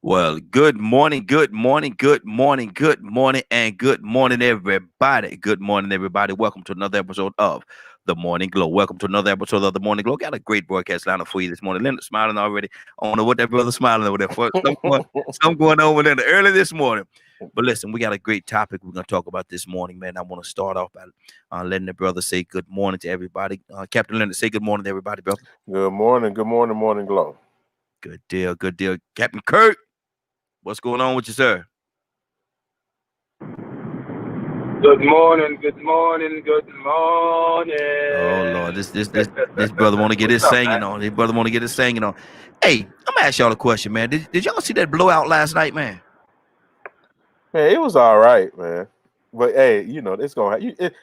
Well, good morning, good morning, good morning, good morning, and good morning, everybody. Good morning, everybody. Welcome to another episode of The Morning Glow. Welcome to another episode of The Morning Glow. Got a great broadcast lineup for you this morning. Leonard smiling already. I don't know what that brother smiling over there for. Something going on with Leonard early this morning. But listen, we got a great topic we're going to talk about this morning, man. I want to start off by letting the brother say good morning to everybody. Captain Leonard, say good morning to everybody, brother. Good morning, Morning Glow. Good deal, good deal. Captain Kurt, what's going on with you, sir? Good morning, good morning, good Oh Lord, morning. this brother want to get What's his up, singing man? on. His brother want to get his singing on. Hey, I'm gonna ask y'all a question, man. Did y'all see that blowout last night, man? Man, it was all right, man. But hey, it's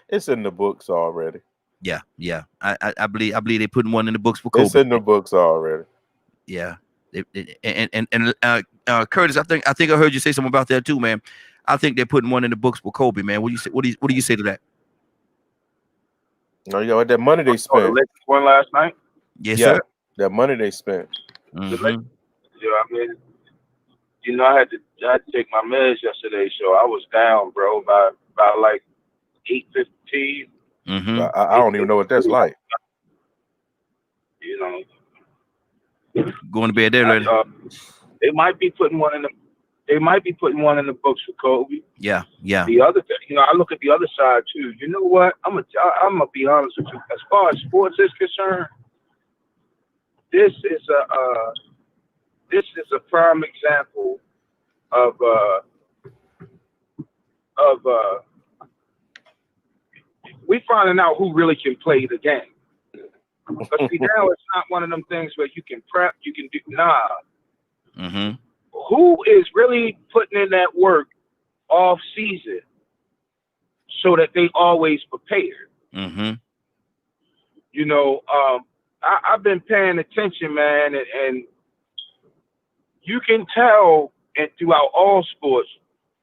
it's in the books already. Yeah. I believe they putting one in the books for It's Kobe. in the books already. Yeah. And Curtis, I think I heard you say something about that too, man. I think they're putting one in the books for Kobe, man. What do you say? What do you say to that? No, that money they Oh, the spent. Lakers won last night. Yes, Yeah, sir. that money they spent. The Mm-hmm. Lakers, I mean, I had to take my meds yesterday, so I was down, bro, by like 8:15, Mm-hmm. I don't even know what that's 8:15. like. You know, Going to bed there, I, later. they might be putting one in the books for Kobe. Yeah. The other thing, I look at the other side too. You know what? I'm gonna be honest with you. As far as sports is concerned, this is a prime example of we finding out who really can play the game. But see, now it's not one of them things where you can prep, you can do. Nah, Mm-hmm. who is really putting in that work off season so that they always prepared? Mm-hmm. I've been paying attention, man, and you can tell, and throughout all sports,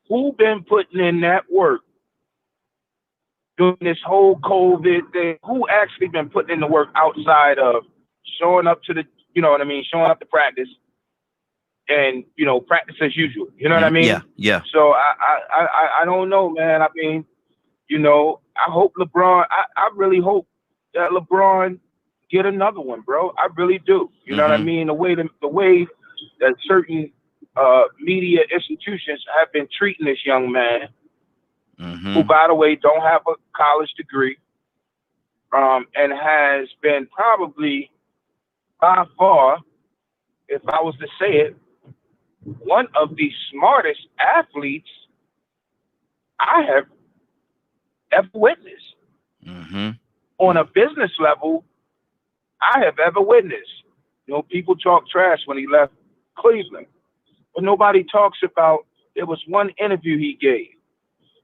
who been putting in that work during this whole COVID thing, who actually been putting in the work outside of showing up to the, showing up to practice and, practice as usual. You know what I mean? Yeah. So I don't know, man. I mean, I hope LeBron, I really hope that LeBron get another one, bro. I really do. You know what I Mm-hmm. mean? The way that certain media institutions have been treating this young man, who, Mm-hmm. by the way, don't have a college degree, and has been probably by far, if I was to say it, one of the smartest athletes I have ever witnessed Mm-hmm. on a business level. I have ever witnessed. People talk trash when he left Cleveland, but nobody talks about there was one interview he gave,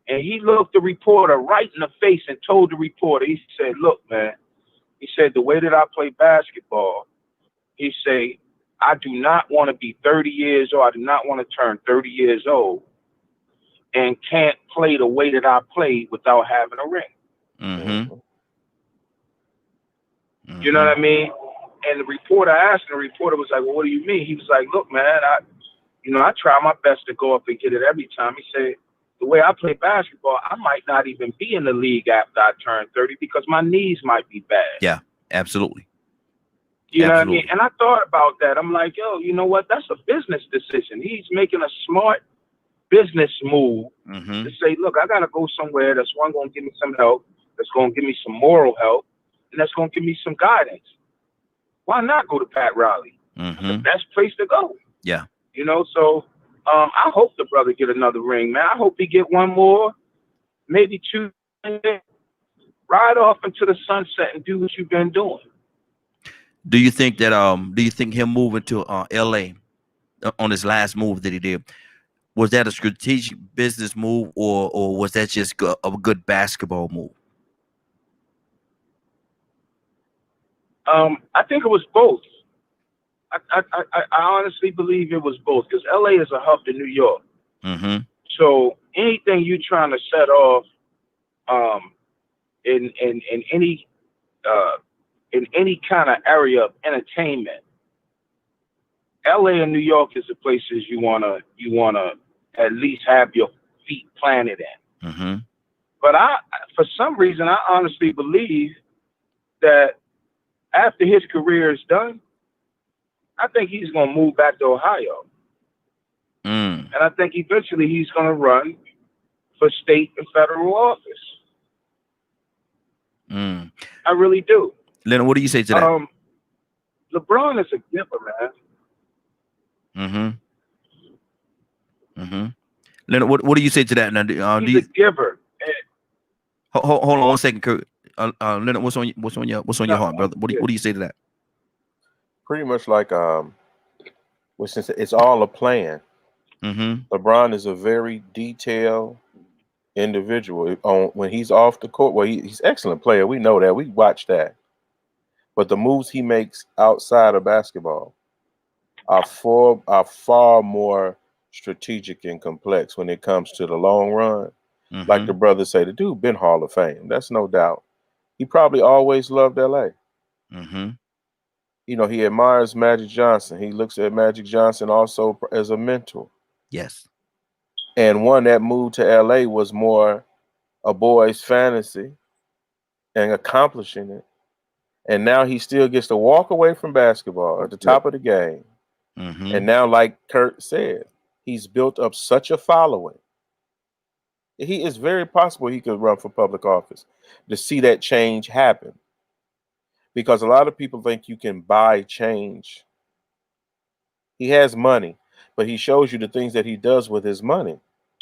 and he looked the reporter right in the face and told the reporter, he said, "Look, man," he said, "the way that I play basketball," he said, "I do not want to be 30 years old. I do not want to turn 30 years old and can't play the way that I play without having a ring." Mm-hmm. Mhm. You know Mm-hmm. what I mean? And the reporter asked, and the reporter was like, "Well, what do you mean?" He was like, "Look, man, I try my best to go up and get it every time." He said, "The way I play basketball, I might not even be in the league after I turn 30 because my knees might be bad." Yeah. Absolutely. You know what I mean? Absolutely. And I thought about that. I'm like, yo, you know what? That's a business decision. He's making a smart business move Mm-hmm. to say, look, I got to go somewhere that's one going to give me some help, that's going to give me some moral help, and that's going to give me some guidance. Why not go to Pat Riley? That's the Mm-hmm. best place to go. Yeah. So I hope the brother get another ring, man. I hope he get one more, maybe two, and then ride off into the sunset and do what you've been doing. Do you think him moving to LA on his last move that he did, was that a strategic business move, or was that just a good basketball move? I think it was both. I honestly believe it was both because LA is a hub to New York. Mm-hmm. So anything you're trying to set off um, in uh, any kind of area of entertainment, LA and New York is the places you wanna at least have your feet planted in. Mm-hmm. But for some reason, I honestly believe that after his career is done, I think he's gonna move back to Ohio, Mm. and I think eventually he's gonna run for state and federal office. Mm. I really do. Leonard, what do you say to that? LeBron is a giver, man. Mm-hmm. Mm-hmm. Leonard, what do you say to that? Now, He's a giver. hold on 1 second, Kurt. Leonard, what's on your heart, brother? What do you say to that? Pretty much like since it's all a plan. Mm-hmm. LeBron is a very detailed individual. When he's off the court, well, he's an excellent player. We know that. We watch that. But the moves he makes outside of basketball are far more strategic and complex when it comes to the long run. Mm-hmm. Like the brothers say, the dude been Hall of Fame. That's no doubt. He probably always loved LA. Mm-hmm. You know, he admires Magic Johnson. He looks at Magic Johnson also as a mentor. Yes. And that move to LA was more a boy's fantasy and accomplishing it. And now he still gets to walk away from basketball at the top of the game. Mm-hmm. And now, like Kurt said, he's built up such a following. He is very possible he could run for public office to see that change happen. Because a lot of people think you can buy change. He has money, but he shows you the things that he does with his money.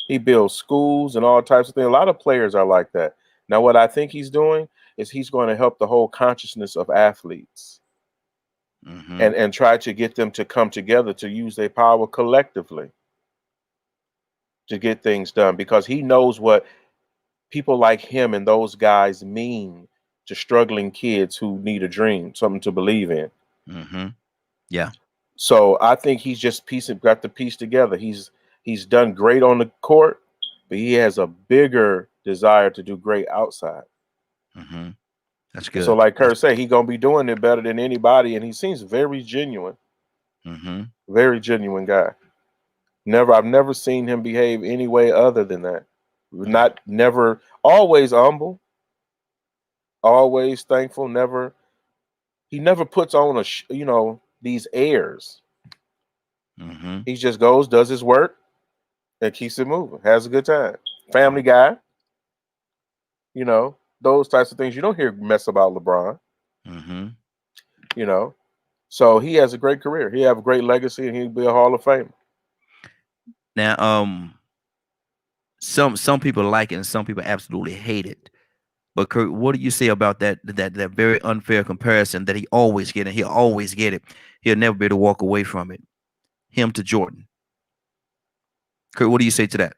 He builds schools and all types of things. A lot of players are like that. Now, what I think he's doing is he's going to help the whole consciousness of athletes Mm-hmm. and try to get them to come together to use their power collectively to get things done, because he knows what people like him and those guys mean to struggling kids who need a dream, something to believe in. Mm-hmm. Yeah. So I think he's just got the piece together. He's done great on the court, but he has a bigger desire to do great outside. Mm-hmm. That's And good. so like Kurt said, he's gonna be doing it better than anybody, and he seems very genuine. Mm-hmm. Very genuine guy. I've never seen him behave any way other than that. Never, always humble, always thankful. He never puts on these airs. Mm-hmm. He just goes, does his work, and keeps it moving. Has a good time. Family guy. You know, those types of things. You don't hear mess about LeBron. Mm-hmm. You know, so he has a great career. He have a great legacy, and he'll be a Hall of Famer. Now, some people like it and some people absolutely hate it. But Kurt, what do you say about that very unfair comparison that he always get, and he'll always get it. He'll never be able to walk away from it. Him to Jordan. Kurt, what do you say to that?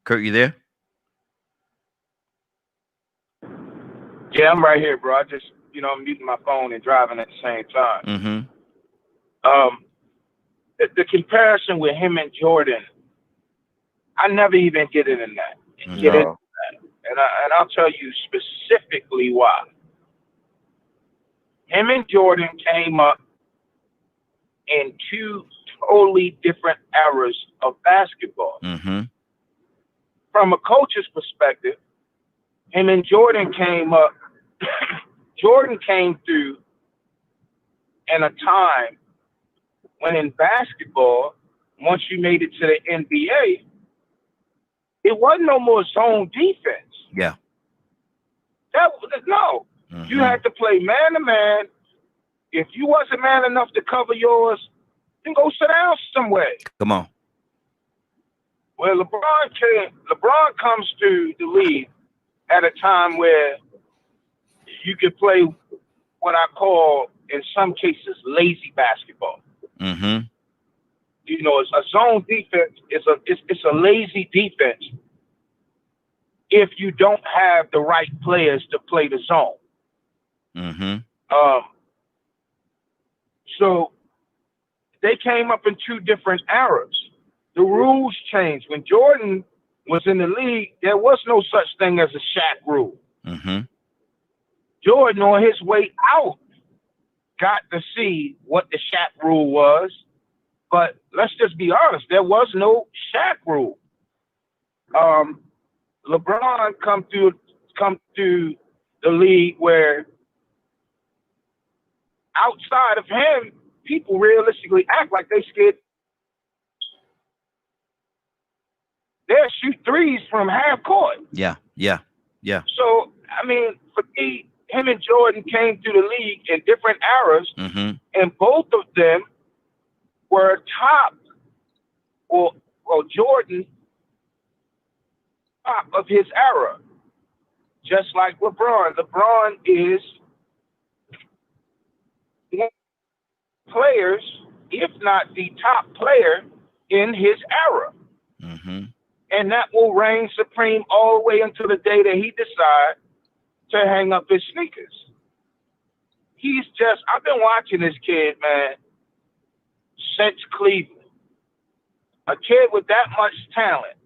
Kurt, you there? Yeah, I'm right here, bro. I just, I'm using my phone and driving at the same time. Mm-hmm. The comparison with him and Jordan, I never even get into that. No. And I'll tell you specifically why. Him and Jordan came up in two totally different eras of basketball. Mm-hmm. From a coach's perspective, him and Jordan came up. Jordan came through in a time when in basketball, once you made it to the NBA, it wasn't no more zone defense. Yeah. No. Mm-hmm. You had to play man to man. If you wasn't man enough to cover yours, then go sit down somewhere. Come on. Well, LeBron comes to the league at a time where you could play what I call, in some cases, lazy basketball. Mm-hmm. It's a zone defense. It's a lazy defense if you don't have the right players to play the zone. Mm-hmm. So they came up in two different eras. The rules changed. When Jordan was in the league, there was no such thing as a Shaq rule. Mm-hmm. Jordan on his way out got to see what the Shaq rule was. But let's just be honest, there was no Shaq rule. LeBron come through the league where outside of him, people realistically act like they scared. They'll shoot threes from half court. Yeah. So, I mean, for me, him and Jordan came through the league in different eras, and both of them were top, well, Jordan, top of his era. Just like LeBron. LeBron is one of the players, if not the top player in his era. And that will reign supreme all the way until the day that he decides to hang up his sneakers. I've been watching this kid, man, since Cleveland. A kid with that much talent.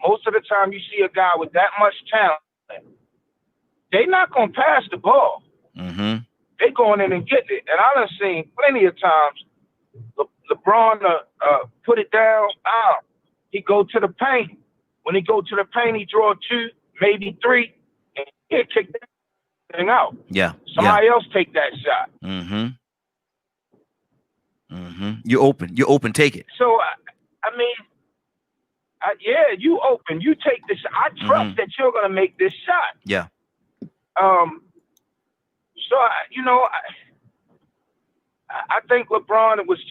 Most of the time you see a guy with that much talent, they're not going to pass the ball. They're going in and getting it. And I've seen plenty of times LeBron put it down. He go to the paint. When he go to the paint, he draw 2, maybe 3, and he'll kick that thing out. Yeah. Somebody else take that shot. You're open, take it. So, I mean, you open. You take this. I trust that you're going to make this shot. Yeah. So, I think LeBron was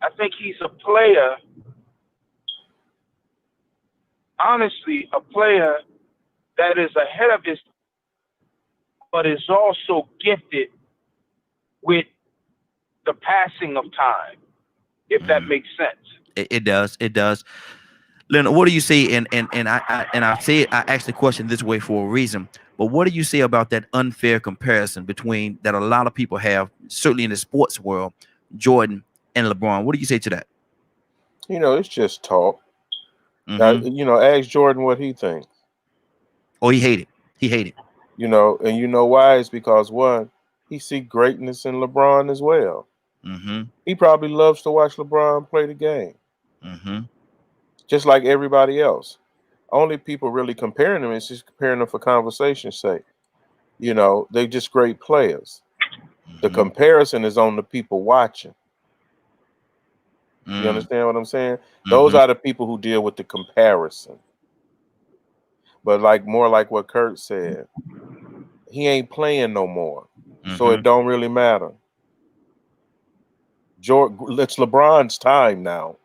I think he's a player, honestly, a player that is ahead of his, but is also gifted with the passing of time, if that makes sense. It does. Leonard, what do you see? And I say it, I asked the question this way for a reason. But what do you say about that unfair comparison between that a lot of people have, certainly in the sports world, Jordan and LeBron? What do you say to that? It's just talk. Ask Jordan what he thinks. Oh, he hated. And you know why? It's because, one, he see greatness in LeBron as well. He probably loves to watch LeBron play the game. Just like everybody else. Only people really comparing them is just comparing them for conversation's sake. They're just great players. The comparison is on the people watching. You understand what I'm saying? Those are the people who deal with the comparison. But more like what Kurt said, he ain't playing no more. So it don't really matter. It's LeBron's time now.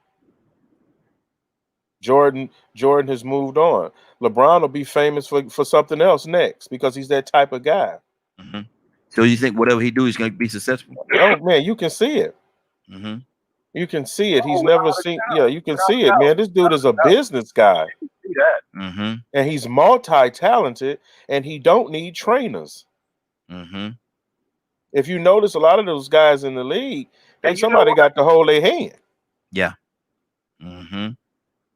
Jordan has moved on. LeBron will be famous for something else next because he's that type of guy. So you think whatever he do, he's going to be successful? Oh man, you can see it. You can see it. He's never seen. Yeah, you can see it, man. This dude is a business guy. See that? And he's multi-talented, and he don't need trainers. If you notice, a lot of those guys in the league, somebody got to hold their hand. Yeah.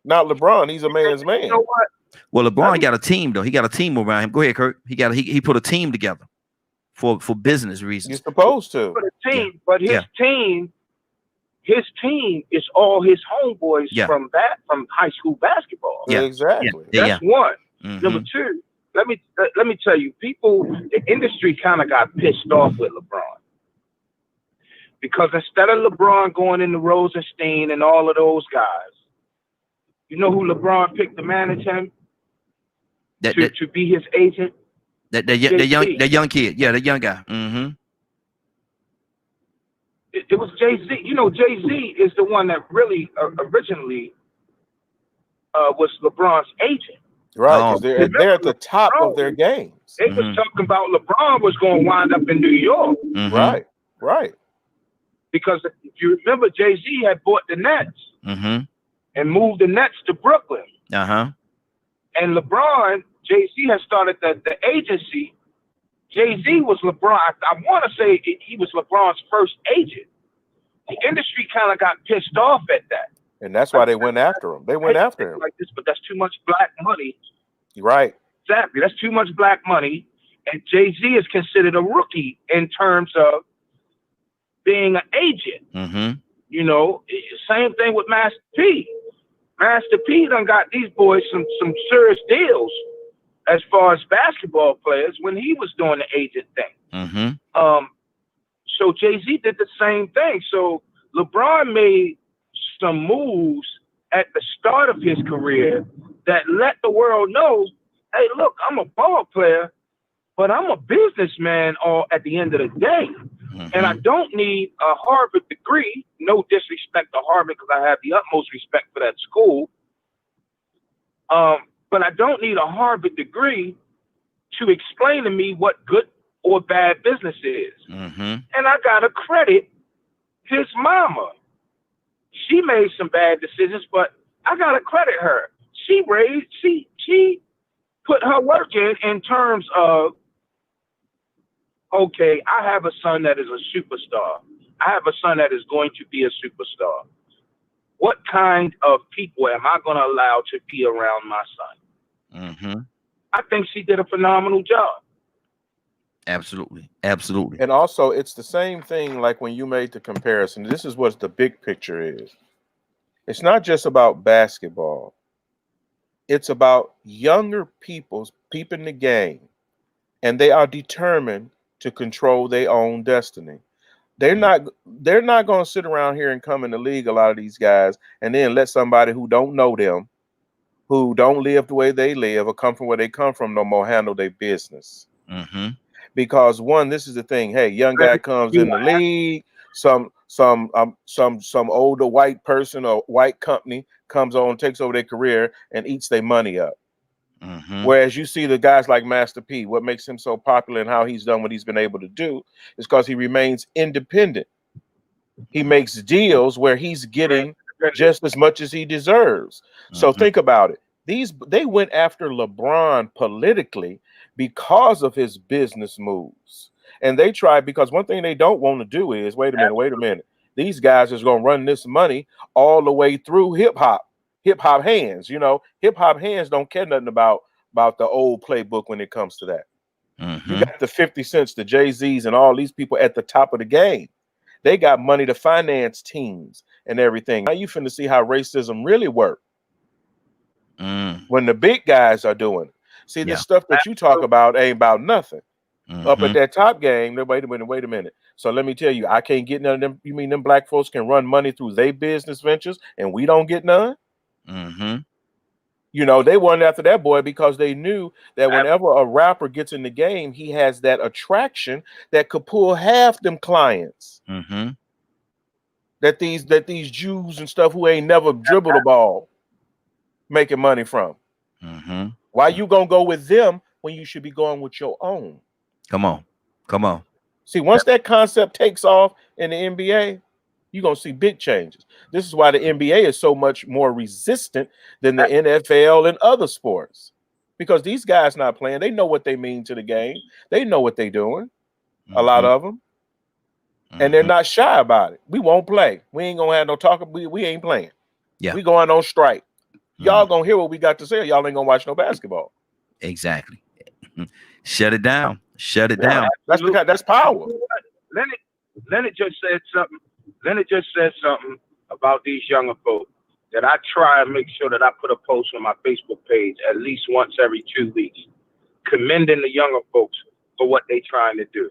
Not LeBron. He's a man's man. You know what? Well, LeBron got a team though. He got a team around him. Go ahead, Kurt. He put a team together for business reasons. You're supposed to. For the team, but his team is all his homeboys from high school basketball. Yeah, exactly. That's one. Number two, let me tell you, the industry kind of got pissed off with LeBron. Because instead of LeBron going into Rosenstein and all of those guys, you know who LeBron picked to manage him? To be his agent? The young kid. Yeah, the young guy. It was Jay-Z. You know, Jay-Z is the one that really originally was LeBron's agent. Right, because they're at the top of their games. They was talking about LeBron was going to wind up in New York. Right. Because if you remember, Jay-Z had bought the Nets and moved the Nets to Brooklyn. And LeBron, Jay-Z had started the agency. Jay-Z was LeBron. I want to say he was LeBron's first agent. The industry kind of got pissed off at that. And that's why they went after him. They went after him. Like this, but that's too much black money. Right. Exactly. That's too much black money. And Jay-Z is considered a rookie in terms of being an agent. Mm-hmm. You know, same thing with Master P. Master P done got these boys some serious deals as far as basketball players when he was doing the agent thing. Mm-hmm. So Jay-Z did the same thing. So LeBron made some moves at the start of his career that let the world know, hey, look, I'm a ball player, but I'm a businessman all at the end of the day. Mm-hmm. And I don't need a Harvard degree. No disrespect to Harvard, because I have the utmost respect for that school. But I don't need a Harvard degree to explain to me what good or bad business is. Mm-hmm. And I gotta credit his mama. She made some bad decisions, but I gotta credit her. She put her work in terms of, okay, I have a son that is a superstar. I have a son that is going to be a superstar. What kind of people am I going to allow to be around my son? Mm-hmm. I think she did a phenomenal job. Absolutely. Absolutely. And also, it's the same thing like when you made the comparison. This is what the big picture is. It's not just about basketball. It's about younger people peeping the game, and they are determined to control their own destiny. They're not going to sit around here and come in the league, a lot of these guys, and then let somebody who don't know them, who don't live the way they live or come from where they come from no more, handle their business. Mm-hmm. Because one, this is the thing. Hey, young guy comes in the league, some older white person or white company comes on, takes over their career and eats their money up. Mm-hmm. Whereas you see the guys like Master P, what makes him so popular and how he's done what he's been able to do is because he remains independent. He makes deals where he's getting just as much as he deserves. So Mm-hmm. think about it. They went after LeBron politically because of his business moves. And they tried, because one thing they don't want to do is, wait a minute. These guys is going to run this money all the way through hip hop hands. You know, hip hop hands don't care nothing about the old playbook when it comes to that. Mm-hmm. You got the 50 Cents, the Jay-Z's, and all these people at the top of the game. They got money to finance teams and everything. Now you finna see how racism really works. When the big guys are doing it. See, the stuff that you talk about ain't about nothing. Mm-hmm. Up at that top game, wait a minute. So let me tell you, I can't get none of them. You mean them black folks can run money through their business ventures and we don't get none? Mm-hmm. You know, they went after that boy because they knew that whenever a rapper gets in the game, he has that attraction that could pull half them clients. Mm-hmm. That these Jews and stuff who ain't never dribbled a ball making money from. Mm-hmm. Why you gonna go with them when you should be going with your own? Come on. See, once that concept takes off in the NBA, you're gonna see big changes. This is why the NBA is so much more resistant than the NFL and other sports. Because these guys not playing, they know what they mean to the game. They know what they're doing. Mm-hmm. A lot of them. And they're not shy about it. We won't play. We ain't gonna have no talk. We ain't playing. Yeah. We going on strike. Y'all gonna hear what we got to say. Y'all ain't gonna watch no basketball. Exactly. Shut it down. Down. That's power. Leonard just said something. Leonard just said something about these younger folks that I try and make sure that I put a post on my Facebook page at least once every 2 weeks, commending the younger folks for what they're trying to do.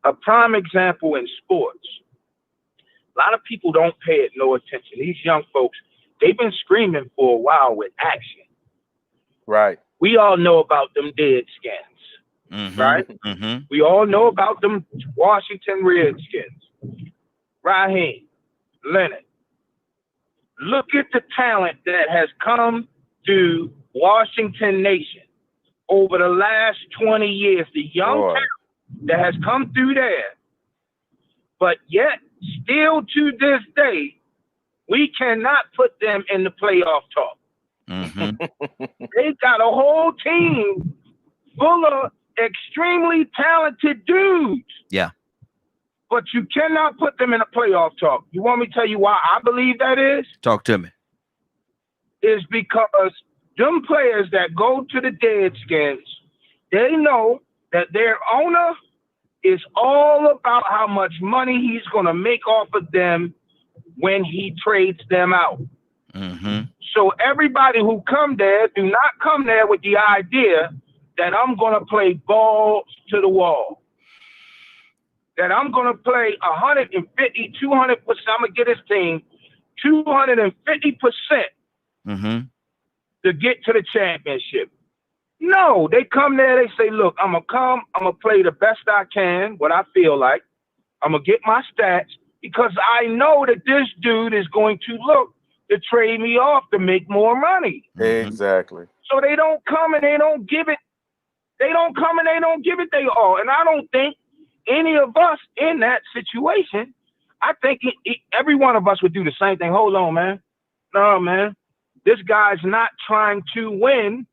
A prime example in sports. A lot of people don't pay it no attention. These young folks, they've been screaming for a while with action. Right. We all know about them dead skins, right? Mm-hmm. We all know about them Washington Redskins. Raheem, Leonard. Look at the talent that has come to Washington Nation over the last 20 years. The young talent that has come through there. But yet, still to this day, we cannot put them in the playoff talk. Mm-hmm. They've got a whole team full of extremely talented dudes. Yeah. But you cannot put them in a playoff talk. You want me to tell you why I believe that is? Talk to me. Is because them players that go to the Deadskins, they know that their owner is all about how much money he's going to make off of them when he trades them out. Mm-hmm. So everybody who come there, do not come there with the idea that I'm going to play balls to the wall. That I'm going to play 150, 200%. I'm going to get his team 250% Mm-hmm. to get to the championship. No, they come there, they say, look, I'm going to play the best I can, what I feel like. I'm going to get my stats because I know that this dude is going to look to trade me off to make more money. Exactly. So they don't come and they don't give it. They don't come and they don't give it they all. And I don't think any of us in that situation, I think every one of us would do the same thing. Hold on, man. No, man. This guy's not trying to win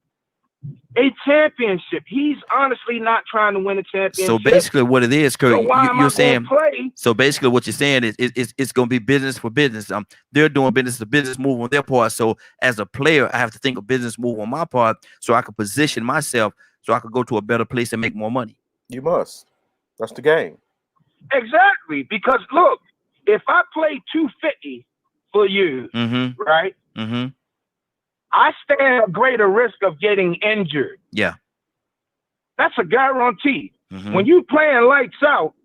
a championship. He's honestly not trying to win a championship. So basically what it is, Kurt, So why am I you're saying, gonna play? so basically what you're saying is it's going to be business for business. They're doing business to business move on their part. So as a player, I have to think of business move on my part so I can position myself so I could go to a better place and make more money. You must. That's the game. Exactly. Because look, if I play 250 for you, Mm-hmm. right? Mm-hmm. I stand a greater risk of getting injured. Yeah. That's a guarantee. Mm-hmm. When you playing lights out,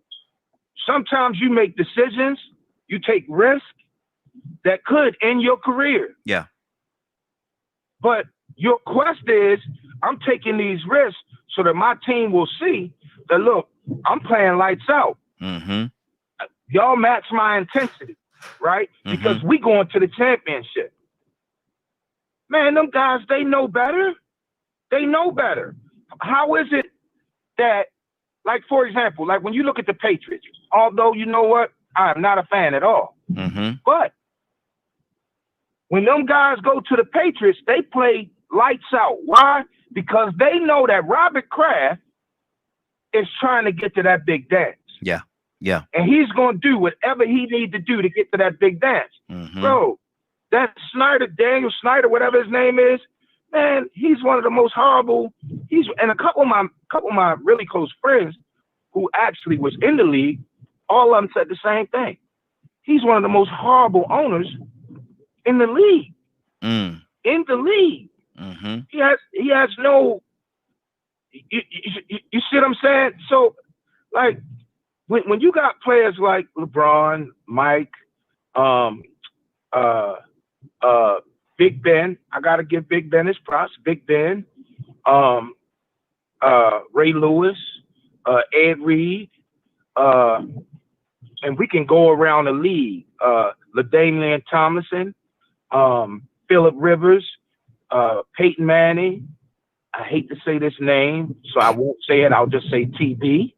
sometimes you make decisions, you take risks that could end your career. Yeah. But your quest is, I'm taking these risks so that my team will see that, look, I'm playing lights out. Mm-hmm. Y'all match my intensity, right? Mm-hmm. Because we going to the championship. Man, them guys, they know better. They know better. How is it that, like, for example, like when you look at the Patriots, although you know what, I'm not a fan at all. Mm-hmm. But when them guys go to the Patriots, they play lights out. Why? Because they know that Robert Kraft is trying to get to that big dance. Yeah. Yeah. And he's going to do whatever he needs to do to get to that big dance. Mm-hmm. Bro, that Daniel Snyder, whatever his name is, man, he's one of the most horrible. And a couple of my really close friends who actually was in the league, all of them said the same thing. He's one of the most horrible owners in the league. Mm. In the league. Mm-hmm. He has no, you see what I'm saying? So, like, when you got players like LeBron, Mike, Big Ben, I gotta give Big Ben his props. Big Ben, Ray Lewis, Ed Reed, and we can go around the league. LaDainian Tomlinson, Phillip Rivers, Peyton Manning. I hate to say this name, so I won't say it. I'll just say TB.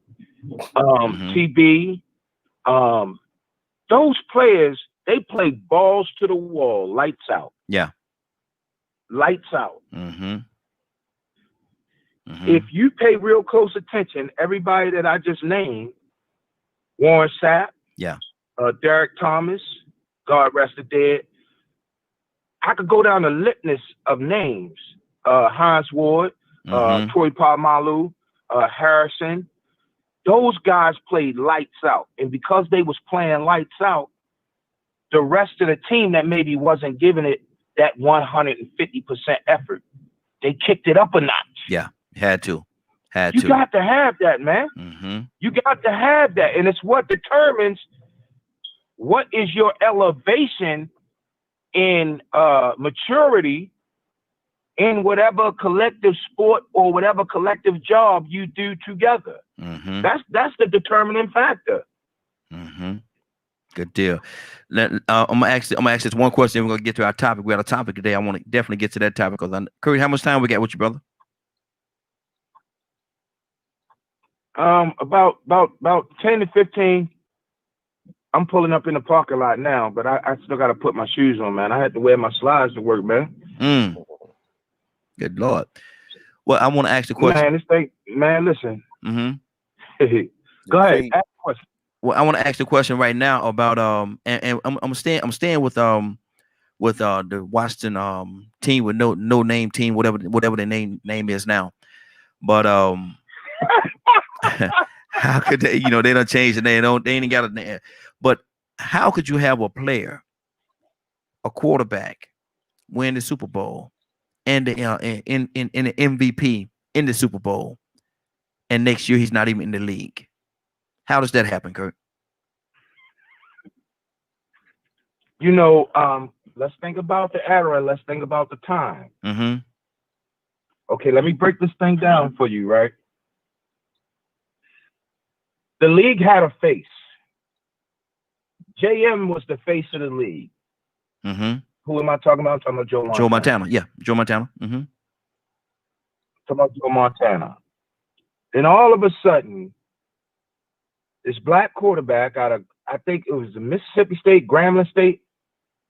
TB. Those players, they play balls to the wall, lights out. Yeah. Lights out. Mm-hmm. Mm-hmm. If you pay real close attention, everybody that I just named, Warren Sapp, Yeah. Derek Thomas, God rest the dead. I could go down the litany of names. Hines Ward, Mm-hmm. Troy Polamalu, Harrison. Those guys played lights out. And because they was playing lights out, the rest of the team that maybe wasn't giving it that 150% effort, they kicked it up a notch. Yeah. Had to. You got to have that, man. Mm-hmm. You got to have that. And it's what determines what is your elevation in maturity in whatever collective sport or whatever collective job you do together. Mm-hmm. That's the determining factor. Mm-hmm. Good deal. I'm gonna ask this one question. We're gonna get to our topic. We got a topic today. I want to definitely get to that topic because Curry, how much time we got with you, brother? About 10 to 15. I'm pulling up in the parking lot now, but I still got to put my shoes on, man. I had to wear my slides to work, man. Good Lord. Well, I want to ask the question. Man, this thing, man, listen. Mm-hmm. Go ahead. Ask the question. Well, I want to ask the question right now about and I'm staying with the Washington team with no name team, whatever their name is now. But How could they? They don't change the name. They ain't got a name. But how could you have a player, a quarterback, win the Super Bowl and the in the MVP in the Super Bowl, and next year he's not even in the league? How does that happen, Kurt? Let's think about the era. Let's think about the time. Mm-hmm. Okay, let me break this thing down for you, right? The league had a face. JM was the face of the league. Mm-hmm. Who am I talking about? I'm talking about Joe Montana. Joe Montana. Yeah, Joe Montana. Mm-hmm. Talking about Joe Montana. Then all of a sudden, this black quarterback out of, I think it was the Mississippi State, Grambling State.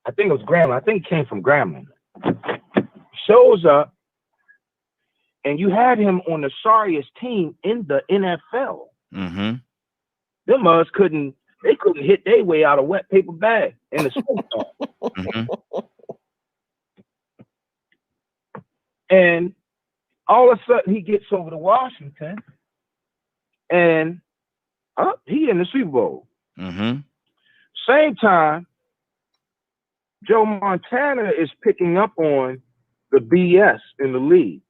I think it was Grambling. I think it came from Grambling. Shows up, and you had him on the sorriest team in the NFL. Mm-hmm. Them mugs couldn't hit their way out of wet paper bag in the springtime. Mm-hmm. And all of a sudden he gets over to Washington, and he in the Super Bowl. Mm-hmm. Same time, Joe Montana is picking up on the BS in the league.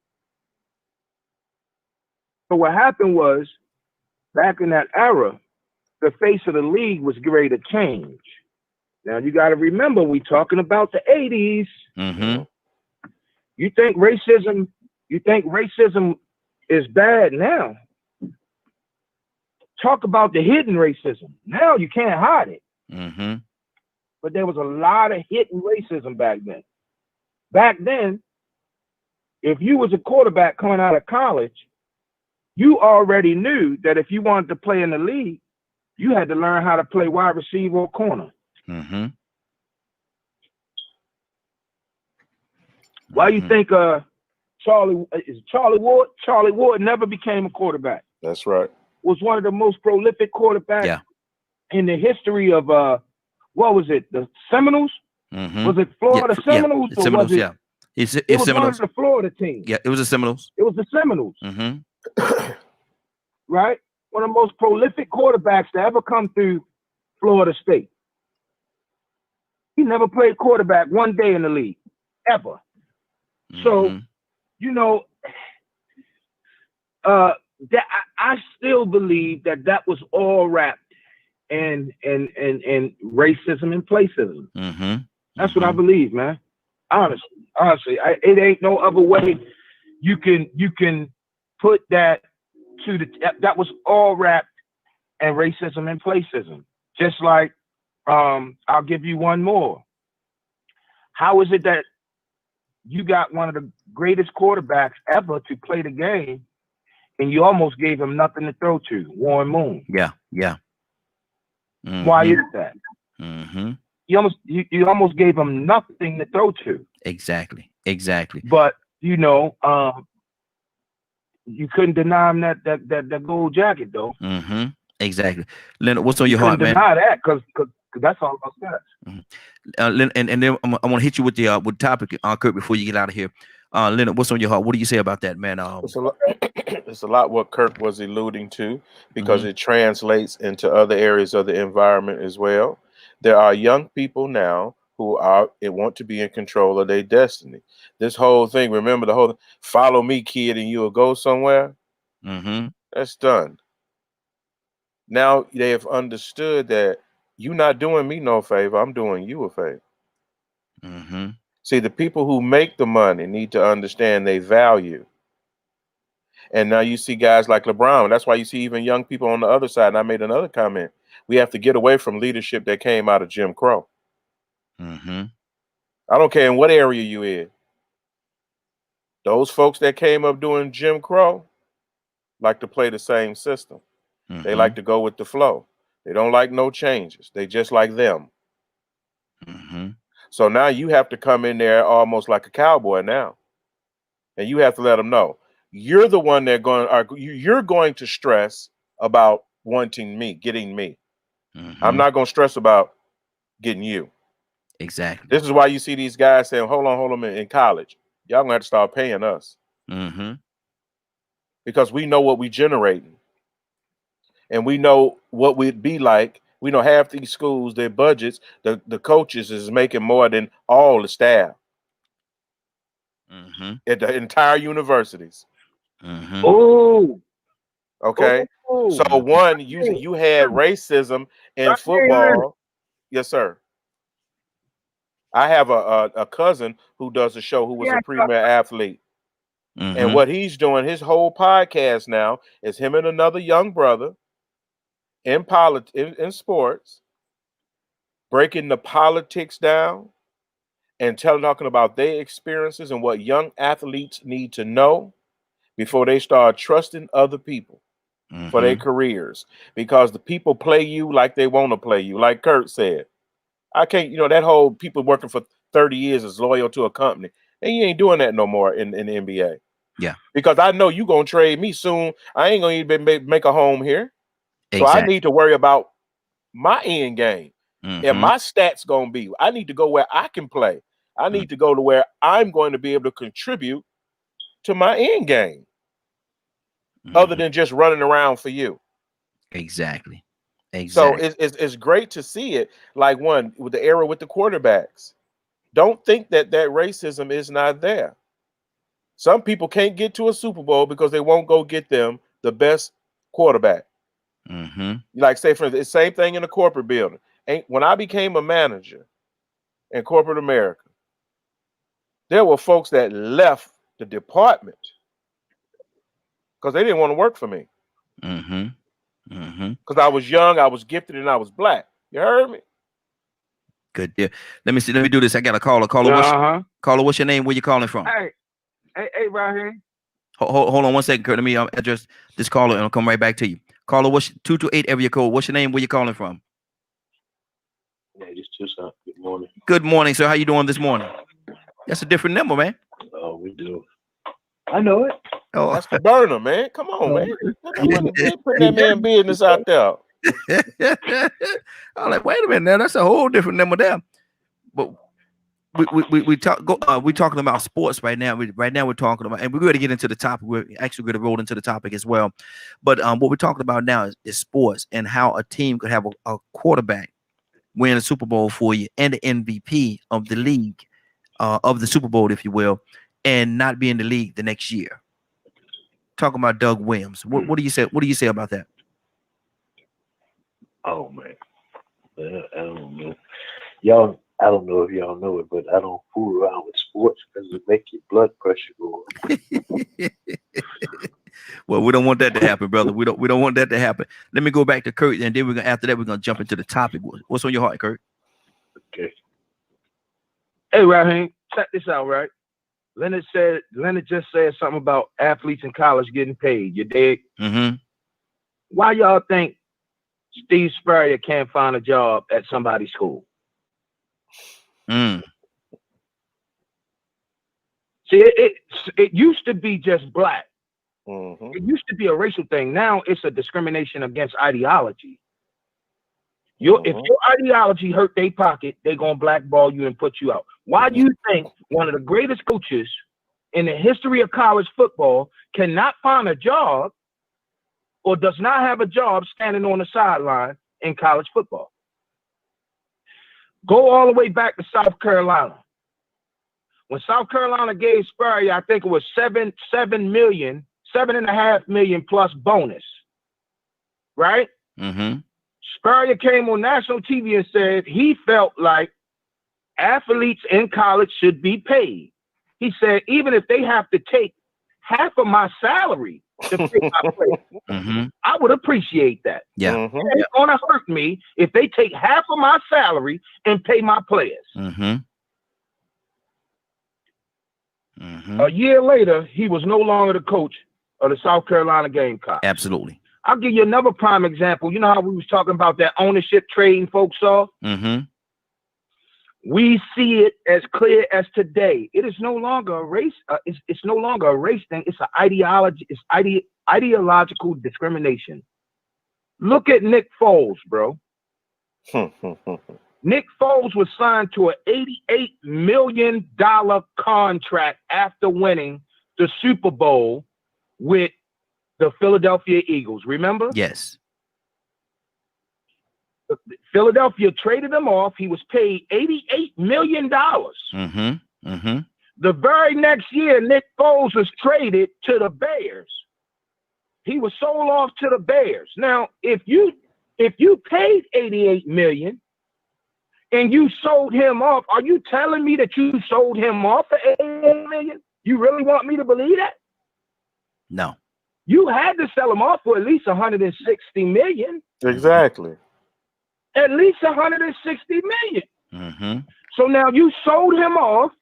So what happened was, back in that era, the face of the league was ready to change. Now you got to remember, we talking about the 80s. Mm-hmm. You think racism is bad now? Talk about the hidden racism. Now you can't hide it. Mm-hmm. But there was a lot of hidden racism back then. Back then, if you was a quarterback coming out of college, you already knew that if you wanted to play in the league, you had to learn how to play wide receiver or corner. Mm-hmm. Why you think Charlie Ward? Charlie Ward never became a quarterback. That's right. Was one of the most prolific quarterbacks in the history of what was it? The Seminoles? Mm-hmm. Was it Florida Seminoles? Yeah. Seminoles, or was it was one of the Florida teams. Yeah, it was the Seminoles. It was the Seminoles. Mm-hmm. Right? One of the most prolific quarterbacks to ever come through Florida State. He never played quarterback one day in the league, ever. Mm-hmm. So, that I still believe that was all wrapped in racism and placism. Mm-hmm. That's what I believe, man. Honestly, it ain't no other way you can put that to that was all wrapped in racism and placism. Just like, I'll give you one more. How is it that you got one of the greatest quarterbacks ever to play the game, and you almost gave him nothing to throw to, Warren Moon? Yeah. Mm-hmm. Why is that? Mm-hmm. You almost gave him nothing to throw to. Exactly. But you couldn't deny him that gold jacket, though. Mm-hmm. Exactly. Leonard, what's on your heart, man? Deny that because that's all about that. Mm-hmm. And then I want to hit you with the topic, Kurt, before you get out of here. Leonard, what's on your heart? What do you say about that, man? It's a lot what Kirk was alluding to, because it translates into other areas of the environment as well. There are young people now who want to be in control of their destiny. This whole thing, remember the whole follow me, kid, and you'll go somewhere? Mm-hmm. That's done. Now they have understood that you're not doing me no favor. I'm doing you a favor. Mm-hmm. See, the people who make the money need to understand their value. And now you see guys like LeBron. That's why you see even young people on the other side. And I made another comment. We have to get away from leadership that came out of Jim Crow. Mm-hmm. I don't care in what area you in. Those folks that came up doing Jim Crow like to play the same system. Mm-hmm. They like to go with the flow. They don't like no changes. They just like them. Mm-hmm. So now you have to come in there almost like a cowboy now. And you have to let them know you're the one you're going to stress about wanting me, getting me. Mm-hmm. I'm not going to stress about getting you. Exactly. This is why you see these guys saying, hold on in college. Y'all gonna have to start paying us. Mm-hmm. Because we know what we generating. And we know what we'd be like. We know half these schools, their budgets, the coaches is making more than all the staff at the entire universities. Oh, Okay. So oh, one, you had racism in Raheem, football. Yes, sir. I have a cousin who does a show who was a yeah, premier athlete. And what he's doing, his whole podcast now is him and another young brother in in sports, breaking the politics down and talking about their experiences and what young athletes need to know before they start trusting other people for their careers. Because the people play you like they want to play you. Like Kurt said, I can't, that whole people working for 30 years is loyal to a company. And you ain't doing that no more in the NBA. Yeah. Because I know you going to trade me soon. I ain't going to even make a home here. So I Exactly. need to worry about my end game. And my stats going to be. I need to go where I can play. I need to go to where I'm going to be able to contribute to my end game. Other than just running around for you. Exactly. So it's great to see it. Like with the era with the quarterbacks. Don't think that racism is not there. Some people can't get to a Super Bowl because they won't go get them the best quarterback. Like say for instance, it's the same thing in the corporate building. When I became a manager in corporate America, there were folks that left the department because they didn't want to work for me. Because I was young, I was gifted, and I was black. You heard me? Good deal. Let me see. Let me do this. I got a caller. Caller, what's your name? Where you calling from? Hey, Raheem. Hold on 1 second, Kurt. Let me address this caller, and I'll come right back to you. Caller, what's 228 area code? What's your name? Where you calling from? Yeah, just Tucson. Good morning. Good morning, sir. How you doing this morning? That's a different number, man. Oh, we do. I know it. Oh, that's the burner, man. Come on, man. Put that man business out there. I'm like, wait a minute, now that's a whole different number there. But we talking about sports right now. We're talking about, and we're going to get into the topic. We're actually going to roll into the topic as well. But what we're talking about now is sports and how a team could have a quarterback win a Super Bowl for you and the MVP of the league, of the Super Bowl, if you will, and not be in the league the next year. Talking about Doug Williams. What do you say? What do you say about that? Oh man, I don't know. Y'all, I don't know if y'all know it, but I don't fool around with sports because it make your blood pressure go up. Well, we don't want that to happen, brother. We don't want that to happen. Let me go back to Kurt, and then after that we're gonna jump into the topic. What's on your heart, Kurt? Okay. Hey, Raheem, check this out, right? Leonard just said something about athletes in college getting paid. You dig? Why y'all think Steve Spurrier can't find a job at somebody's school? See, it used to be just black. It used to be a racial thing. Now it's a discrimination against ideology. If your ideology hurt their pocket, they're gonna blackball you and put you out. Why do you think one of the greatest coaches in the history of college football cannot find a job or does not have a job standing on the sideline in college football? Go all the way back to South Carolina. When South Carolina gave Spurrier, I think it was $7.5 million plus bonus, right? Spurrier came on national TV and said he felt like athletes in college should be paid. He said, even if they have to take half of my salary to pay my players, I would appreciate that. Yeah. It's gonna hurt me if they take half of my salary and pay my players. A year later, he was no longer the coach of the South Carolina Gamecocks. Absolutely. I'll give you another prime example. You know how we was talking about that ownership trading folks off? We see it as clear as today. It is no longer a race. It's no longer a race thing. It's an ideology. It's ideological discrimination. Look at Nick Foles, bro. Nick Foles was signed to an $88 million contract after winning the Super Bowl with the Philadelphia Eagles. Remember? Yes. Philadelphia traded him off. He was paid $88 million. The very next year, Nick Foles was traded to the Bears. He was sold off to the Bears. Now, if you paid $88 million and you sold him off, are you telling me that you sold him off for $88 million? You really want me to believe that? No. You had to sell him off for at least $160 million. Exactly. At least $160 million. So now you sold him off.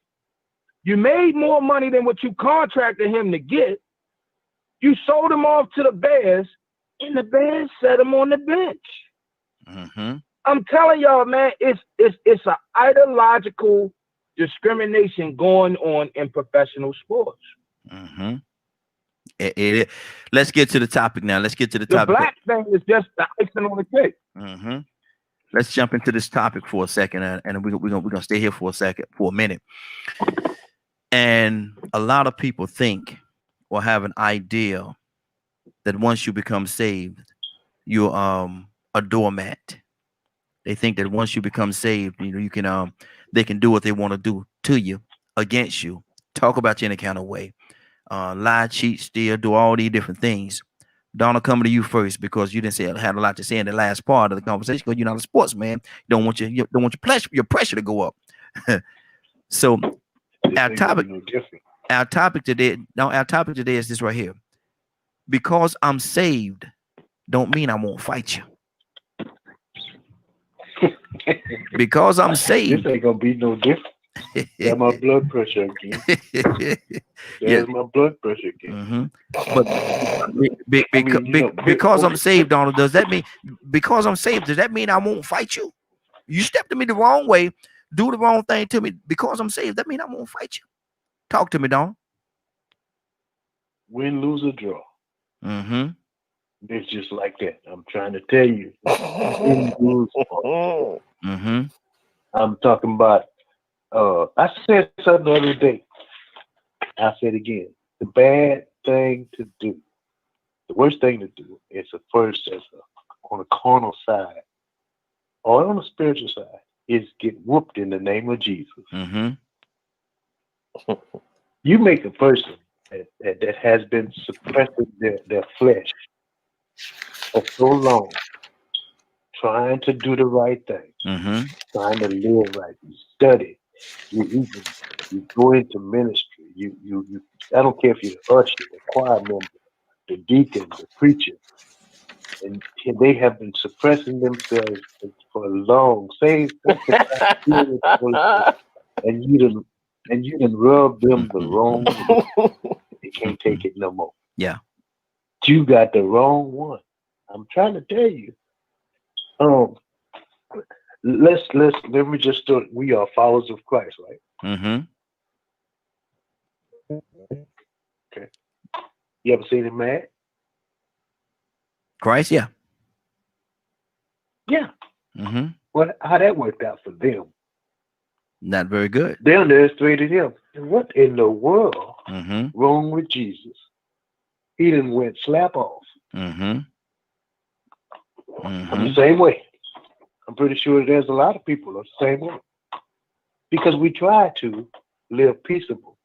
You made more money than what you contracted him to get. You sold him off to the Bears, and the Bears set him on the bench. I'm telling y'all, man, it's an ideological discrimination going on in professional sports. Let's get to the topic now. Let's get to the topic. The black thing is just the icing on the cake. Let's jump into this topic for a second, and we're gonna stay here for a minute. And a lot of people think or have an idea that once you become saved, you're a doormat. They think that once you become saved, you can they can do what they want to do to you, against you, talk about you in a kind of way, lie, cheat, steal, do all these different things. Donna, coming to you first because you didn't say had a lot to say in the last part of the conversation because you're not a sportsman. You don't want your pressure to go up. So our topic today is this right here. Because I'm saved, don't mean I won't fight you. Because I'm saved, this ain't gonna be no different. Got my blood pressure again. There's my blood pressure again. But because I'm saved, Donald, does that mean because I'm saved? Does that mean I won't fight you? You stepped to me the wrong way, do the wrong thing to me. Because I'm saved, that mean I won't fight you. Talk to me, Donald. Win, lose, or draw. It's just like that. I'm trying to tell you. I'm talking about. I said something the other day. I said again. The bad thing to do, the worst thing to do, is on a carnal side or on a spiritual side, is get whooped in the name of Jesus. You make a person that has been suppressing their flesh for so long, trying to do the right thing, trying to live right, you study, you go into ministry, you I don't care if you're the usher, the choir member, the deacon, the preacher, and they have been suppressing themselves for a long, and you done rub them the wrong way. They can't take it no more. Yeah. You got the wrong one. I'm trying to tell you. Let me just start. We are followers of Christ, right? Okay. You ever seen him mad? Christ, yeah. Yeah. How that worked out for them? Not very good. They underestimated him. And what in the world wrong with Jesus? He didn't went slap off. I'm the same way. I'm pretty sure there's a lot of people the same way. Because we try to live peaceable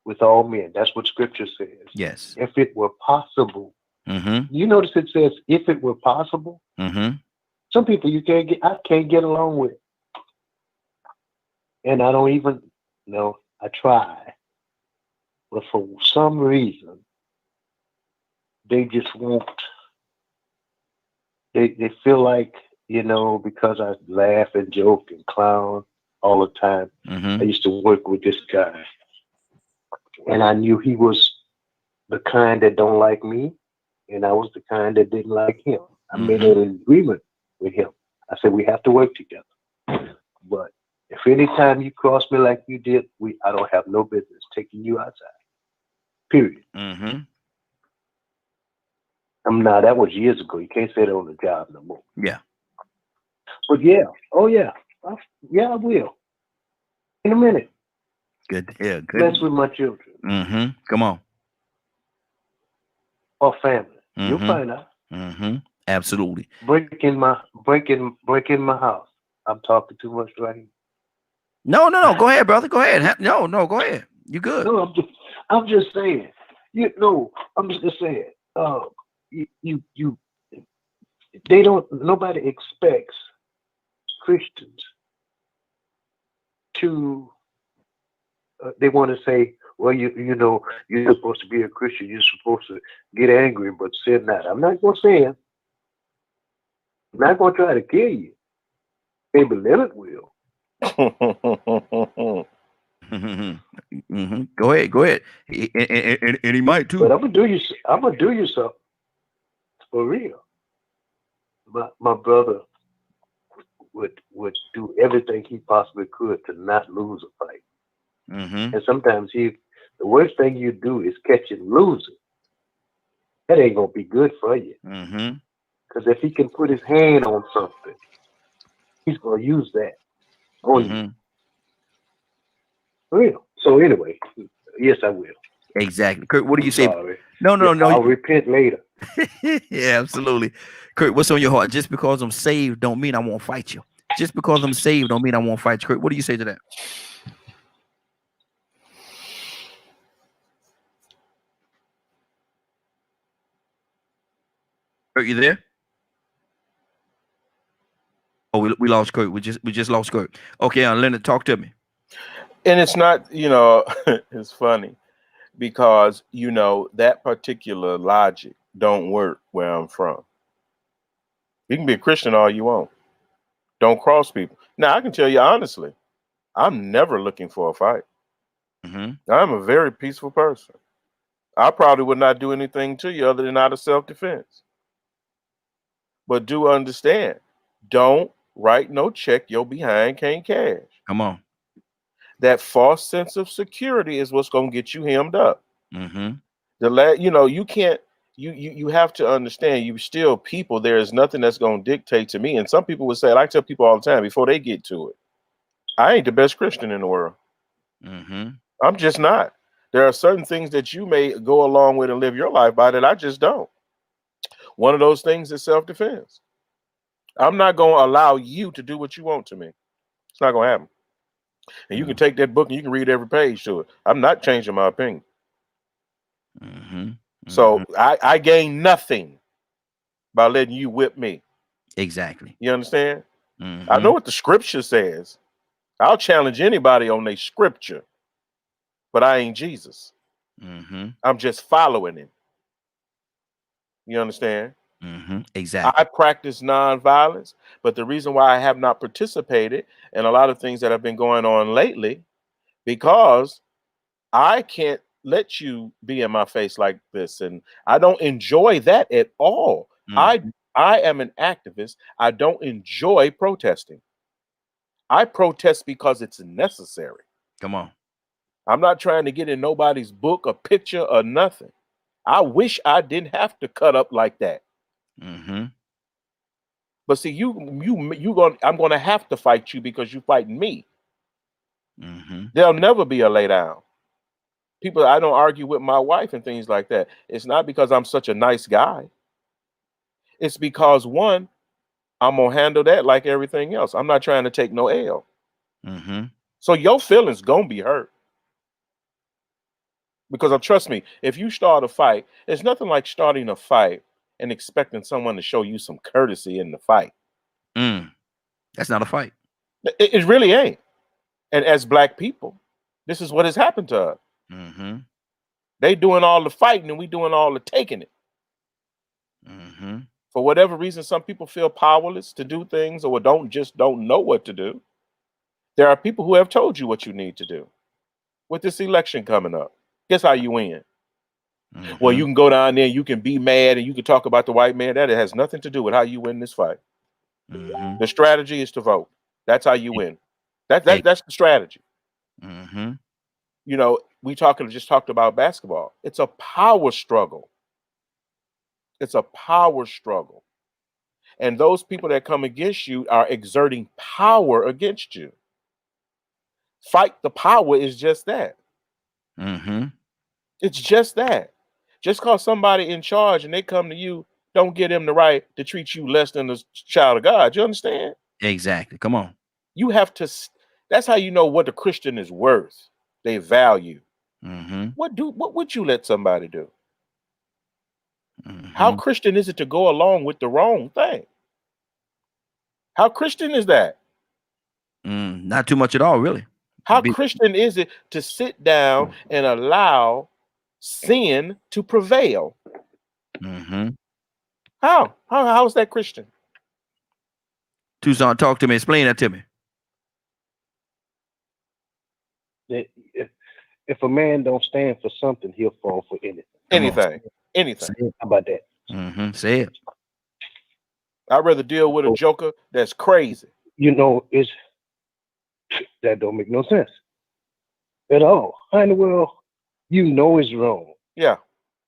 with all men. That's what Scripture says. Yes. If it were possible. You notice it says, if it were possible. Some people I can't get along with. And I don't even know. I try. But for some reason, they just won't. They feel like, because I laugh and joke and clown all the time. I used to work with this guy. And I knew he was the kind that don't like me. And I was the kind that didn't like him. I made an agreement with him. I said, we have to work together. But if any time you cross me like you did, I don't have no business taking you outside. Period. Now that was years ago. You can't say that on the job no more. Yeah. But yeah, I will. In a minute. Good. Yeah. Good. Mess with my children. Come on. Or family. You'll find out. Absolutely. Breaking my house. I'm talking too much right here. No. Go ahead, brother. Go ahead. No, go ahead. You good. No, I'm just saying. You know, I'm just saying. You they don't. Nobody expects Christians to. They want to say, well, you know, you're supposed to be a Christian. You're supposed to get angry, but sin not. I'm not gonna say it. I'm not gonna try to kill you. Maybe Leonard will. Go ahead. Go ahead. And he might But too. I'm gonna do you. I'm gonna do you something for real. My brother would do everything he possibly could to not lose a fight. Mm-hmm. And sometimes the worst thing you do is catch him losing. That ain't gonna be good for you. Mm-hmm. Because if he can put his hand on something, he's gonna use that on you. Mm-hmm. For real. So anyway, yes, I will. Exactly. Kurt, what do I'm you say? sorry. No. I'll repent later. Yeah, absolutely. Kurt, what's on your heart? Just because I'm saved don't mean I won't fight you. Just because I'm saved don't mean I won't fight you. Kurt, what do you say to that? Kurt, you there? Oh, we lost Kurt. We just lost Kurt. Okay, Leonard, talk to me. And it's not, it's funny because, that particular logic don't work where I'm from. You can be a Christian all you want. Don't cross people. Now, I can tell you honestly, I'm never looking for a fight. Mm-hmm. I'm a very peaceful person. I probably would not do anything to you other than out of self-defense. But do understand, don't write no check your behind can't cash. Come on. That false sense of security is what's going to get you hemmed up. Mm-hmm. You can't. You have to understand. You still people. There is nothing that's going to dictate to me. And some people would say, and I tell people all the time before they get to it, I ain't the best Christian in the world. Mm-hmm. I'm just not. There are certain things that you may go along with and live your life by that I just don't. One of those things is self-defense. I'm not going to allow you to do what you want to me. It's not going to happen. And you can take that book and you can read every page to it. I'm not changing my opinion. Mm-hmm. So I gain nothing by letting you whip me. Exactly. You understand? Mm-hmm. I know what the scripture says. I'll challenge anybody on their scripture, but I ain't Jesus. Mm-hmm. I'm just following him. You understand? Mm-hmm. Exactly. I practice nonviolence, but the reason why I have not participated in a lot of things that have been going on lately, because I can't let you be in my face like this, and I don't enjoy that at all. Mm. I am an activist. I don't enjoy protesting. I protest because it's necessary. Come on. I'm not trying to get in nobody's book, a picture, or nothing. I wish I didn't have to cut up like that. Mm-hmm. But see, I'm gonna have to fight you because you fighting me. Mm-hmm. There'll never be a lay down. People, I don't argue with my wife and things like that. It's not because I'm such a nice guy. It's because one, I'm gonna handle that like everything else. I'm not trying to take no L. Mm-hmm. So your feelings gonna be hurt. Because trust me, if you start a fight, there's nothing like starting a fight and expecting someone to show you some courtesy in the fight. That's not a fight. It really ain't. And as black people, this is what has happened to us. Mm-hmm. They doing all the fighting and we doing all the taking it. Mm-hmm. For whatever reason, some people feel powerless to do things or don't know what to do. There are people who have told you what you need to do. With this election coming up, guess how you win? Mm-hmm. Well, you can go down there, you can be mad, and you can talk about the white man. That has nothing to do with how you win this fight. Mm-hmm. The strategy is to vote. That's how you win. That's the strategy. Mm-hmm. We just talked about basketball. It's a power struggle. It's a power struggle. And those people that come against you are exerting power against you. Fight the power is just that. Mm-hmm. It's just that. Just cause somebody in charge and they come to you, don't give them the right to treat you less than a child of God. You understand? Exactly. Come on. You have to. That's how you know what a Christian is worth. They value. Mm-hmm. What would you let somebody do? Mm-hmm. How Christian is it to go along with the wrong thing? How Christian is that? Not too much at all, really. How Christian is it to sit down and allow sin to prevail? Mm-hmm. How is that Christian? Tucson, talk to me. Explain that to me. If a man don't stand for something, he'll fall for anything. Anything. How about that? Mm-hmm. Say it. I'd rather deal with a joker that's crazy. You know, that don't make no sense at all. How in the world you know it's wrong? Yeah.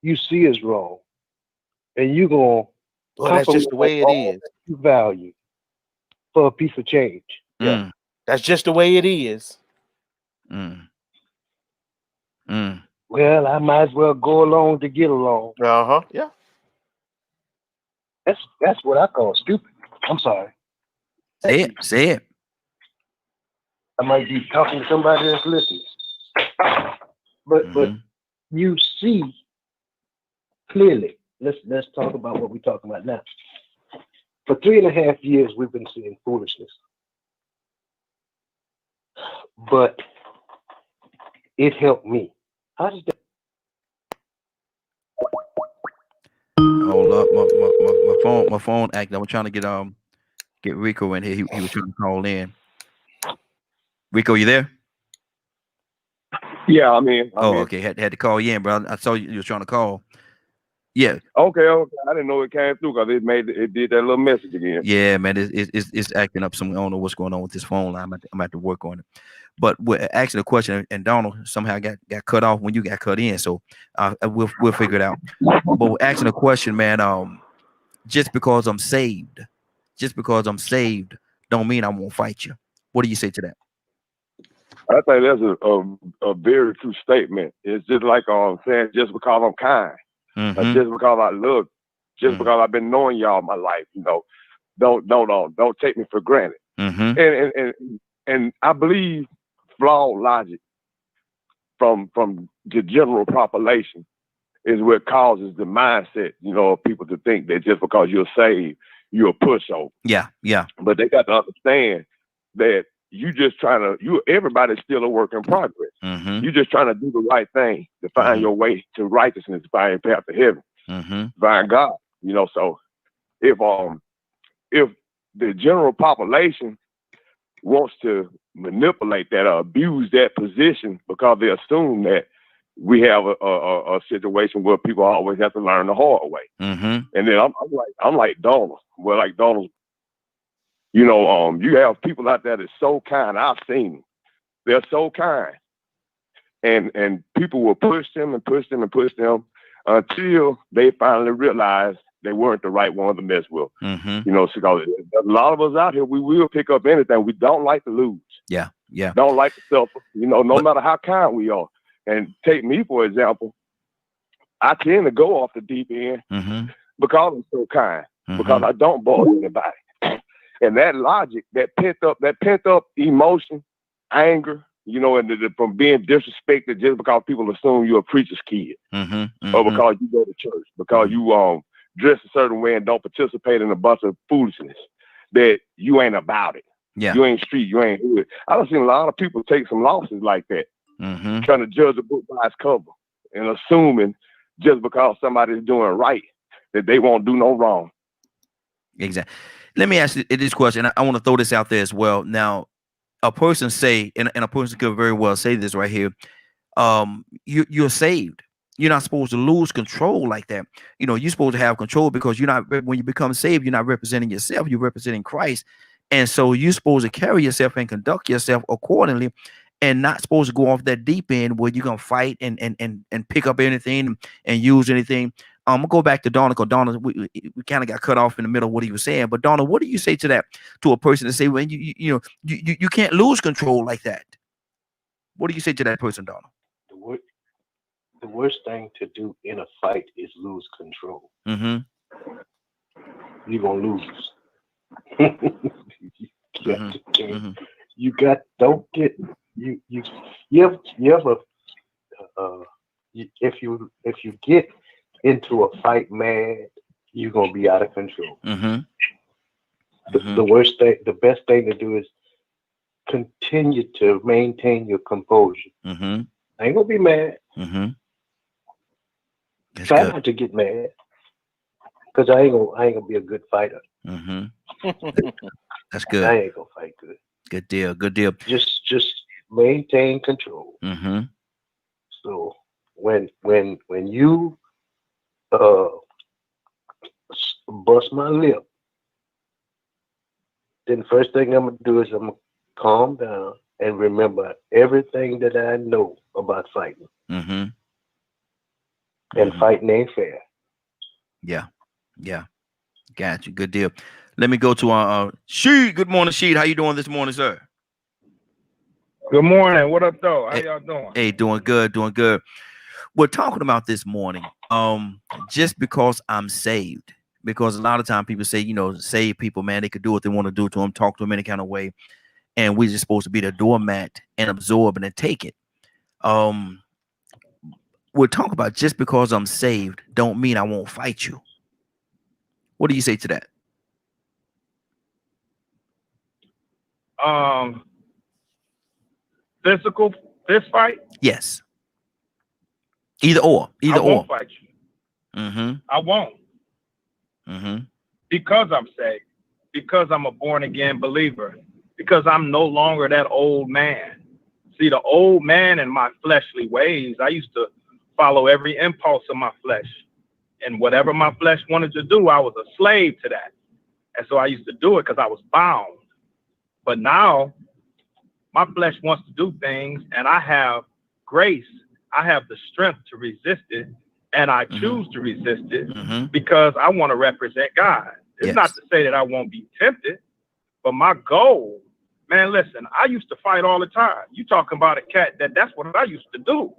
You see it's wrong, and you gonna that's just the way it is. You value for a piece of change. Yeah. That's just the way it is. Well, I might as well go along to get along. Yeah. That's what I call stupid. I'm sorry. Say it. I might be talking to somebody that's listening. But you see clearly. Let's talk about what we're talking about now. For 3.5 years, we've been seeing foolishness. But it helped me. How does that? Hold up, my phone acting. I was trying to get Rico in here. He was trying to call in. Rico, you there? Yeah, I'm in. Okay. Had to call you in, bro. I saw you were trying to call. Yeah. Okay. I didn't know it came through because it did that little message again. Yeah, man. It's acting up. I don't know what's going on with this phone line. I'm at to work on it. But we're asking a question, and Donald somehow got cut off when you got cut in. So we'll figure it out. But we're asking a question, man. Just because I'm saved, don't mean I won't fight you. What do you say to that? I think that's a very true statement. It's just like saying just because I'm kind, just because I look, just because I've been knowing y'all my life, don't take me for granted. And I believe flawed logic from the general population is what causes the mindset, of people to think that just because you're saved, you're a pushover. Yeah. But they got to understand that everybody's still a work in progress. You're just trying to do the right thing to find your way to righteousness, to find your path to heaven, find God. So if the general population wants to manipulate that or abuse that position because they assume that we have a situation where people always have to learn the hard way. And then I'm like Donald. Well, like Donald, you have people out there that's so kind. I've seen them. They're so kind. And people will push them and push them and push them until they finally realize they weren't the right one to mess with. So a lot of us out here, we will pick up anything. We don't like to lose. Yeah. Don't like to suffer, no matter how kind we are. And take me, for example, I tend to go off the deep end because I'm so kind, because I don't bother anybody. And that logic, that pent up emotion, anger, and from being disrespected just because people assume you're a preacher's kid, or because you go to church, because you dress a certain way and don't participate in a bunch of foolishness, that you ain't about it. Yeah. You ain't street, you ain't hood. I've seen a lot of people take some losses like that, trying to judge a book by its cover and assuming just because somebody's doing right that they won't do no wrong. Exactly. Let me ask you this question. I want to throw this out there as well. Now, a person say, and a person could very well say this right here. You're saved. You're not supposed to lose control like that. You're supposed to have control because when you become saved, you're not representing yourself. You're representing Christ. And so you're supposed to carry yourself and conduct yourself accordingly, and not supposed to go off that deep end where you're gonna fight and pick up anything and use anything. I'm gonna go back to Donna, because Donna, we kind of got cut off in the middle of what he was saying. But Donna, what do you say to that, to a person to say, when you can't lose control like that? What do you say to that person, Donna? The worst thing to do in a fight is lose control. you're gonna lose. You got don't get you ever if you get into a fight mad, you're gonna be out of control. The worst thing, the best thing to do is continue to maintain your composure. I ain't gonna be mad. Try not to get mad, because I ain't gonna be a good fighter. That's good. I ain't gonna fight good. Good deal. Good deal. Just maintain control. So when you bust my lip, then the first thing I'm gonna do is I'm gonna calm down and remember everything that I know about fighting. And fighting ain't fair. Yeah. Got you. Good deal. Let me go to Sheed. Good morning, Sheed. How you doing this morning, sir? Good morning. What up, though? How y'all doing? Hey, doing good. We're talking about this morning. Just because I'm saved, because a lot of times people say, saved people, man, they could do what they want to do to them, talk to them any kind of way, and we're just supposed to be the doormat and absorb and take it. We're talking about just because I'm saved don't mean I won't fight you. What do you say to that? Physical fist fight? Yes. Either or. I won't fight you. I won't. Because I'm saved. Because I'm a born again believer. Because I'm no longer that old man. See, the old man in my fleshly ways, I used to follow every impulse of my flesh. And whatever my flesh wanted to do, I was a slave to that. And so I used to do it because I was bound. But now my flesh wants to do things, and I have grace. I have the strength to resist it, and I choose to resist it because I want to represent God. It's not to say that I won't be tempted, but my goal, man, listen, I used to fight all the time. You talking about a cat that's what I used to do.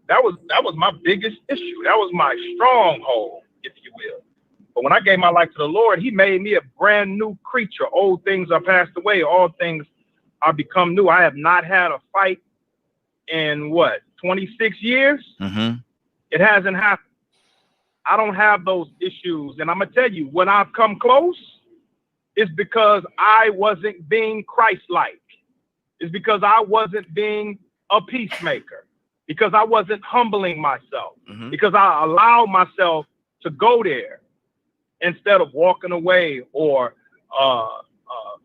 That was my biggest issue. That was my stronghold, if you will. But when I gave my life to the Lord, he made me a brand new creature. Old things are passed away. All things are become new. I have not had a fight in 26 years? It hasn't happened. I don't have those issues. And I'm going to tell you, when I've come close, it's because I wasn't being Christ-like. It's because I wasn't being a peacemaker. Because I wasn't humbling myself. Because I allowed myself to go there instead of walking away or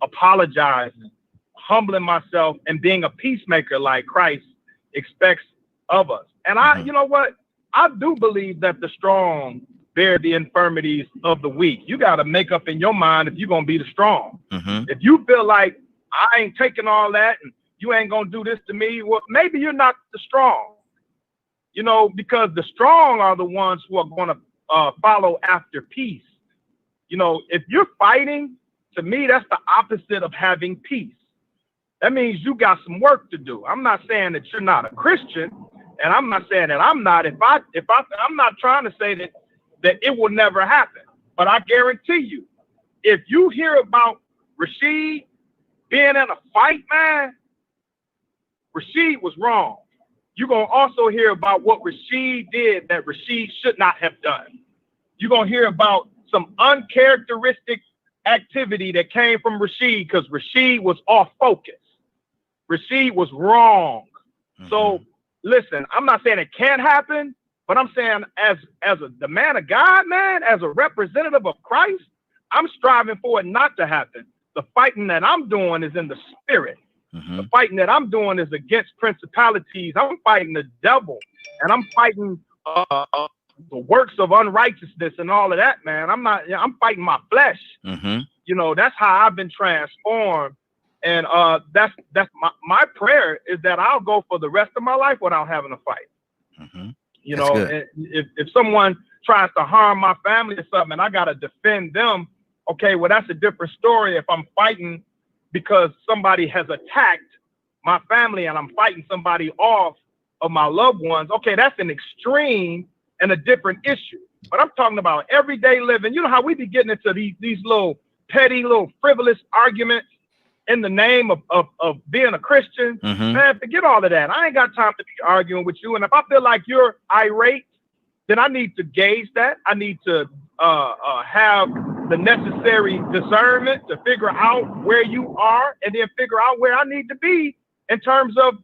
apologizing, humbling myself and being a peacemaker like Christ expects of us. And you know what? I do believe that the strong bear the infirmities of the weak. You got to make up in your mind if you're going to be the strong. If you feel like I ain't taking all that and you ain't going to do this to me, well, maybe you're not the strong, because the strong are the ones who are going to follow after peace. If you're fighting, to me, that's the opposite of having peace. That means you got some work to do. I'm not saying that you're not a Christian, and I'm not saying that I'm not. I'm not trying to say that it will never happen. But I guarantee you, if you hear about Rashid being in a fight, man, Rashid was wrong. You're going to also hear about what Rashid did that Rashid should not have done. You're going to hear about some uncharacteristic activity that came from Rashid because Rashid was off focus. Rashid was wrong. So listen, I'm not saying it can't happen, but I'm saying as the man of God, man, as a representative of Christ, I'm striving for it not to happen. The fighting that I'm doing is in the spirit. The fighting that I'm doing is against principalities. I'm fighting the devil, and I'm fighting the works of unrighteousness and all of that, man. I'm fighting my flesh. That's how I've been transformed. And that's my prayer is that I'll go for the rest of my life without having a fight. And if someone tries to harm my family or something and I got to defend them, okay, well, that's a different story. If I'm fighting because somebody has attacked my family and I'm fighting somebody off of my loved ones, okay, that's an extreme and a different issue. but I'm talking about everyday living. You know how we be getting into these little petty, little frivolous arguments in the name of being a Christian. Man, forget all of that. I ain't got time to be arguing with you. And if I feel like you're irate, then I need to gauge that. I need to have the necessary discernment to figure out where you are, and then figure out where I need to be in terms of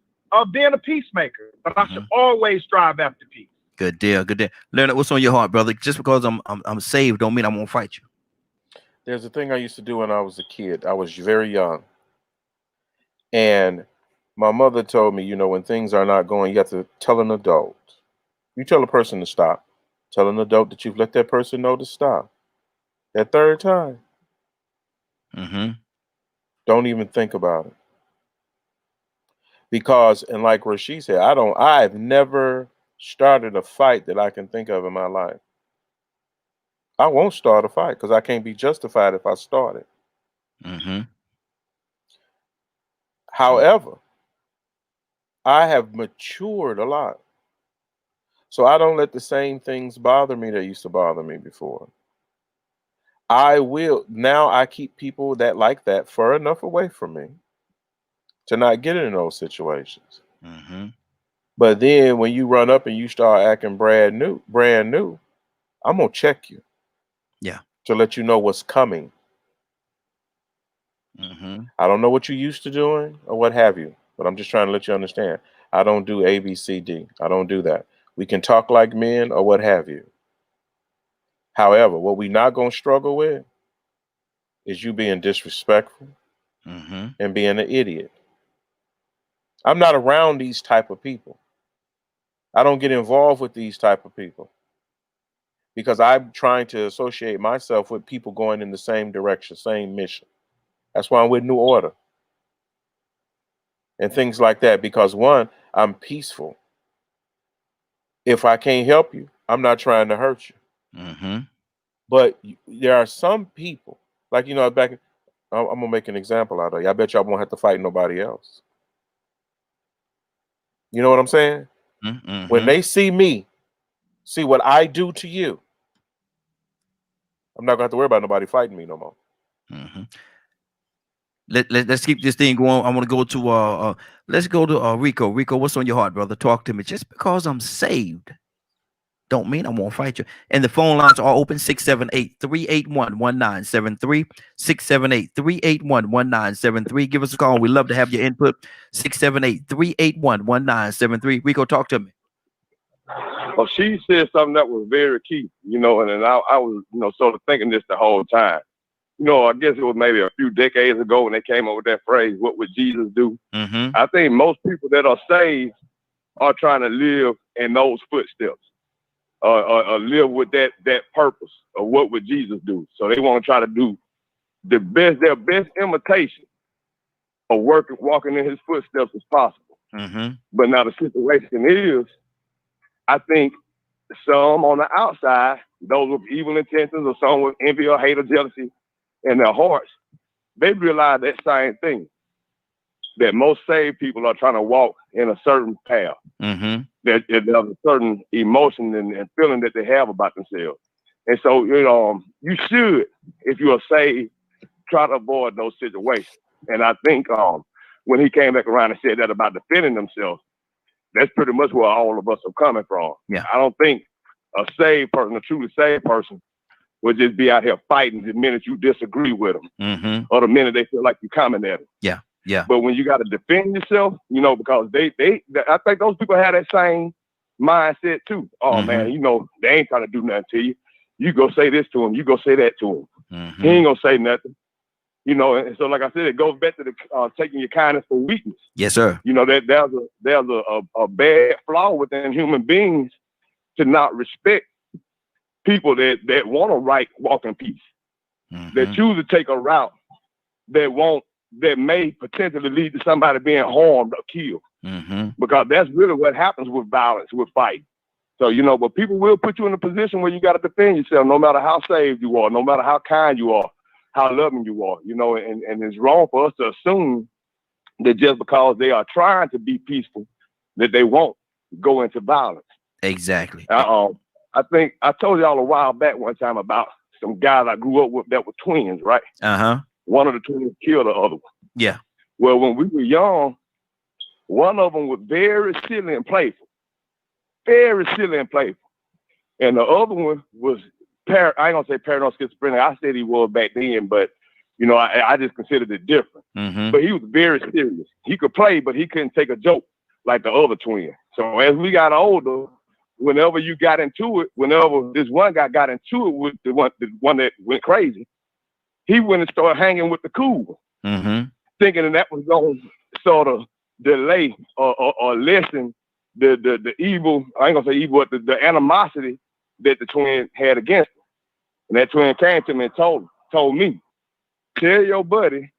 being a peacemaker. But I should always strive after peace. Good deal, good deal. Leonard, what's on your heart, brother? Just because I'm saved don't mean I won't fight you. There's a thing I used to do when I was a kid. I was very young. And my mother told me, when things are not going, you have to tell an adult. You tell a person to stop. Tell an adult that you've let that person know to stop. That third time, don't even think about it. Because, and like Rasheed said, I've never started a fight that I can think of in my life. I won't start a fight because I can't be justified if I start it. However, I have matured a lot. So I don't let the same things bother me that used to bother me before. Now I keep people that like that far enough away from me to not get in those situations. But then when you run up and you start acting brand new, I'm going to check you. Yeah. To let you know what's coming. I don't know what you used to doing or what have you, but I'm just trying to let you understand. I don't do A, B, C, D. I don't do that. We can talk like men or what have you. However, what we're not going to struggle with is you being disrespectful and being an idiot. I'm not around these type of people. I don't get involved with these type of people because I'm trying to associate myself with people going in the same direction, same mission. That's why I'm with New Order and things like that, because one, I'm peaceful. If I can't help you, I'm not trying to hurt you. But there are some people, like, I'm going to make an example out of you. I bet y'all won't have to fight nobody else. You know what I'm saying? When they see me, see what I do to you, I'm not going to have to worry about nobody fighting me no more. Let's keep this thing going. I want to go to let's go to Rico. Rico, what's on your heart, brother? Talk to me. Just because I'm saved don't mean I won't fight you. And the phone lines are open, 678-381-1973, 678-381-1973. Give us a call. We love to have your input. 678-381-1973. Rico, talk to me. Well, she said something that was very key, and I was, sort of thinking this the whole time. I guess it was maybe a few decades ago when they came up with that phrase, what would Jesus do? I think most people that are saved are trying to live in those footsteps, or live with that purpose of what would Jesus do. So they want to try to do their best imitation of walking in his footsteps as possible. But now the situation is, I think some on the outside, those with evil intentions or some with envy or hate or jealousy in their hearts, they realize that same thing, that most saved people are trying to walk in a certain path. There's a certain emotion and feeling that they have about themselves. And so, you should, if you are saved, try to avoid those situations. And I think when he came back around and said that about defending themselves, that's pretty much where all of us are coming from. Yeah. I don't think a truly saved person would just be out here fighting the minute you disagree with them, or the minute they feel like you're coming at them. Yeah. Yeah. But when you got to defend yourself, because I think those people have that same mindset too. Oh man, they ain't trying to do nothing to you. You go say this to him. You go say that to him. He ain't gonna say nothing. And so like I said, it goes back to the taking your kindness for weakness. Yes, sir. That there's a bad flaw within human beings to not respect people that want to walk in peace, that choose to take a route that may potentially lead to somebody being harmed or killed. Because that's really what happens with violence, with fight. So, but people will put you in a position where you got to defend yourself, no matter how saved you are, no matter how kind you are, how loving you are, and it's wrong for us to assume that just because they are trying to be peaceful, that they won't go into violence. Exactly. I I think I told y'all a while back one time about some guys I grew up with that were twins, right? One of the twins killed the other one. Yeah. Well, when we were young, one of them was very silly and playful. Very silly and playful. And the other one was, I ain't gonna say paranoid schizophrenic. I said he was back then, but you know, I just considered it different. But he was very serious. He could play, but he couldn't take a joke like the other twin. So as we got older, whenever you got into it, whenever this one guy got into it with the one that went crazy, he went and started hanging with the cool, thinking that was going to sort of delay or lessen the evil. I ain't gonna say evil, but the animosity that the twin had against him. And that twin came to me and told me, tell your buddy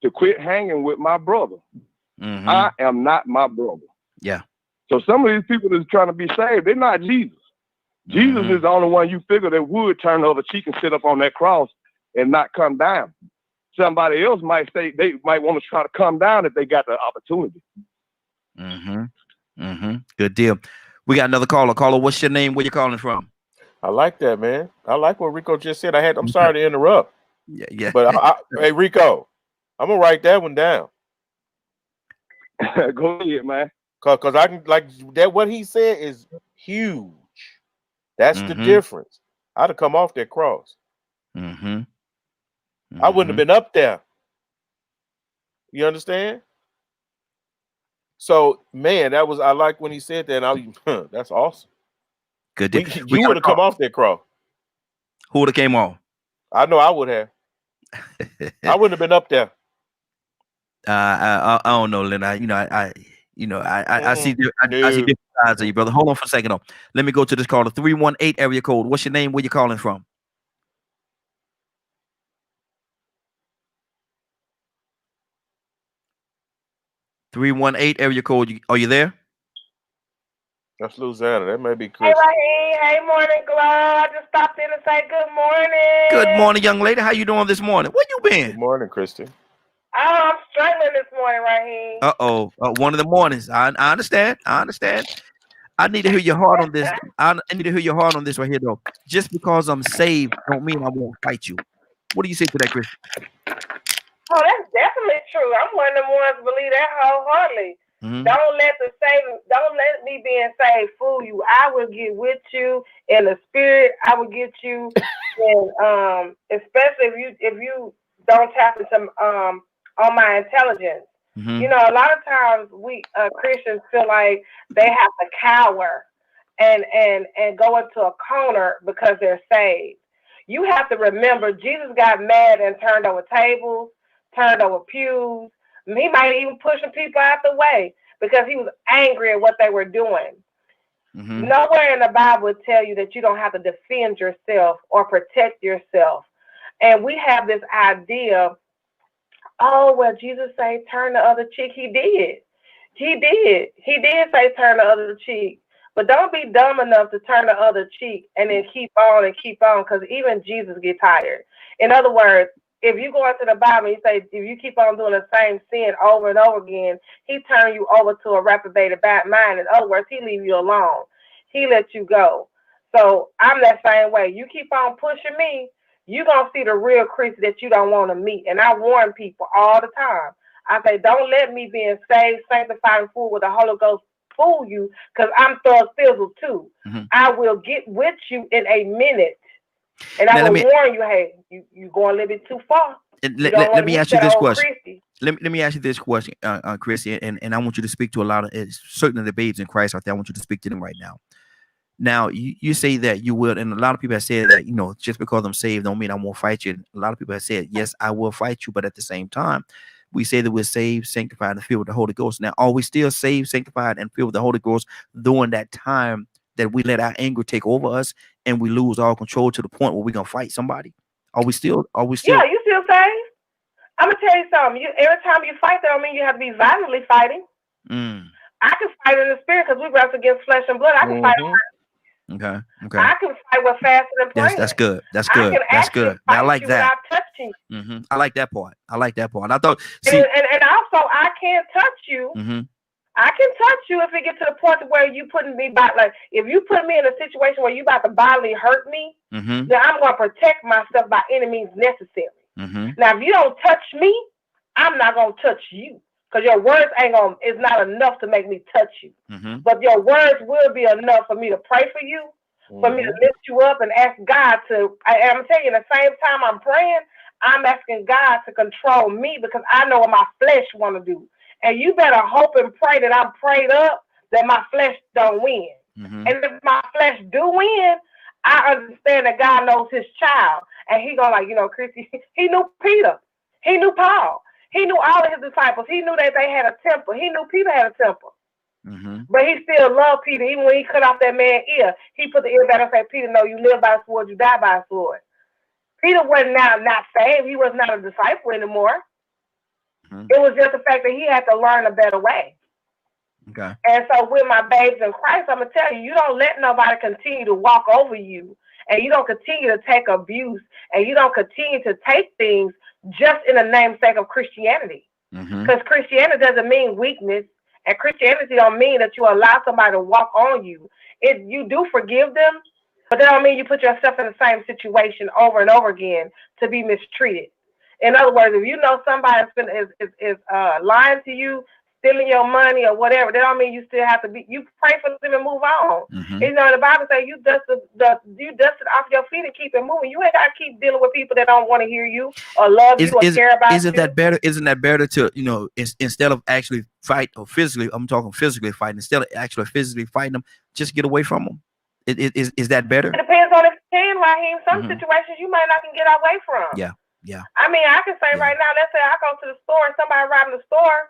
to quit hanging with my brother. I am not my brother. Yeah. So some of these people that's trying to be saved, they're not Jesus. Jesus is the only one you figure that would turn the other cheek and sit up on that cross and not come down. Somebody else might say they might want to try to come down if they got the opportunity. Good deal. We got another caller. Caller, what's your name? Where you calling from? I like that, man. I like what Rico just said. I'm sorry to interrupt. Yeah. But hey, Rico, I'm gonna write that one down. Go ahead, man. Cause I can like that. What he said is huge. That's the difference. I'd have come off that cross. I wouldn't have been up there. You understand? So, man, I like when he said that. That's awesome. Good deal. You would have come off that cross. Who would have came off? I know I would have. I wouldn't have been up there. I don't know, Lynn. I see different sides of you, brother. Hold on for a second, though. Let me go to this caller. 318 area code. What's your name? Where you calling from? (318) area code. Are you there? That's Louisiana. That may be Chris. Hey, Raheem. Hey, Morning Glow. I just stopped in to say good morning. Good morning, young lady. How you doing this morning? Where you been? Good morning, Christy. Oh, I'm struggling this morning, Raheem. One of the mornings. I understand. I need to hear your heart on this. I need to hear your heart on this right here, though. Just because I'm saved don't mean I won't fight you. What do you say to that, Chris? Oh, that's definitely true. I'm one of them ones who believe that wholeheartedly. Don't let me being saved fool you. I will get with you in the spirit. I will get you, and especially if you don't tap into on my intelligence. You know, a lot of times we Christians feel like they have to cower and go into a corner because they're saved. You have to remember Jesus got mad and turned over tables, turned over pews. He might even pushing people out the way because he was angry at what they were doing. Nowhere in the Bible would tell you that you don't have to defend yourself or protect yourself. And we have this idea, oh, well, Jesus said turn the other cheek. He did. He did say turn the other cheek. But don't be dumb enough to turn the other cheek and then keep on, because even Jesus get tired. In other words, if you go into the Bible and you say, if you keep on doing the same sin over and over again, he turn you over to a reprobated bad mind. In other words, he leave you alone. He let you go. So I'm that same way. You keep on pushing me, you're going to see the real Christ that you don't want to meet. And I warn people all the time. I say, don't let me being saved, sanctified, and full with the Holy Ghost fool you, because I'm thug fizzled too. I will get with you in a minute. And I will warn you, hey, you going a little bit too far. Let me ask you this question. Let me ask you this question, Chrissy, and I want you to speak to a lot of certainly the babes in Christ out there. I want you to speak to them right now. Now, you say that you will, and a lot of people have said that, you know, just because I'm saved don't mean I won't fight you. A lot of people have said, yes, I will fight you, but at the same time, we say that we're saved, sanctified, and filled with the Holy Ghost. Now, are we still saved, sanctified, and filled with the Holy Ghost during that time that we let our anger take over us and we lose all control to the point where we're gonna fight somebody? Are we still? Yeah, you still saved. I'm gonna tell you something. Every time you fight, that don't mean you have to be violently fighting. I can fight in the spirit because we wrestle against flesh and blood. I can fight. Okay. I can fight with fasting and praying. That's good. That's good. I like that. Touching. I like that part. And I thought, and also I can't touch you I can touch you if it gets to the point where you putting me by, like, if you put me in a situation where you about to bodily hurt me, then I'm going to protect myself by any means necessary. Now, if you don't touch me, I'm not going to touch you, because your words is not enough to make me touch you. But your words will be enough for me to pray for you, for me to lift you up and ask God to, and I'm telling you, at the same time I'm praying, I'm asking God to control me, because I know what my flesh want to do. And you better hope and pray that I'm prayed up, that my flesh don't win. And if my flesh do win, I understand that God knows his child. And he gonna, like, Chrissy, he knew Peter. He knew Paul. He knew all of his disciples. He knew that they had a temper. He knew Peter had a temper. But he still loved Peter. Even when he cut off that man's ear, he put the ear back and said, Peter, no, you live by the sword, you die by the sword. Peter was not saved. He was not a disciple anymore. It was just the fact that he had to learn a better way. Okay. And so with my babes in Christ, I'm going to tell you, you don't let nobody continue to walk over you, and you don't continue to take abuse, and you don't continue to take things just in the namesake of Christianity. Because Christianity doesn't mean weakness, and Christianity don't mean that you allow somebody to walk on you. You do forgive them, but that don't mean you put yourself in the same situation over and over again to be mistreated. In other words, if you know somebody is lying to you, stealing your money or whatever, that don't mean you still have to you pray for them and move on. The Bible says you dust it off your feet and keep it moving. You ain't got to keep dealing with people that don't want to hear you or love you or care about you. Isn't that better to, instead of actually fight or physically, I'm talking physically fighting, instead of actually physically fighting them, just get away from them? Is that better? It depends on if you can, Raheem. Some situations you might not can get away from. Yeah. I mean, I can say right now, let's say I go to the store and somebody robbing the store,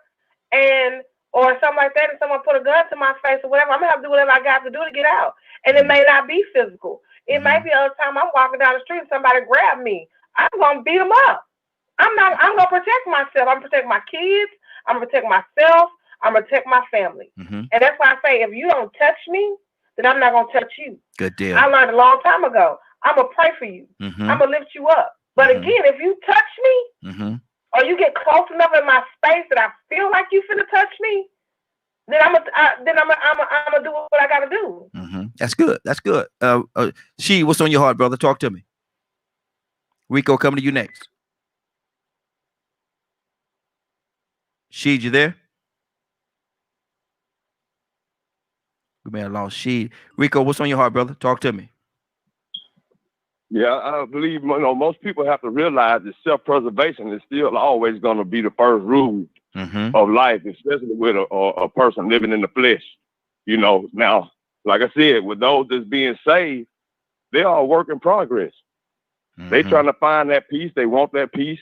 or something like that, and someone put a gun to my face or whatever, I'm gonna have to do whatever I got to do to get out. And it may not be physical. It may be other time I'm walking down the street and somebody grab me. I'm gonna beat them up. I'm gonna protect myself. I'm gonna protect my kids. I'm gonna protect myself. I'm gonna protect my family. And that's why I say, if you don't touch me, then I'm not gonna touch you. Good deal. I learned a long time ago. I'm gonna pray for you. I'm gonna lift you up. But again, if you touch me, or you get close enough in my space that I feel like you finna touch me, then I'm gonna do what I gotta do. That's good. That's good. She, what's on your heart, brother? Talk to me. Rico, coming to you next. She, you there? We may have lost She. Rico, what's on your heart, brother? Talk to me. Yeah, I believe most people have to realize that self-preservation is still always going to be the first rule of life, especially with a person living in the flesh. Now, like I said, with those that's being saved, they are a work in progress. They trying to find that peace. They want that peace.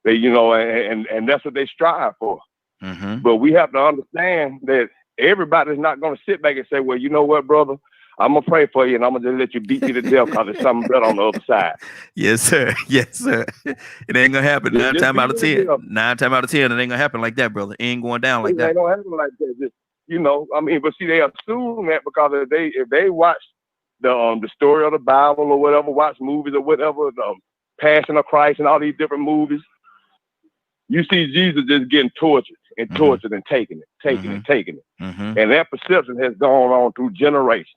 They, and that's what they strive for. But we have to understand that everybody's not going to sit back and say, well, you know what, brother? I'm going to pray for you, and I'm going to just let you beat me to death because there's something better on the other side. Yes, sir. Yes, sir. It ain't going to happen. 9 times out of 10. 9 times out of 10, it ain't going to happen like that, brother. It ain't going down like that. It ain't going to happen like that. Just, but see, they assume that because if they watch the story of the Bible or whatever, watch movies or whatever, the Passion of Christ and all these different movies, you see Jesus just getting tortured and tortured and taking it. And that perception has gone on through generations.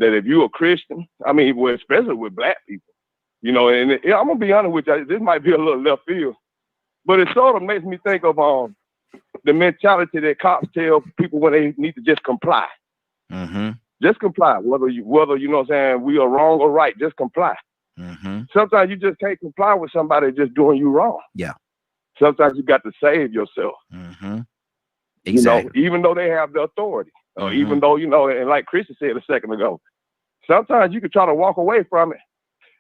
That if you're a Christian, especially with black people, and I'm gonna be honest with you, this might be a little left field, but it sort of makes me think of the mentality that cops tell people when they need to just comply. Just comply, whether you know what I'm saying, we are wrong or right, just comply. Sometimes you just can't comply with somebody just doing you wrong. Yeah. Sometimes you got to save yourself. Exactly. Even though they have the authority. Even though, and like Christian said a second ago, sometimes you can try to walk away from it,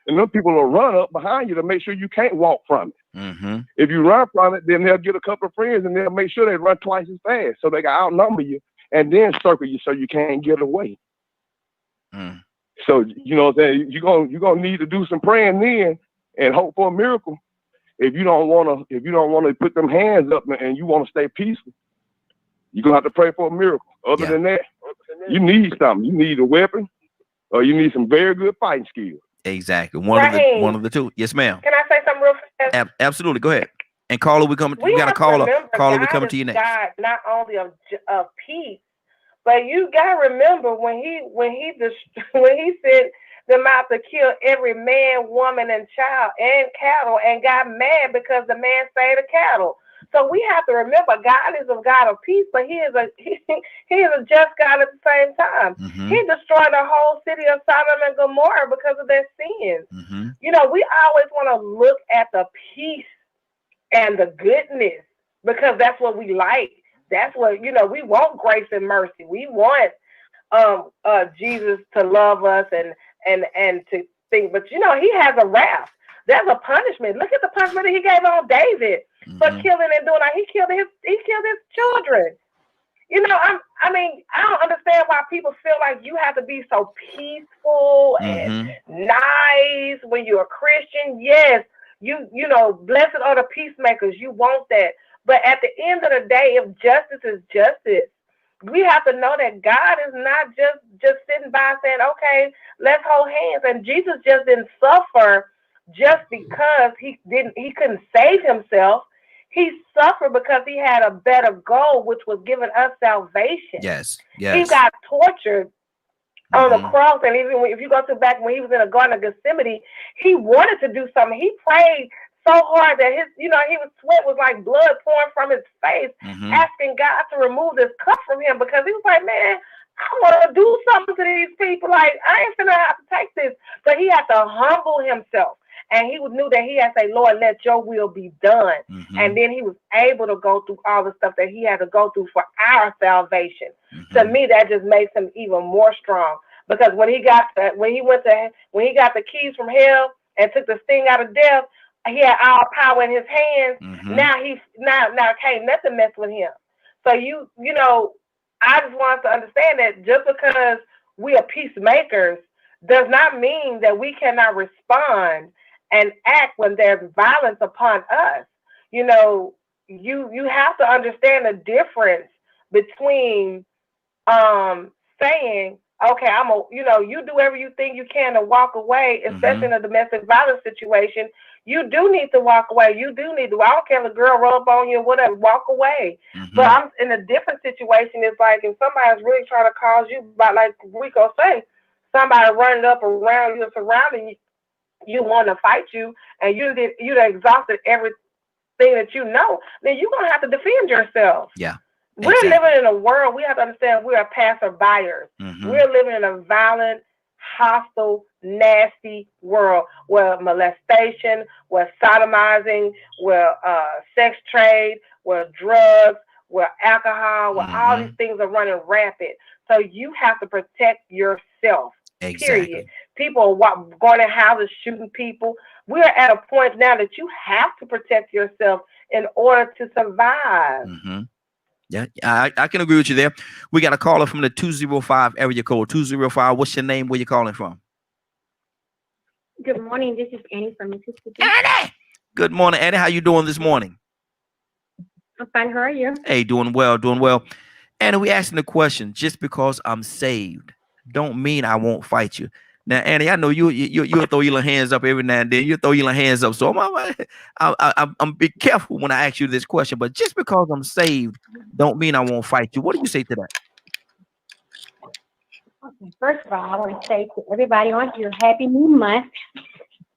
and them people will run up behind you to make sure you can't walk from it. If you run from it, then they'll get a couple of friends, and they'll make sure they run twice as fast, so they can outnumber you, and then circle you so you can't get away. So, you're gonna need to do some praying then and hope for a miracle. If you don't want to put them hands up and you want to stay peaceful, you're going to have to pray for a miracle. Other than that, you need something. You need a weapon, or you need some very good fighting skills. Exactly. One of the two. Yes, ma'am. Can I say something real fast? Absolutely. Go ahead. And caller, we coming. You got a caller. Caller, we coming to you next. God, not only of peace, but you gotta remember when he sent them out to kill every man, woman, and child and cattle, and got mad because the man saved the cattle. So we have to remember God is a God of peace, but he is a just God at the same time. Mm-hmm. He destroyed the whole city of Sodom and Gomorrah because of their sins. Mm-hmm. You know, we always want to look at the peace and the goodness because that's what we like. That's what, you know, we want grace and mercy. We want Jesus to love us and to think, but you know, he has a wrath. There's a punishment. Look at the punishment that he gave on David for killing and doing that. He killed his children. You know, I mean, I don't understand why people feel like you have to be so peaceful and nice when you're a Christian. Yes, you know, blessed are the peacemakers. You want that. But at the end of the day, if justice is justice, we have to know that God is not just sitting by saying, okay, let's hold hands. And Jesus just didn't suffer just because he couldn't save himself. He suffered because he had a better goal, which was giving us salvation. Yes. He got tortured on the cross, and even if you go to back when he was in the Garden of Gethsemane, he wanted to do something. He prayed so hard that sweat was like blood pouring from his face, asking God to remove this cup from him because he was like, man, I want to do something to these people. Like, I ain't finna have to take this. But he had to humble himself. And he knew that he had to say, Lord, let your will be done. And then he was able to go through all the stuff that he had to go through for our salvation. To me, that just makes him even more strong. Because when he got the keys from hell and took the sting out of death, he had all power in his hands. Now can't nothing mess with him. So you know, I just want to understand that just because we are peacemakers does not mean that we cannot respond and act when there's violence upon us. You know, you have to understand the difference between saying, okay, you do whatever you think you can to walk away, especially in a domestic violence situation. You do need to walk away. You do need to. I don't care if a girl roll up on you or whatever. Walk away. But I'm in a different situation. It's like if somebody's really trying to cause you, about like Rico say, somebody running up around you, surrounding you. You want to fight you, and you exhausted everything that you know, then you're going to have to defend yourself. Yeah. We're living in a world, we have to understand we're passerbyers. We're living in a violent, hostile, nasty world where molestation, where sodomizing, where sex trade, where drugs, where alcohol, where all these things are running rampant. So you have to protect yourself. Exactly. Period. People are going in houses shooting people. We're at a point now that you have to protect yourself in order to survive. Yeah, I can agree with you there. We got a caller from the 205 area code. 205. What's your name? Where you calling from? Good morning. This is Annie from Mississippi. Annie! Good morning, Annie. How you doing this morning? I'm fine. How are you? Hey, doing well, doing well. Annie, we asking the question, just because I'm saved don't mean I won't fight you. Now, Annie, I know you'll throw your little hands up every now and then. You throw your little hands up. So I'm be careful when I ask you this question. But just because I'm saved don't mean I won't fight you. What do you say to that? Okay. First of all, I want to say to everybody on here, Happy New Month.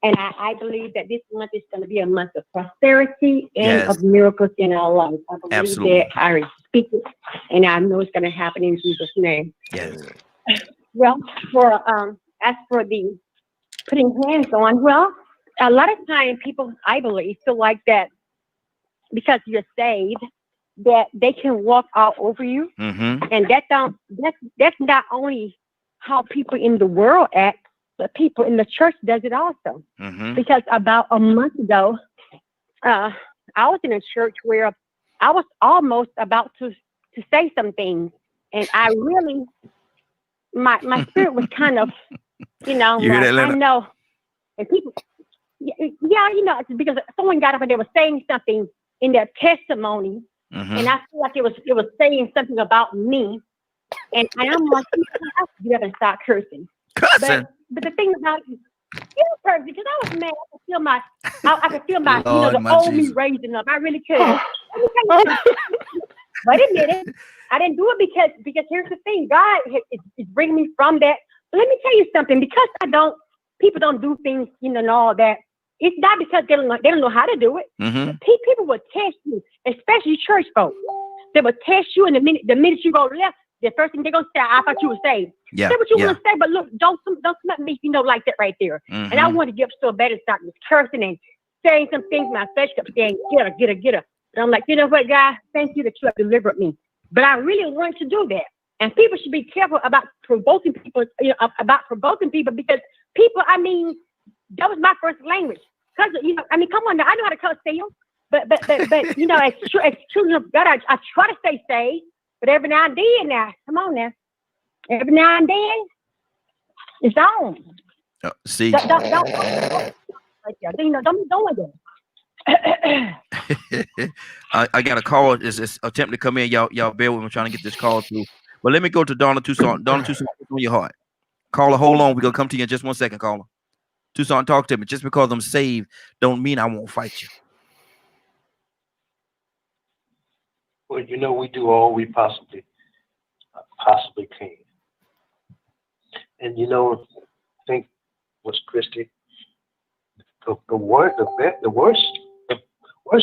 And I believe that this month is going to be a month of prosperity and of miracles in our lives. I believe that I speak it, and I know it's going to happen in Jesus' name. Yes. Well, as for the putting hands on, well, a lot of times people, I believe, feel like that because you're saved, that they can walk all over you, and that's not only how people in the world act, but people in the church does it also. Because about a month ago, I was in a church where I was almost about to say some things, and I really, my spirit was kind of, you know, like, I know, and people, you know, it's because someone got up and they were saying something in their testimony, and I feel like it was saying something about me, and I'm like, I have to get up and start cursing. But the thing about feel perfect because I was mad. I could feel my, Lord, the my old me Jesus. raising up. I really could. Let me tell you something. But admit it, I didn't do it because here's the thing, God is bringing me from that. But let me tell you something, because people don't do things, and all that. It's not because they don't know how to do it. Mm-hmm. People will test you, especially church folks. They will test you, and the minute you go left, the first thing they're gonna say, "I thought you were saved." Yeah. Say what you want to say, but look, don't come at me, like that right there. Mm-hmm. And I want to get so bad and start cursing and saying some things. My flesh kept saying, "Get her." And I'm like, you know what, God? Thank you that you have delivered me. But I really want to do that. And people should be careful about provoking people, because people, that was my first language. Because, come on now, I know how to cuss still. But as children of God, I try to stay safe. But every now and then come on now. Every now and then, it's on. See. Don't be doing that. I got a call. It's attempting to come in. Y'all bear with me. I'm trying to get this call through. But let me go to Donna Tucson. Donna Tucson, what's on your heart? Caller, hold on. We're gonna come to you in just 1 second, caller. Tucson, talk to me. Just because I'm saved don't mean I won't fight you. Well, we do all we possibly can. And I think was Christy, the worst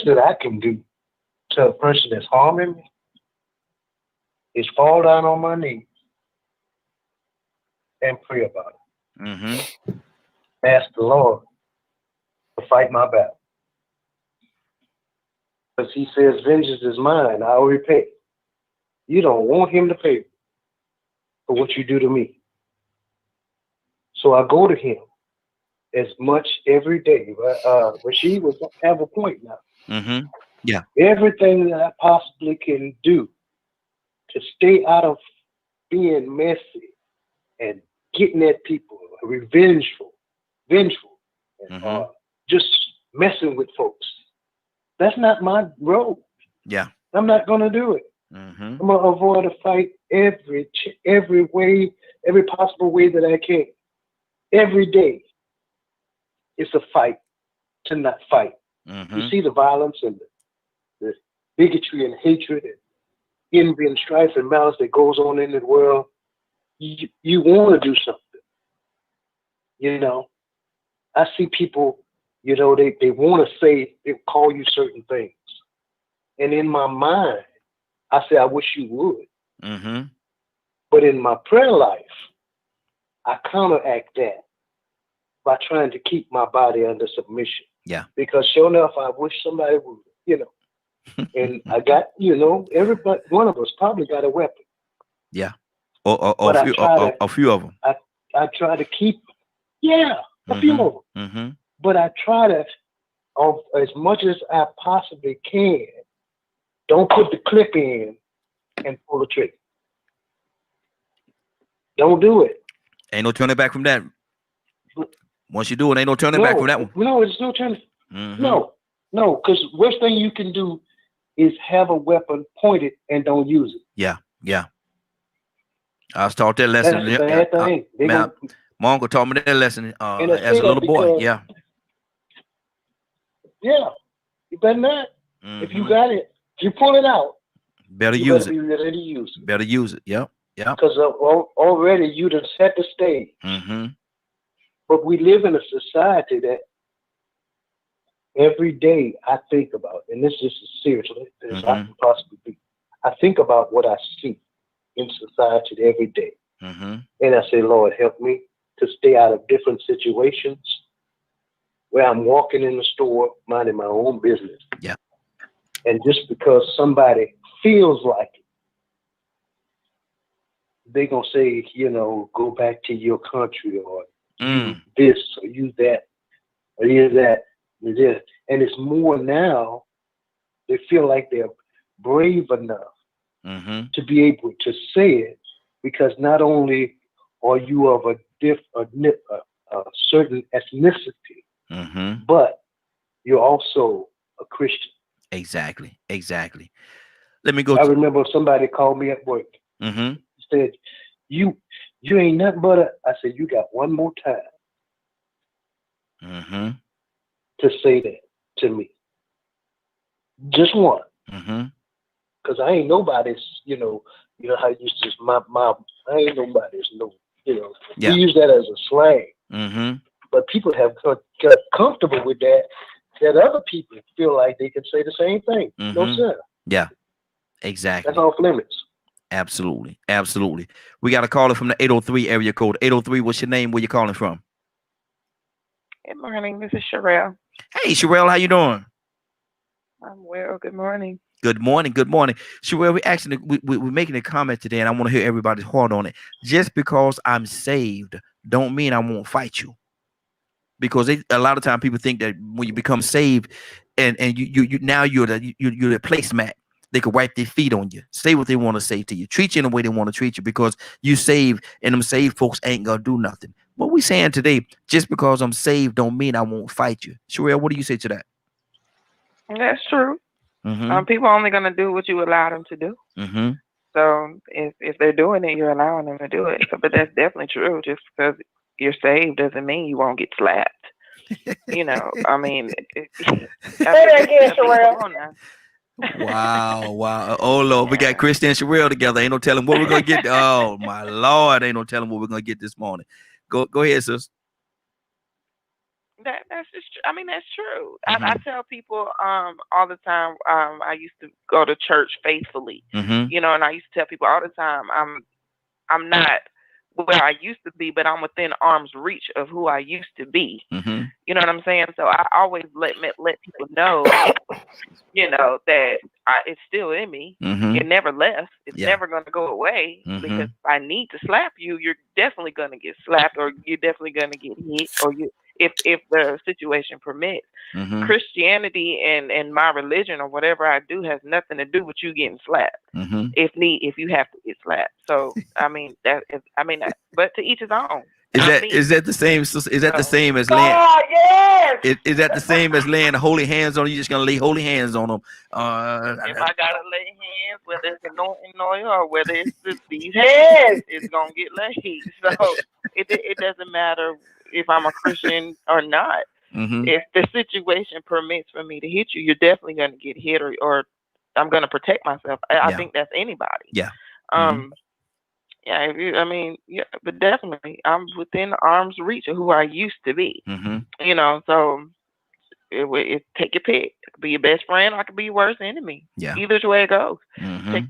that I can do to a person that's harming me is fall down on my knees and pray about it. Mm-hmm. Ask the Lord to fight my battle. Because he says, vengeance is mine, I'll repay. You don't want him to pay for what you do to me. So I go to him as much every day. Rashid will have a point now. Mm-hmm. Yeah. Everything that I possibly can do to stay out of being messy and getting at people, vengeful, and just messing with folks. That's not my role. Yeah. I'm not going to do it. Mm-hmm. I'm going to avoid a fight every way, every possible way that I can. Every day, it's a fight to not fight. Mm-hmm. You see the violence and the bigotry and hatred and envy and strife and malice that goes on in the world. You want to do something. I see people, they want to say, they call you certain things. And in my mind, I say, I wish you would. Mm-hmm. But in my prayer life, I counteract that by trying to keep my body under submission. Yeah. Because sure enough, I wish somebody would, And I got, everybody, one of us probably got a weapon. Yeah. Or a few of them. I try to keep, a few of them. Mm-hmm. But I try to, as much as I possibly can, don't put the clip in and pull the trigger. Don't do it. Ain't no turning back from that. Once you do it, ain't no turning back from that one. No, it's no turning. Mm-hmm. No, because worst thing you can do is have a weapon pointed and don't use it. Yeah. I was taught that lesson. That's a bad thing. My uncle taught me that lesson as a little boy. Yeah. Yeah. You better not. Mm-hmm. If you got it, if you pull it out, better use it. Be ready to use it. Better use it. Yep. Because already you done set the stage. Mm-hmm. But we live in a society that every day I think about, and this is as serious as I can possibly be. I think about what I see in society every day. Mm-hmm. And I say, Lord, help me to stay out of different situations where I'm walking in the store, minding my own business. Yeah. And just because somebody feels like it, they're going to say, go back to your country, or you this, or you that, or you that, or this. And it's more now, they feel like they're brave enough to be able to say it, because not only are you of a certain ethnicity, but you're also a Christian. Exactly. Let me go. I remember somebody called me at work. Mm-hmm. Said, you ain't nothing but I said, you got one more time Mm-hmm. to say that to me. Just one. Mm-hmm. Because I ain't nobody's, how you used to my I ain't nobody's Yeah. we use that as a slang. Mm-hmm. But people have got comfortable with that other people feel like they can say the same thing. No Mm-hmm. sir. Yeah. That's Exactly. off limits. Absolutely. Absolutely. We got a caller from the 803 area code. 803, what's your name? Where you calling from? Good morning. This is Sherelle. Hey, Sherelle, how you doing? I'm well. Good morning. Good morning. Good morning. Sherelle, we're making a comment today, and I want to hear everybody's heart on it. Just because I'm saved don't mean I won't fight you. Because a lot of time people think that when you become saved and you now you're the placemat. They could wipe their feet on you, say what they want to say to you, treat you in the way they want to treat you because you saved, and them saved folks ain't gonna do nothing. What we saying today, just because I'm saved don't mean I won't fight you. Sherelle, what do you say to that? That's true. Mm-hmm. People are only going to do what you allow them to do. Mm-hmm. So if they're doing it, you're allowing them to do it. So, but that's definitely true. Just because you're saved doesn't mean you won't get slapped. I mean, say that again, Sherelle. Wow, wow. Oh Lord, we got Christy and Sherelle together. Ain't no telling what we're gonna get. Oh my Lord, ain't no telling what we're gonna get this morning. Go ahead, sis. That's just. I mean, that's true. Mm-hmm. I tell people all the time. I used to go to church faithfully. Mm-hmm. And I used to tell people all the time. I'm not where I used to be, but I'm within arm's reach of who I used to be. Mm-hmm. You know what I'm saying? So I always let people know, that it's still in me. Mm-hmm. It never left. It's Yeah. never going to go away Mm-hmm. because if I need to slap you, you're definitely going to get slapped, or you're definitely going to get hit, or if the situation permits. Mm-hmm. Christianity and my religion or whatever I do has nothing to do with you getting slapped. Mm-hmm. If you have to get slapped. So but to each his own. Is that the same? Is that the same as laying? Oh, yes. Is that the same as laying holy hands on you? Just gonna lay holy hands on them? If I gotta lay hands, whether it's anointing oil or whether it's these Yes. hands, it's gonna get laid. So it doesn't matter if I'm a Christian or not. Mm-hmm. If the situation permits for me to hit you, you're definitely gonna get hit, or I'm gonna protect myself. I think that's anybody. Yeah. Yeah, but definitely, I'm within arm's reach of who I used to be. Mm-hmm. So it take your pick. It could be your best friend, or it could be your worst enemy. Yeah. Either way it goes. Mm-hmm.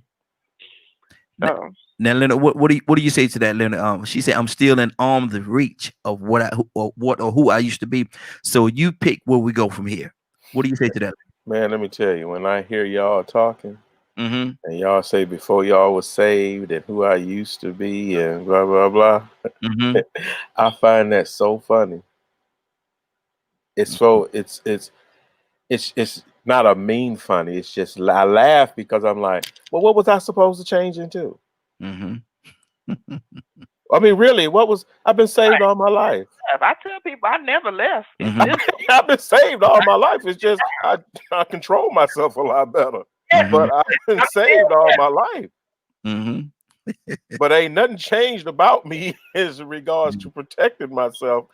So now, Leonard, what do you say to that, Leonard? She said, "I'm still in arm's reach of what who I used to be." So you pick where we go from here. What do you say to that? Man, let me tell you, when I hear y'all talking, Mm-hmm. and y'all say before y'all was saved and who I used to be and blah blah blah, Mm-hmm. I find that so funny. It's so it's not a mean funny. It's just I laugh because I'm like, well, what was I supposed to change into? Mm-hmm. I mean, really, I've been saved all my life. if I tell people I never left, Mm-hmm. I've been saved all my life. It's just I control myself a lot better. Mm-hmm. But I've been saved all my life. Mm-hmm. But ain't nothing changed about me as regards to protecting myself.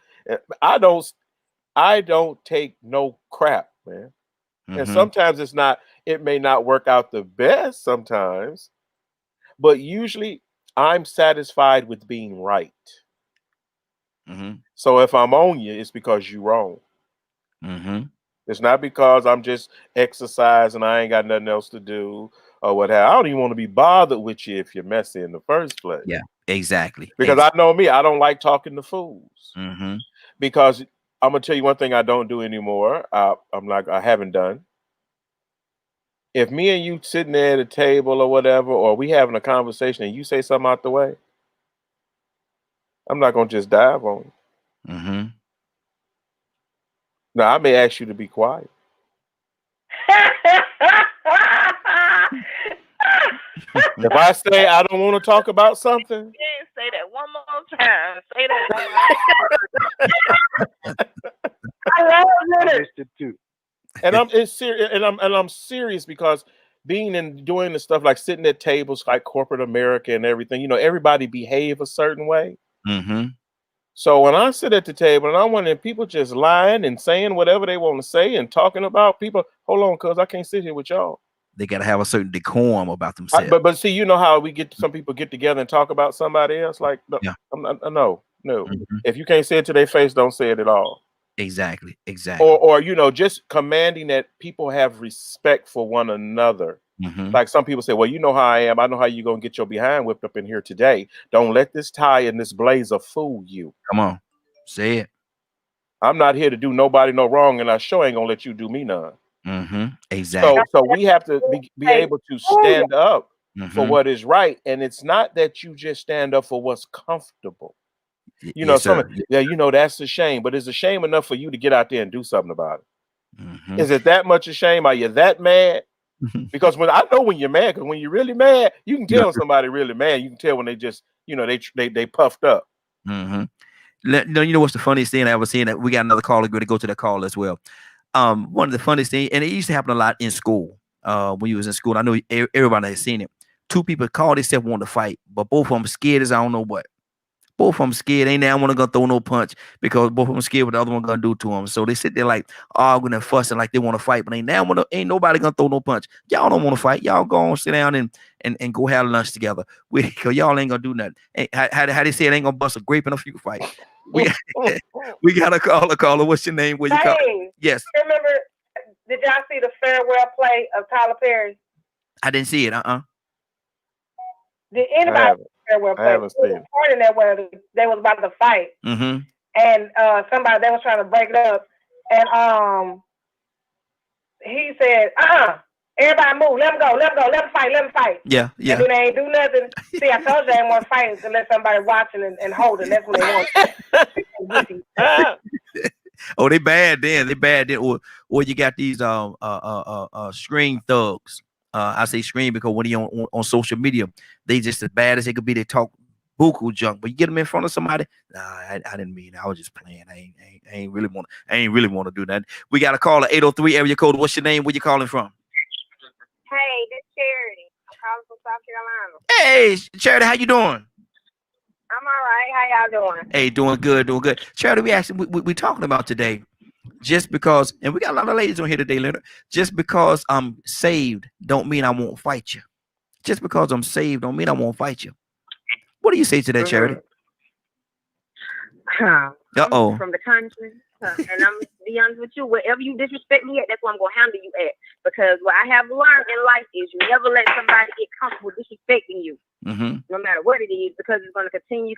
I don't take no crap, man. Mm-hmm. And sometimes it may not work out the best sometimes, but usually I'm satisfied with being right. Mm-hmm. So if I'm on you, it's because you're wrong. Mm-hmm. It's not because I'm just exercising, I ain't got nothing else to do or what have. I don't even want to be bothered with you if you're messy in the first place. Yeah, exactly. Because I know me, I don't like talking to fools. Mm-hmm. Because I'm gonna tell you one thing I don't do anymore. I haven't done. If me and you sitting there at a table or whatever, or we having a conversation and you say something out the way, I'm not gonna just dive on you. Mm-hmm. Now I may ask you to be quiet. If I say I don't want to talk about something, say that one more time. Say that. I love it too. And I'm serious because being and doing the stuff like sitting at tables like corporate America and everything, everybody behave a certain way. Mm-hmm. So when I sit at the table and I'm wondering people just lying and saying whatever they want to say and talking about people, hold on, cuz I can't sit here with y'all. They got to have a certain decorum about themselves. But see, you know how some people get together and talk about somebody else? Like, no, yeah. No. If you can't say it to their face, don't say it at all. Exactly. Or just commanding that people have respect for one another. Like some people say, well, you know how I am. I know how you're going to get your behind whipped up in here today. Don't let this tie and this blazer fool you. Come on. Say it. I'm not here to do nobody no wrong, and I sure ain't going to let you do me none. Exactly. So we have to be able to stand up for what is right. And it's not that you just stand up for what's comfortable. You know, that's a shame, but it's a shame enough for you to get out there and do something about it. Is it that much a shame? Are you that mad? Because when you're mad, because when you're really mad, you can tell somebody really mad. You can tell when they just, they puffed up. You know what's the funniest thing I ever seen? That we got another caller. Going to go to the call as well. One of the funniest things, and it used to happen a lot in school. When you was in school, I know everybody has seen it. Two people called themselves wanting to fight, but both of them scared as I don't know what. Both of them scared. Ain't now one gonna throw no punch because both of them scared what the other one gonna do to them. So they sit there like arguing and fussing like they want to fight, but ain't nobody gonna throw no punch. Y'all don't want to fight. Y'all go on, sit down and go have lunch together. Cause y'all ain't gonna do nothing. How they say it ain't gonna bust a grape in a few fight. We got a caller. What's your name? Where you call? Yes. Remember? Did y'all see the farewell play of Tyler Perry? I didn't see it. Did anybody? I haven't seen it. In there where they was about to fight, and somebody they was trying to break it up, and he said, everybody move, let him go, let him fight. Yeah. And then they ain't do nothing. See, I told you they ain't want to fight to let somebody watching and holding. That's what they want. Oh, they bad then. Or you got these screen thugs. I say screen because when you on social media, they just as bad as they could be. They talk buku junk, but you get them in front of somebody. Nah, I didn't mean it. I was just playing. I ain't really want to do that. We got a caller 803 area code. What's your name? Where you calling from? Hey, this Charity. I'm calling from South Carolina. Hey, Charity, how you doing? I'm all right. How y'all doing? Hey, doing good. Charity, we talking about today. Just because, and we got a lot of ladies on here today, Leonard. Just because I'm saved don't mean I won't fight you. Just because I'm saved don't mean I won't fight you. What do you say to that, Charity? I'm from the country, and I'm to be honest with you, wherever you disrespect me at, that's where I'm going to handle you at. Because what I have learned in life is you never let somebody get comfortable disrespecting you, no matter what it is, because it's going to continue.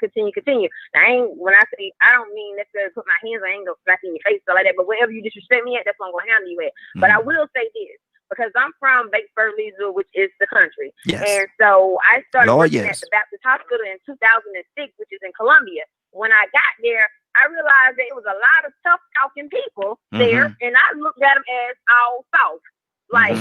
Now, when I say, I don't mean necessarily put my hands, I ain't going to slap in your face or like that, but wherever you disrespect me at, that's where I'm going to handle you at. But I will say this, because I'm from Batesburg, Louisville, which is the country. Yes. And so I started working at the Baptist Hospital in 2006, which is in Columbia. When I got there, I realized there was a lot of tough talking people there, and I looked at them as all soft, like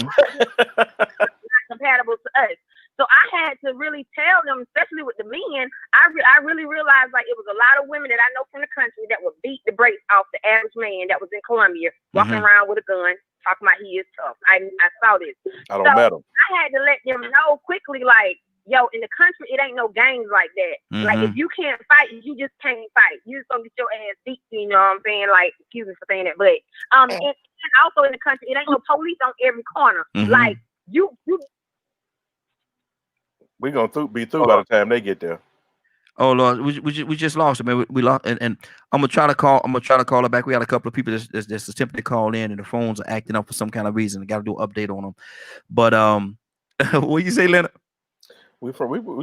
not compatible to us. So I had to really tell them, especially with the men, I really realized like it was a lot of women that I know from the country that would beat the brakes off the average man that was in Columbia, walking around with a gun, talking about he is tough. I saw this. I don't met him. I had to let them know quickly, like, yo, in the country, it ain't no games like that. Like, if you can't fight, you just can't fight. You just gonna get your ass beat, you know what I'm saying? Like, excuse me for saying that, but and also in the country, it ain't no police on every corner. Like, you we're gonna be through by the time they get there. Oh Lord, we just lost it, man. We lost, and I'm gonna try to call her back. We got a couple of people that's attempting to call in, and the phones are acting up for some kind of reason. Got to do an update on them. But what you say, Leonard? We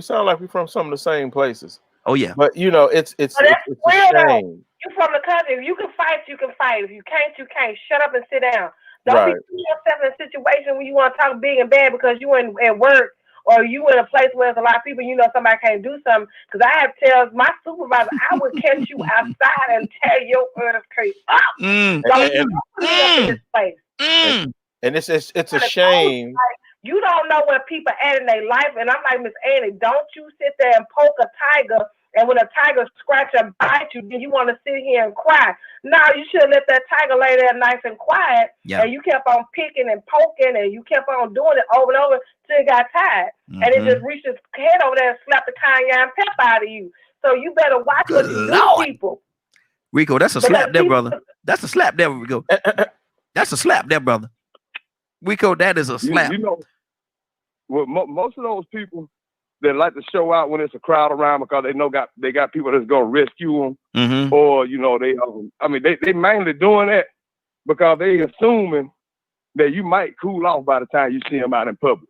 sound like we're from some of the same places. Oh yeah, but you know it's a shame. You're from the country. If you can fight, you can fight. If you can't, you can't. Shut up and sit down. Don't be putting yourself in a situation where you want to talk big and bad because you at work or you in a place where there's a lot of people. You know somebody can't do something. Because I have tells my supervisor, I would catch you outside and tear your earth case up. And it's a shame. You don't know where people at in their life. And I'm like, Miss Annie, don't you sit there and poke a tiger. And when a tiger scratch and bite you, then you want to sit here and cry. No, you should let that tiger lay there nice and quiet. And you kept on picking and poking and you kept on doing it over and over till it got tired. And it just reached its head over there and slapped the cayenne pepper out of you. So you better watch Good what you Lord. do, people. Rico, that's a slap there, brother. That's a slap there, Rico. That's a slap there, brother. Rico, that is a slap. You know, well, most of those people that like to show out when it's a crowd around because they got people that's gonna rescue them, or you know they mainly doing that because they assuming that you might cool off by the time you see them out in public.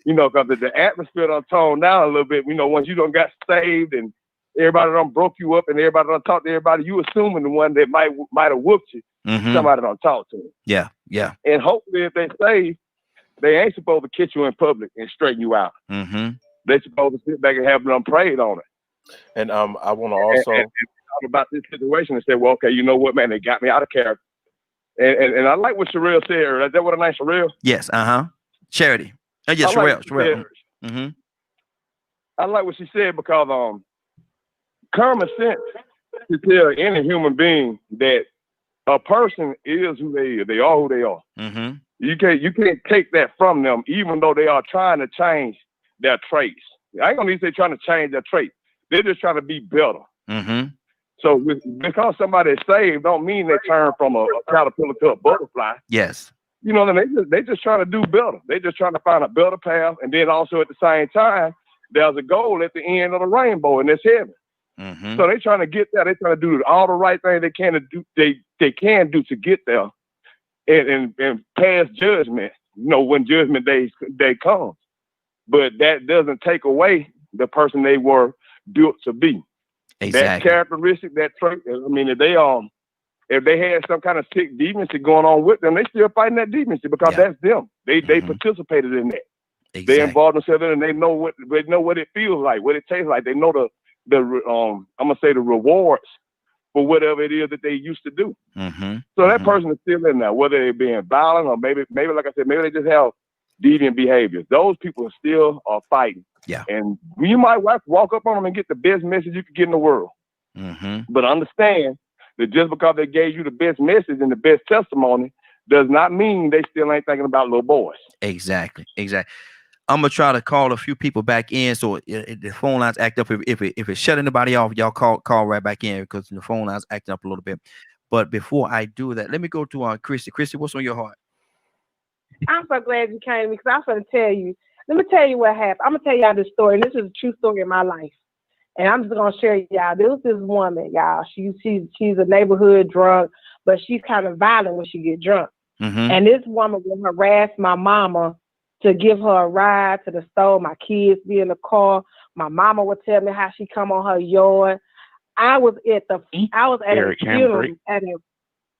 You know, because the atmosphere done toned down a little bit. You know, once you done got saved and everybody done broke you up and everybody done talked to everybody, you assuming the one that might have whooped you, somebody done talked to them. Yeah, yeah. And hopefully if they saved, they ain't supposed to catch you in public and straighten you out. They're supposed to sit back and have them prayed on it. And I want to also and talk about this situation and say, well, okay, you know what, man, they got me out of character. And I like what Sherelle said earlier. Is that what I like, Sherelle? Yes, Charity. Yes, Sherelle. I like what she said because common sense to tell any human being that a person is who they are. They are who they are. You can't take that from them, even though they are trying to change their traits. I ain't gonna even say trying to change their traits. They're just trying to be better. So because somebody is saved, don't mean they turn from a caterpillar to a butterfly. Yes. You know, they just trying to do better. They just trying to find a better path, and then also at the same time, there's a goal at the end of the rainbow, and it's heaven. So they trying to get there. They trying to do all the right things they can to do. They can do to get there, and pass judgment. You know, when judgment day comes, but that doesn't take away the person they were built to be. Exactly. That characteristic, that trait. I mean, if they had some kind of sick demency going on with them, they still fighting that demency because that's them. They participated in that. Exactly. They involved themselves in it, and they know what it feels like, what it tastes like. They know the I'm gonna say the rewards for whatever it is that they used to do. So that person is still in there, whether they're being violent or maybe like I said, maybe they just have deviant behaviors. Those people still are fighting. Yeah. And you might walk up on them and get the best message you could get in the world. But understand that just because they gave you the best message and the best testimony does not mean they still ain't thinking about little boys. Exactly. I'm gonna try to call a few people back in, so the phone lines act up. If it shut anybody off, y'all call right back in because the phone lines acting up a little bit. But before I do that, let me go to Christy. Christy, what's on your heart? I'm so glad you came to me because I'm going to tell you. Let me tell you what happened. I'm going to tell y'all this story, and this is a true story in my life. And I'm just going to share y'all. There was this woman, y'all. She's a neighborhood drunk, but she's kind of violent when she get drunk. And this woman would harass my mama to give her a ride to the store. My kids be in the car. My mama would tell me how she come on her yard. I was at a funeral.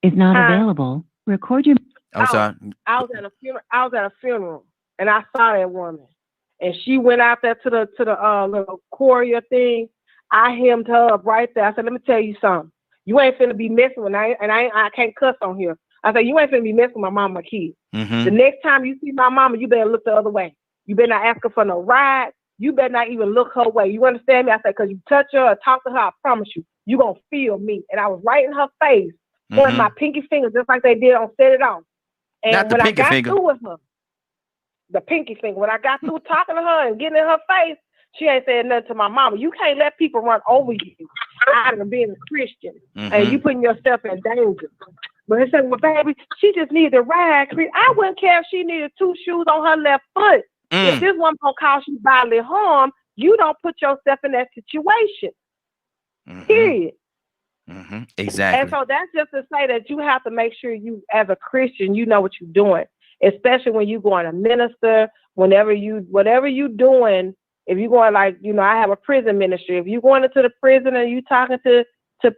Is not available. Record your. I'm sorry. I was at a funeral, and I saw that woman, and she went out there to the little courier thing. I hemmed her up right there. I said, "Let me tell you something. You ain't finna be messing with I can't cuss on here. I said, you ain't finna be messing with my mama or kids. The next time you see my mama, you better look the other way. You better not ask her for no ride. You better not even look her way. You understand me?" I said, "Because you touch her or talk to her, I promise you gonna feel me." And I was right in her face, pointing my pinky finger just like they did on Set It Off. And when I got through with her, the pinky finger, when I got through talking to her and getting in her face, she ain't saying nothing to my mama. You can't let people run over you out of being a Christian, and you putting yourself in danger. But they said, "Well, baby, she just needed a ride." I wouldn't care if she needed 2 shoes on her left foot. If this one gonna cause you bodily harm, you don't put yourself in that situation. Period. Exactly. And so that's just to say that you have to make sure you, as a Christian, you know what you're doing, especially when you're going to minister, whatever you doing. If you're going, like, I have a prison ministry. If you're going into the prison and you talking to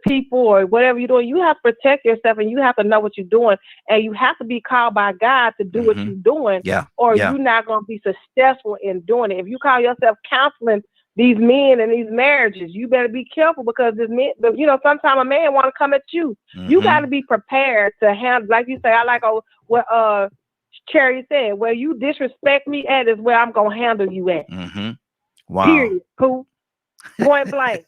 people or whatever you're doing, you have to protect yourself and you have to know what you're doing. And you have to be called by God to do what you're doing, or you're not going to be successful in doing it. If you call yourself counseling these men and these marriages, you better be careful because this man, sometimes a man want to come at you. You got to be prepared to handle, like you say, I like what Cherry said, where you disrespect me at is where I'm going to handle you at. Wow. Period. Cool. Point blank.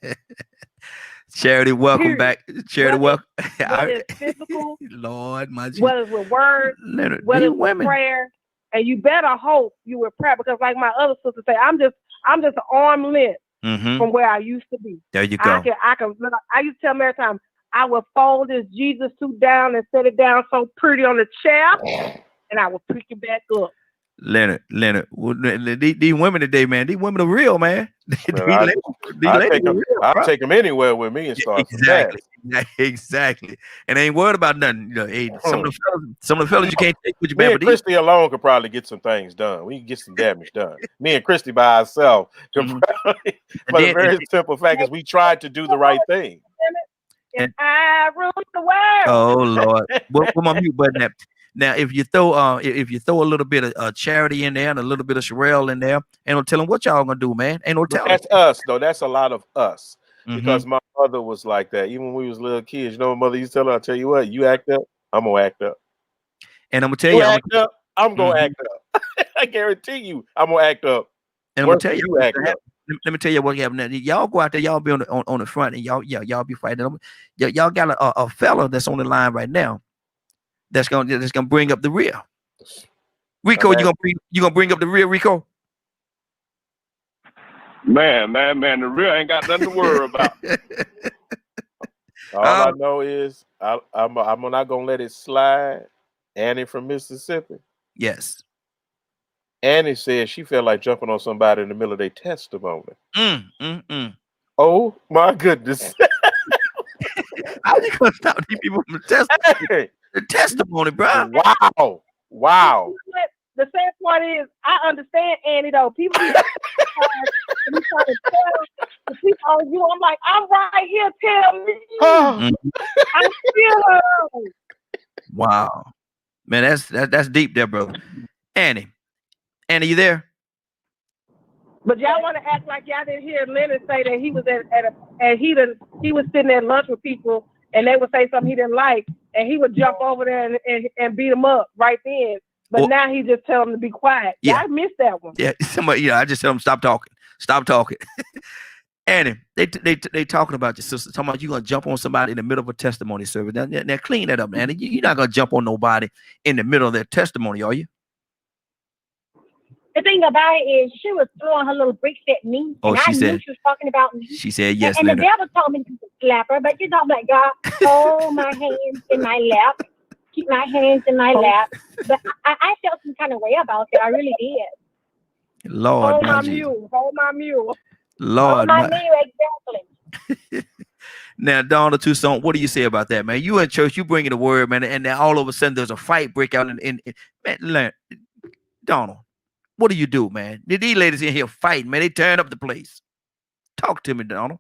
Charity, welcome back. Charity, welcome. Whether it's physical, Lord, my Jesus. Whether it's with words, whether it's with prayer, and you better hope you with prayer, because like my other sister say, I'm just an arm length from where I used to be. There you go. I used to tell them every time, I would fold this Jesus suit down and set it down so pretty on the chair, and I would pick it back up. Leonard, these women today, man, these women are real, man. I'll take them anywhere with me and start exactly. And they ain't worried about nothing. You know, hey, some of the fellas you can't take with you, man. Me and Christy alone could probably get some things done. We can get some damage done. Me and Christy by ourselves could probably, for the very simple fact is we tried to do the right thing. And I rule the world. Oh Lord, put my mute button up. Now, if you throw a little bit of Charity in there and a little bit of Sherelle in there, ain't no telling what y'all gonna do, man. Ain't no telling. That's us, though. That's a lot of us. Because my mother was like that. Even when we was little kids, you know, my mother used to tell her, "I'll tell you what, you act up, I'm gonna act up." And I'm gonna tell you, I'm gonna act up. I guarantee you, I'm gonna act up. And I'm gonna tell you, act up. Let me tell you what happened. Y'all go out there, y'all be on the front, and y'all be fighting. Y'all got a fella that's on the line right now. That's gonna bring up the rear. Rico, you gonna bring up the rear, Rico? Man, the rear ain't got nothing to worry about. All I know is I'm not gonna let it slide. Annie from Mississippi. Yes. Annie said she felt like jumping on somebody in the middle of their testimony. Oh my goodness. How you gonna stop these people from the testimony, bro? Wow. The sad part is, I understand Annie though. People be trying to tell the people on you. I'm like, I'm right here. Tell me. I'm still. Wow, man, that's deep there, bro. Annie, you there? But y'all want to act like y'all didn't hear Leonard say that he was he was sitting at lunch with people and they would say something he didn't like, and he would jump over there and beat them up right then. But now he just tell them to be quiet. Yeah, I missed that one. Yeah, I just tell them stop talking. Annie, they talking about your sister, talking about you gonna jump on somebody in the middle of a testimony service. Now clean that up, Annie. You're not gonna jump on nobody in the middle of their testimony, are you? The thing about it is she was throwing her little bricks at me. And I knew she was talking about me. She said yes. And the devil told me to slap her, but you know, like, God, hold my hands in my lap. Keep my hands in my lap. But I felt some kind of way about it. I really did. Lord, hold my mule. Lord, hold my mule, exactly. Now, Donna Tucson, what do you say about that, man? You in church, you bringing the word, man, and then all of a sudden there's a fight break out in man, Donald, what do you do, man? These ladies in here fighting, man. They tearing up the place. Talk to me, Donald.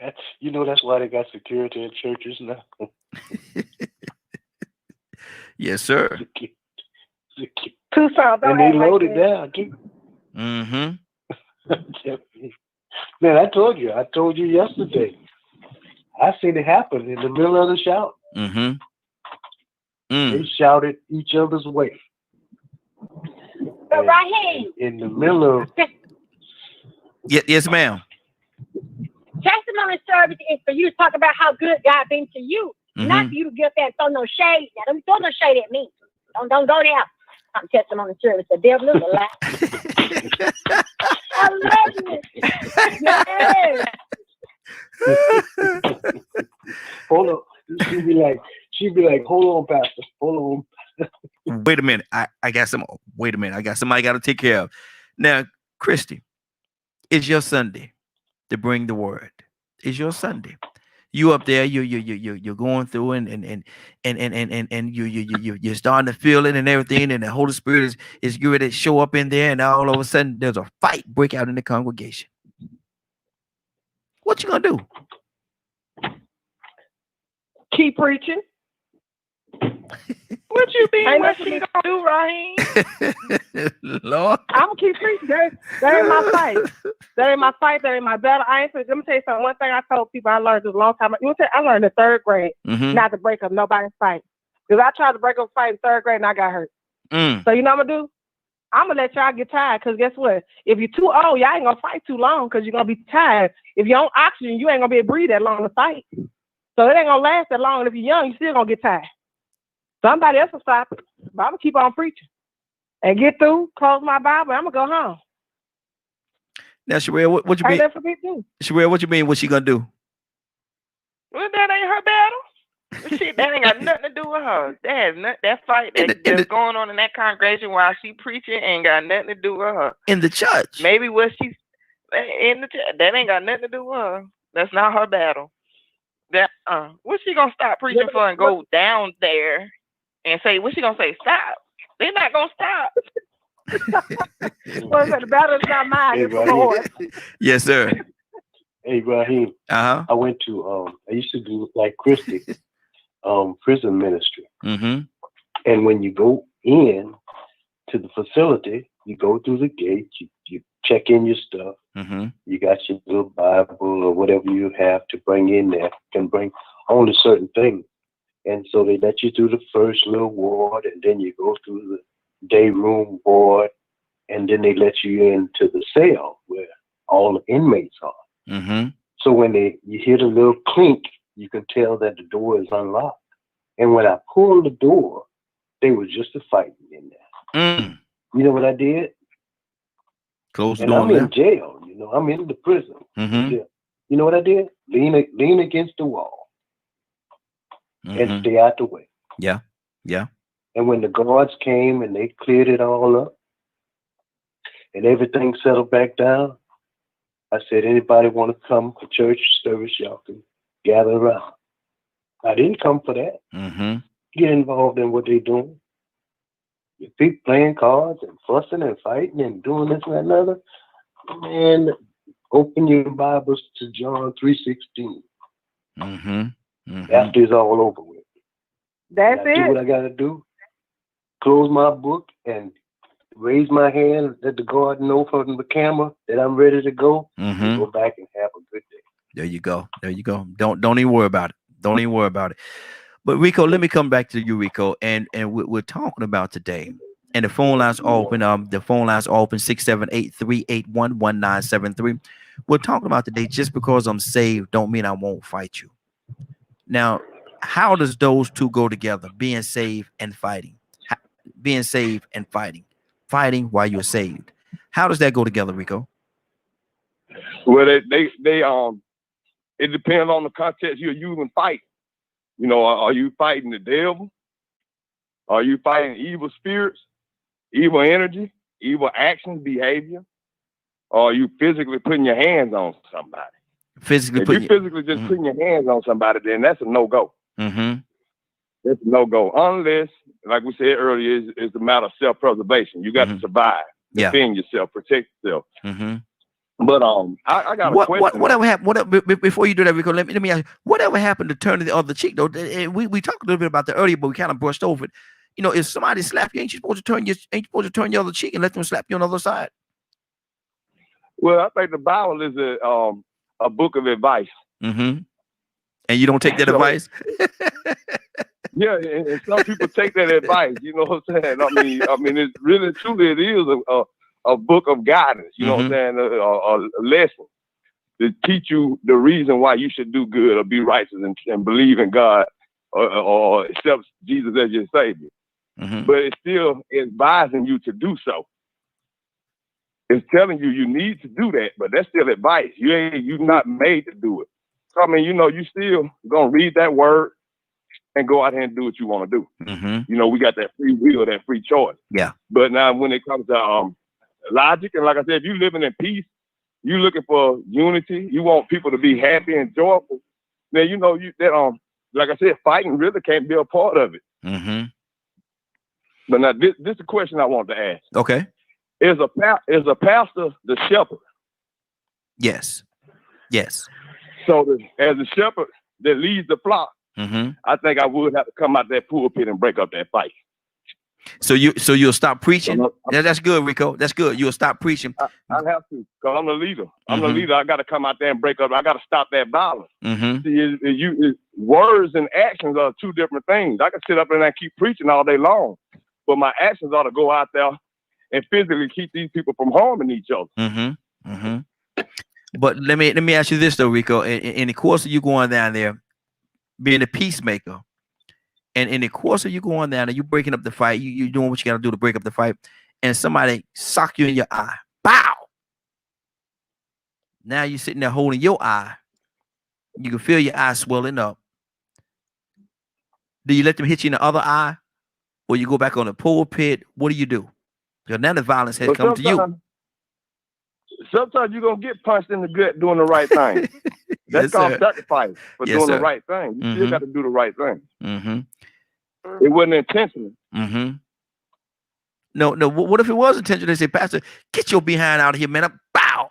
That's why they got security in churches now. Yes, sir. Tucson, and they loaded down too. Man, I told you yesterday. I seen it happen in the middle of the shout. They shouted each other's way. In the middle of yes, ma'am. Testimony service is for you to talk about how good God been to you, not for you to get there and throw no shade. Now, don't throw no shade at me. Don't go there. I'm testimony service. The devil is a lie. I love it. Yes. Hold on. She'd be like, hold on, Pastor. Hold on. Wait a minute. I got some. Wait a minute. I got somebody got to take care of. Now, Christy, it's your Sunday to bring the word. It's your Sunday. You up there, you're going through and you're starting to feel it and everything, and the Holy Spirit is ready to show up in there, and all of a sudden there's a fight break out in the congregation. What you gonna do? Keep preaching. What you think? What you gonna do, Raheem? Lord, I'm gonna keep preaching. That ain't my fight. That ain't my fight. That ain't my battle. Let me tell you something. One thing I told people I learned this a long time. I learned in third grade not to break up nobody's fight. Because I tried to break up a fight in third grade and I got hurt. So you know what I'm gonna do? I'm gonna let y'all get tired. Because guess what? If you're too old, y'all ain't gonna fight too long because you're gonna be tired. If you're on oxygen, you ain't gonna be able to breathe that long to fight. So it ain't gonna last that long. And if you're young, you still gonna get tired. Somebody else will stop it. But I'm gonna keep on preaching and get through, close my Bible, and I'm gonna go home. Now, Sherelle, what you mean? That's what they do. Sherelle, what you mean? What she gonna do? Well, that ain't her battle. Shit, that ain't got nothing to do with her. That fight that's going on in that congregation while she preaching ain't got nothing to do with her. In the church. Maybe what she's in the church, that ain't got nothing to do with her. That's not her battle. That what's she gonna stop preaching for and go down there and say, what's she gonna say? Stop. They're not gonna stop. Well, the battle's not mine, it's the Lord. Yes, sir. Hey, Raheem. Uh-huh. I went to I used to do like Christy prison ministry. Mm-hmm. And when you go in to the facility, you go through the gate, you check in your stuff. Mm-hmm. You got your little Bible or whatever you have to bring in there. You can bring only certain things. And so they let you through the first little ward, and then you go through the day room ward, and then they let you into the cell where all the inmates are. Mm-hmm. So when you hear the little clink, you can tell that the door is unlocked. And when I pulled the door, they were just fighting in there. Mm. You know what I did? Close the and door. I'm in jail. You know, I'm in the prison. Mm-hmm. You know what I did? Lean against the wall and stay out the way. Yeah. Yeah. And when the guards came and they cleared it all up and everything settled back down, I said, anybody want to come for church service, y'all can gather around. I didn't come for that. Mm-hmm. Get involved in what they're doing. You people playing cards and fussing and fighting and doing this and that and other. Man, open your Bibles to John 3:16. Mm-hmm. Mm-hmm. After it's all over with. That's I do what I got to do. Close my book and raise my hand, let the guard know from the camera that I'm ready to go. Mm-hmm. And go back and have a good day. There you go. There you go. Don't even worry about it. Don't even worry about it. But Rico, let me come back to you, Rico, and we're talking about today. And the phone lines open. The phone lines open 678-381-1973. We're talking about today. Just because I'm saved, don't mean I won't fight you. Now, how does those two go together? Being saved and fighting. Being saved and fighting. Fighting while you're saved. How does that go together, Rico? Well, it depends on the context you're using fight. You know, are you fighting the devil? Are you fighting evil spirits, evil energy, evil actions, behavior? Or are you physically putting your hands on somebody? If you're physically just putting your hands on somebody, then that's a no-go. Mm-hmm. That's a no-go. Unless, like we said earlier, it's a matter of self-preservation. You got to survive, defend yourself, protect yourself. Mm-hmm. But I got a question. Whatever happened? Before you do that, Rico, let me ask you, whatever happened to turning the other cheek? Though we talked a little bit about that earlier, but we kind of brushed over it. You know, if somebody slap you, ain't you supposed to turn your other cheek and let them slap you on the other side? Well, I think the Bible is a book of advice. Mm-hmm. And you don't take that advice? Yeah, and some people take that advice. You know what I'm saying? I mean, it's really truly it is a book of guidance. You know what I'm saying? A lesson to teach you the reason why you should do good or be righteous and believe in God or accept Jesus as your Savior. Mm-hmm. But it's still advising you to do so. It's telling you need to do that, but that's still advice. You're not made to do it. So I mean, you know, you still gonna read that word and go out here and do what you want to do. Mm-hmm. You know, we got that free will, that free choice. Yeah. But now when it comes to logic, and like I said, if you're living in peace, you're looking for unity, you want people to be happy and joyful, then you know like I said, fighting really can't be a part of it. Mm-hmm. But now this is a question I want to ask. Okay. Is a pastor the shepherd? Yes. Yes. So as a shepherd that leads the flock, I think I would have to come out that pulpit and break up that fight. So you'll stop preaching? That's good, Rico. That's good. You'll stop preaching. I have to, because I'm the leader. I'm the leader. I got to come out there and break up. I got to stop that violence. See, words and actions are two different things. I can sit up there and keep preaching all day long, but my actions ought to go out there and physically keep these people from harming each other. But let me ask you this though, Rico. In the course of you going down there, being a peacemaker, and in the course of you going down there, you breaking up the fight, you doing what you got to do to break up the fight, and somebody sock you in your eye, bow. Now you're sitting there holding your eye. You can feel your eye swelling up. Do you let them hit you in the other eye? Or you go back on the pulpit? What do? Because now the violence has come to you. Sometimes you're going to get punched in the gut doing the right thing. That's called sacrifice for doing the right thing. You still got to do the right thing. It wasn't intentional. No. What if it was intentional? They say, Pastor, get your behind out of here, man. Bow.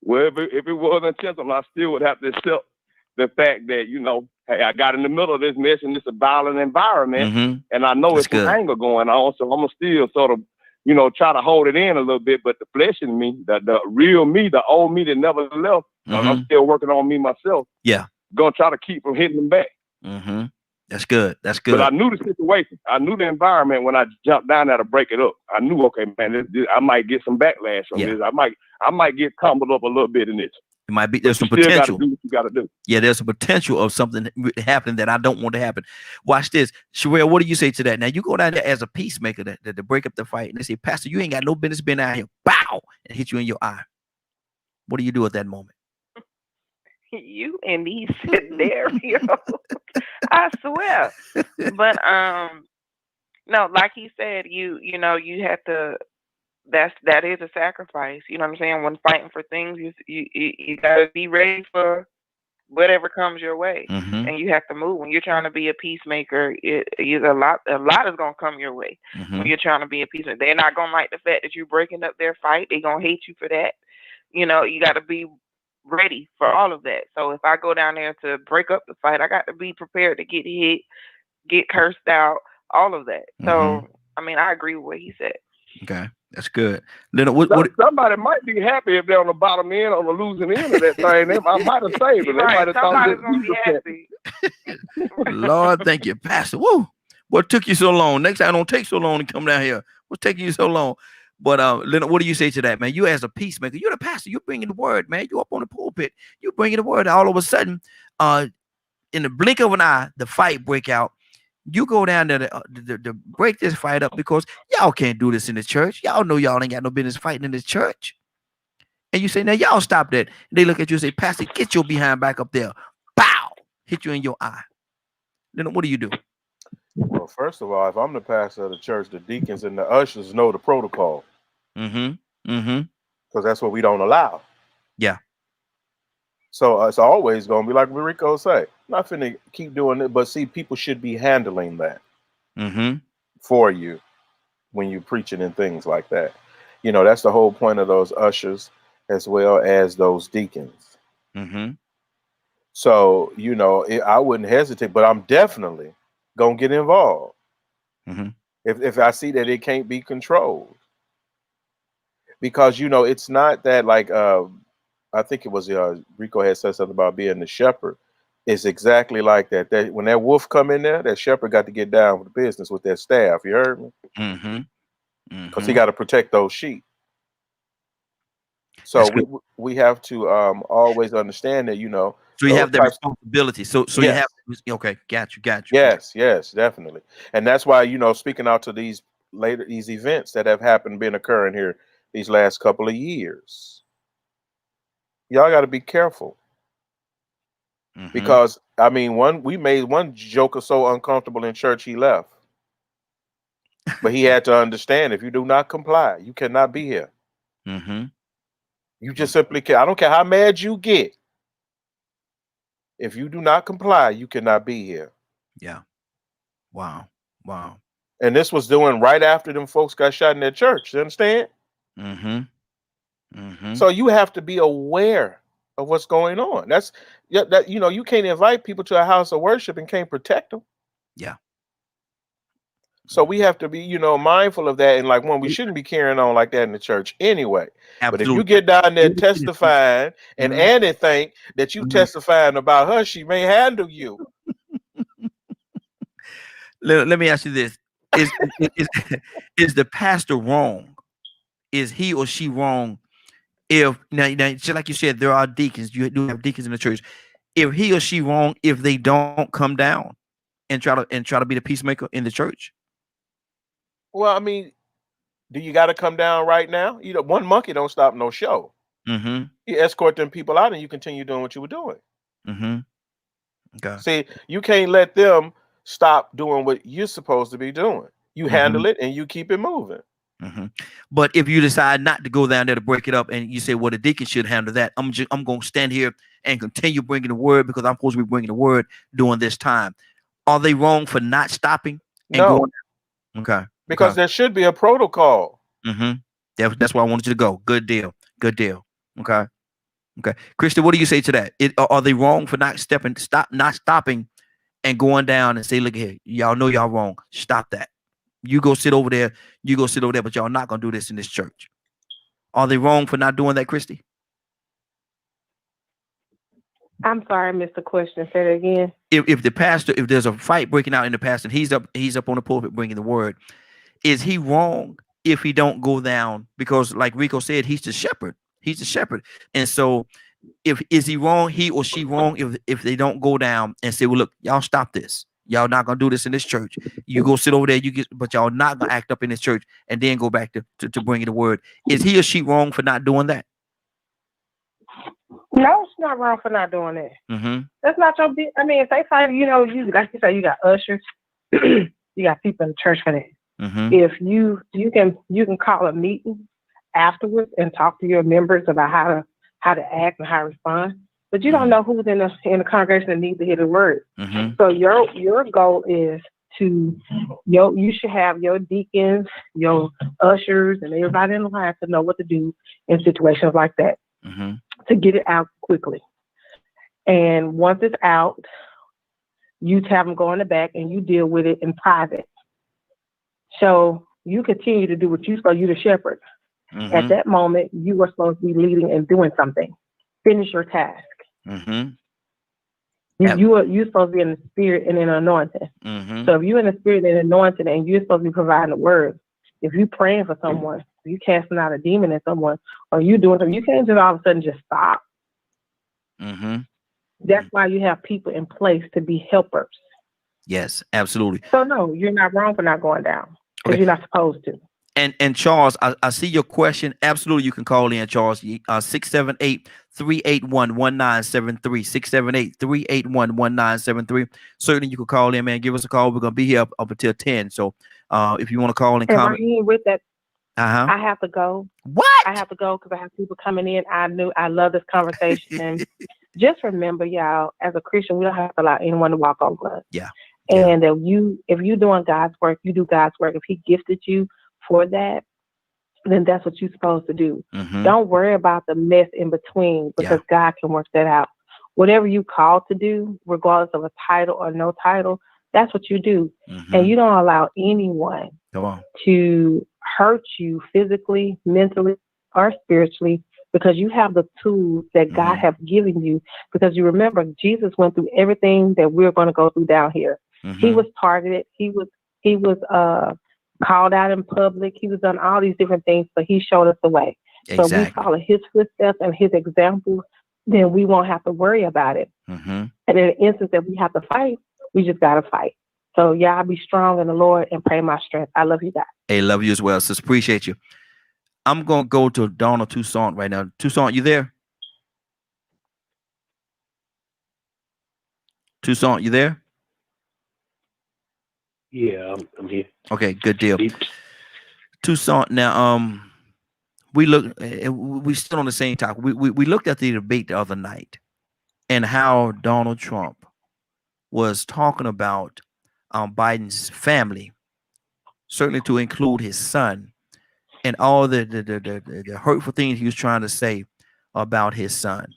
Well, if it was intentional, I still would have to accept the fact that, hey, I got in the middle of this mess and it's a violent environment, and I know it's some anger going on, so I'm going to still sort of, try to hold it in a little bit, but the flesh in me, the real me, the old me that never left, I'm still working on me myself. Yeah. Going to try to keep from hitting them back. That's good. But I knew the situation. I knew the environment when I jumped down there to break it up. I knew, okay, man, I might get some backlash from this. I might get tumbled up a little bit in this. It might be there's some potential. Do what you got to do. Yeah, there's a potential of something happening that I don't want to happen. Watch this, Sherelle. What do you say to that? Now you go down there as a peacemaker to break up the fight, and they say, Pastor, you ain't got no business being out here. Bow, and hit you in your eye. What do you do at that moment? You and me sitting there, I swear. But no, like he said, you have to. That is a sacrifice. You know what I'm saying? When fighting for things, you gotta be ready for whatever comes your way, and you have to move. When you're trying to be a peacemaker, a lot is gonna come your way. When you're trying to be a peacemaker, they're not gonna like the fact that you're breaking up their fight. They're gonna hate you for that. You got to be ready for all of that. So if I go down there to break up the fight, I got to be prepared to get hit, get cursed out, all of that. So I mean, I agree with what he said. Okay. That's good. Somebody might be happy if they're on the bottom end, on the losing end of that thing. I might have saved it. Right. Somebody's going to be happy. Lord, thank you, Pastor. Woo! What took you so long? Next time, don't take so long to come down here. What's taking you so long? But Leonard, what do you say to that, man? You as a peacemaker, you're the pastor. You're bringing the word, man. You up on the pulpit. You're bringing the word. All of a sudden, in the blink of an eye, the fight break out. You go down there to break this fight up because y'all can't do this in the church. Y'all know y'all ain't got no business fighting in this church. And you say, now y'all stop that. And they look at you and say, Pastor, get your behind back up there. Bow! Hit you in your eye. Then what do you do? Well, first of all, if I'm the pastor of the church, the deacons and the ushers know the protocol. Because that's what we don't allow. Yeah. So it's always going to be like Rico say, not finna keep doing it, but see, people should be handling that for you when you're preaching and things like that. That's the whole point of those ushers as well as those deacons. So, I wouldn't hesitate, but I'm definitely going to get involved if I see that it can't be controlled. Because, it's not that like, I think it was Rico had said something about being the shepherd. It's exactly like that. That when that wolf come in there, that shepherd got to get down with the business with that staff. You heard me? Because he got to protect those sheep. So we have to always understand that, So you have that responsibility. So yes. You have okay, got you. Yes, definitely. And that's why, speaking out to these events that have been occurring here these last couple of years. Y'all got to be careful because we made one joker so uncomfortable in church he left, but he had to understand if you do not comply, you cannot be here. You just simply can't. I don't care how mad you get. If you do not comply, you cannot be here. Yeah. Wow. And this was doing right after them folks got shot in their church. You understand? So you have to be aware of what's going on. You can't invite people to a house of worship and can't protect them. Yeah. So we have to be, mindful of that. And we shouldn't be carrying on like that in the church anyway. Absolutely. But if you get down there testifying and Annie think that you testifying about her, she may handle you. Let me ask you this. Is the pastor wrong? Is he or she wrong? If now just like you said, there are deacons. You do have deacons in the church. If he or she wrong, if they don't come down and try to be the peacemaker in the church. Well, do you got to come down right now? One monkey don't stop no show. You escort them people out and you continue doing what you were doing. Mm-hmm. Okay. See, you can't let them stop doing what you're supposed to be doing. You handle it and you keep it moving. Mm-hmm. But if you decide not to go down there to break it up, and you say, "Well, the deacon should handle that," I'm going to stand here and continue bringing the word because I'm supposed to be bringing the word during this time. Are they wrong for not stopping and No, going? Okay. because there should be a protocol. Mm-hmm. That's why I wanted you to go. Good deal. Good deal. Okay. Okay. Christy, what do you say to that? Are they wrong for not stopping and going down and say, "Look here, y'all know y'all wrong. Stop that. You go sit over there. You go sit over there, but y'all not gonna do this in this church." Are they wrong for not doing that, Christy? I'm sorry, I missed the question. Say it again. If the pastor, if there's a fight breaking out in the pastor, and he's up on the pulpit bringing the word, is he wrong if he don't go down? Because like Rico said, he's the shepherd. He's the shepherd. And so is he wrong, he or she wrong if they don't go down and say, "Well, look, y'all stop this. Y'all not gonna do this in this church. You go sit over there, but y'all not gonna act up in this church and then go back to bringing the word." Is he or she wrong for not doing that? No, it's not wrong for not doing that. Mm-hmm. That's not your business. I mean, if they say, you know, you like you say, you got ushers, you got people in the church for that. Mm-hmm. If you can call a meeting afterwards and talk to your members about how to act and how to respond, but you don't know who's in the congregation that needs to hear the word. Mm-hmm. So your goal is you should have your deacons, your ushers, and everybody in the line to know what to do in situations like that. Mm-hmm. To get it out quickly. And once it's out, you have them go in the back and you deal with it in private. So you continue to do what you're supposed to, you're the shepherd. Mm-hmm. At that moment, you are supposed to be leading and doing something. Finish your task. Mm-hmm. You're supposed to be in the spirit and in anointing. Mm-hmm. So if you're in the spirit and anointing and you're supposed to be providing the word, if you're praying for someone, if you casting out a demon in someone, or you doing something, you can't just all of a sudden just stop. Mm-hmm. That's why you have people in place to be helpers. Yes, absolutely. So no, you're not wrong for not going down because you're not supposed to. And Charles, I see your question. Absolutely, you can call in, Charles. 678-381-1973. 678-381-1973. Certainly, you can call in, man. Give us a call. We're gonna be here up until 10. So, if you want to call and comment, With that, uh-huh. I have to go. What? I have to go because I have people coming in. I love this conversation. Just remember, y'all, as a Christian, we don't have to allow anyone to walk on blood. Yeah. And if you're doing God's work, you do God's work. If He gifted you for that, then that's what you're supposed to do. Mm-hmm. Don't worry about the mess in between because God can work that out. Whatever you called to do, regardless of a title or no title, that's what you do. Mm-hmm. And you don't allow anyone to hurt you physically, mentally, or spiritually because you have the tools that God has given you. Because you remember, Jesus went through everything that we're going to go through down here. Mm-hmm. He was targeted. He was called out in public. He was done all these different things, but He showed us the way. Exactly. So we follow His footsteps and His examples, then we won't have to worry about it. Mm-hmm. And in the instance that we have to fight, we just got to fight. So y'all be strong in the Lord and pray my strength. I love you guys. Hey, love you as well, sis. Appreciate you. I'm going to go to Donald Toussaint right now. Toussaint, you there? Toussaint, you there? Yeah, I'm here. Okay, good deal. Toussaint, now we still on the same topic. We looked at the debate the other night and how Donald Trump was talking about Biden's family, certainly to include his son, and all the hurtful things he was trying to say about his son,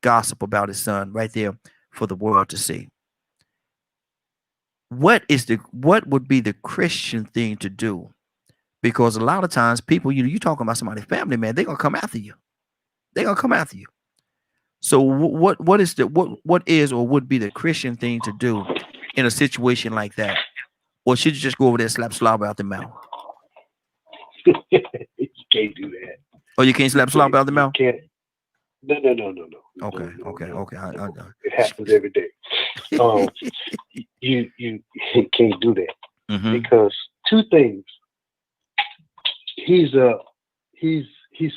gossip about his son right there for the world to see. What would be the Christian thing to do? Because a lot of times people, you talking about somebody's family, man, they're gonna come after you. They're gonna come after you. So what is or would be the Christian thing to do in a situation like that? Or should you just go over there and slap slobber out the mouth? You can't do that. Oh, you can't slap slobber out the mouth? You can't. No. Okay. It happens every day. You can't do that because two things. He's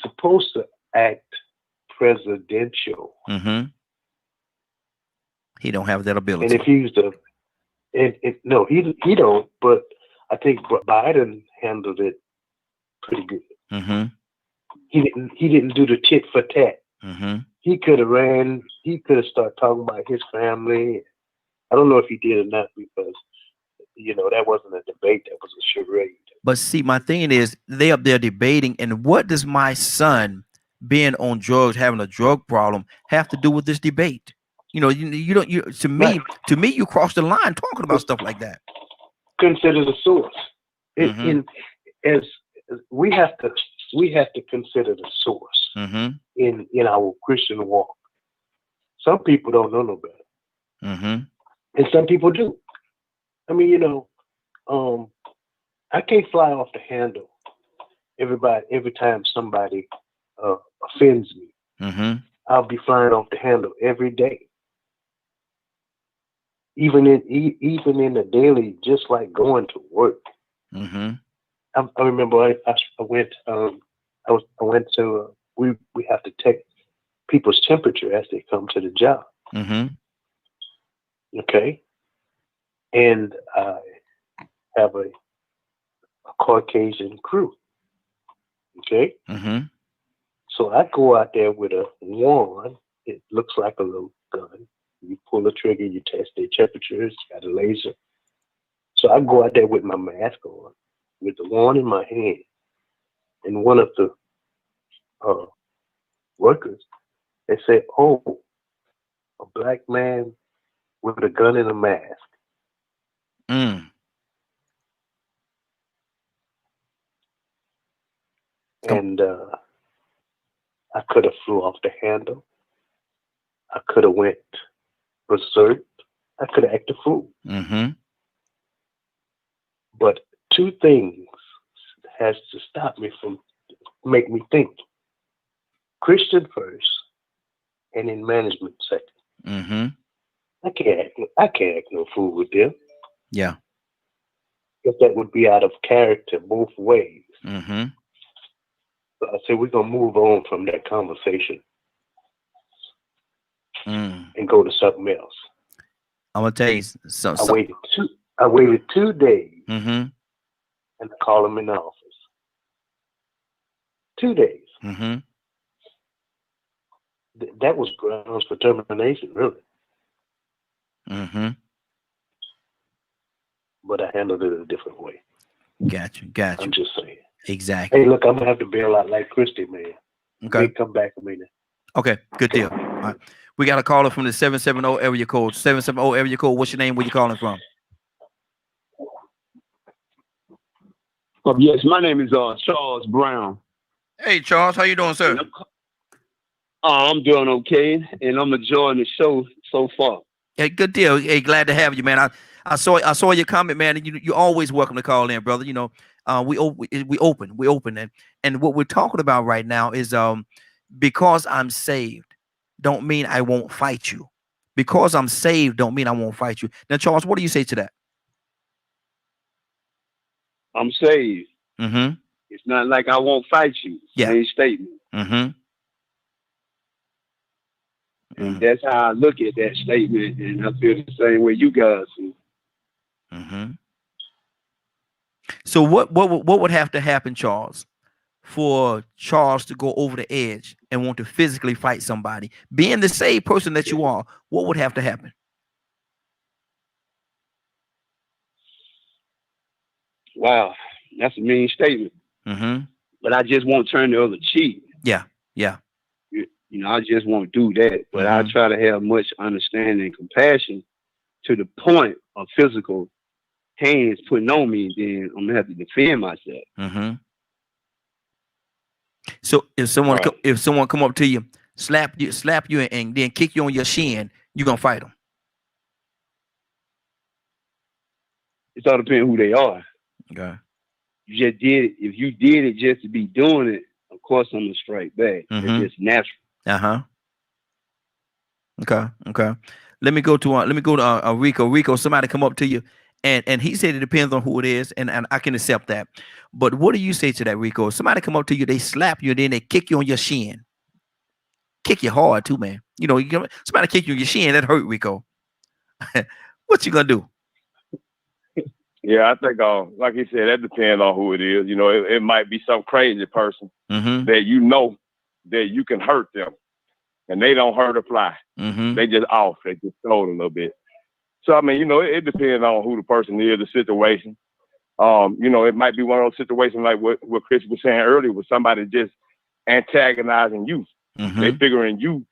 supposed to act presidential. He don't have that ability. And if he's no, he don't. But I think Biden handled it pretty good. He didn't do the tit for tat. He could have ran. He could have started talking about his family. I don't know if he did or not, because that wasn't a debate. That was a charade. But see, my thing is, they up there debating, and what does my son being on drugs, having a drug problem, have to do with this debate? You don't. To me, you cross the line talking about stuff like that. Consider the source. As we have to consider the source in our Christian walk. Some people don't know no better, and some people do. I mean, I can't fly off the handle every time somebody offends me. I'll be flying off the handle every day, even in the daily, just like going to work. I remember I went to we have to take people's temperature as they come to the job. Okay, and I have a Caucasian crew. Okay, so I go out there with a wand. It looks like a little gun. You pull the trigger, you test their temperatures. Got a laser. So I go out there with my mask on, with the wand in my hand, and one of the workers, they say, "Oh, a black man with a gun and a mask." And I could have flew off the handle. I could have went berserk. I could have acted a fool. But two things has to stop me from make me think. Christian first, and in management second. I can't act no fool with them. Yeah. Because that would be out of character both ways. So I said, we're going to move on from that conversation and go to something else. I'm going to tell you something. I waited 2 days and I called him in the office. 2 days. That was grounds for termination, really. But I handled it a different way. Gotcha. I'm just saying. Exactly. Hey, look, I'm gonna have to bail out like Christy, man. Okay. Come back a minute. Okay, good deal. All right. We got a caller from the 770 area code. 770 area code. What's your name? Where you calling from? Yes, my name is Charles Brown. Hey, Charles, how you doing, sir? I'm doing okay, and I'm enjoying the show so far. Hey, good deal. Hey, glad to have you, man. I saw your comment, man. And you're always welcome to call in, brother. We open, and what we're talking about right now is because I'm saved, don't mean I won't fight you. Because I'm saved, don't mean I won't fight you. Now, Charles, what do you say to that? I'm saved. It's not like I won't fight you. Yeah. Same statement. And that's how I look at that statement, and I feel the same way you guys do. So what would have to happen, Charles, for Charles to go over the edge and want to physically fight somebody? Being the same person that you are, what would have to happen? Wow, that's a mean statement. But I just won't turn the other cheek. Yeah. I just won't do that. But I try to have much understanding and compassion to the point of physical hands putting on me, then I'm gonna have to defend myself. So if someone come up to you, slap you, and then kick you on your shin, you gonna fight them? It all depends who they are. Okay. You just did it. If you did it just to be doing it, of course I'm gonna strike back. It's just natural. Okay. Let me go to Rico. Rico, somebody come up to you, and he said it depends on who it is, and I can accept that. But what do you say to that, Rico? If somebody come up to you, they slap you, and then they kick you on your shin. kick you hard too, man. You know, somebody kick you in your shin, that hurt, Rico. What you gonna do? Yeah, I think, like he said, that depends on who it is. You know, it might be some crazy person that you know that you can hurt them, and they don't hurt a fly. They just off. They just stole a little bit. So I mean, you know, it depends on who the person is, the situation. You know, it might be one of those situations like what Chris was saying earlier, with somebody just antagonizing you. They figuring you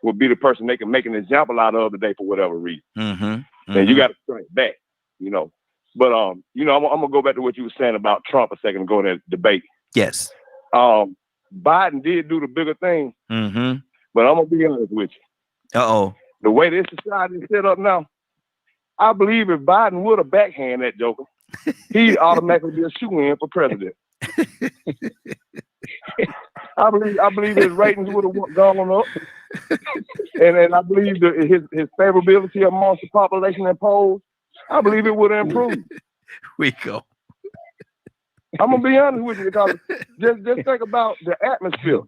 will be the person they can make an example out of today for whatever reason. And you got to strike back, you know. But you know, I'm gonna go back to what you were saying about Trump a second ago in that debate. Yes. Biden did do the bigger thing, but I'm gonna be honest with you. The way this society is set up now, I believe if Biden would have backhand that joker, he'd automatically be a shoe-in for president. I believe his ratings would have gone up, and I believe his favorability amongst the population in polls, I believe it would have improved. Rico. I'm gonna be honest with you, because just think about the atmosphere.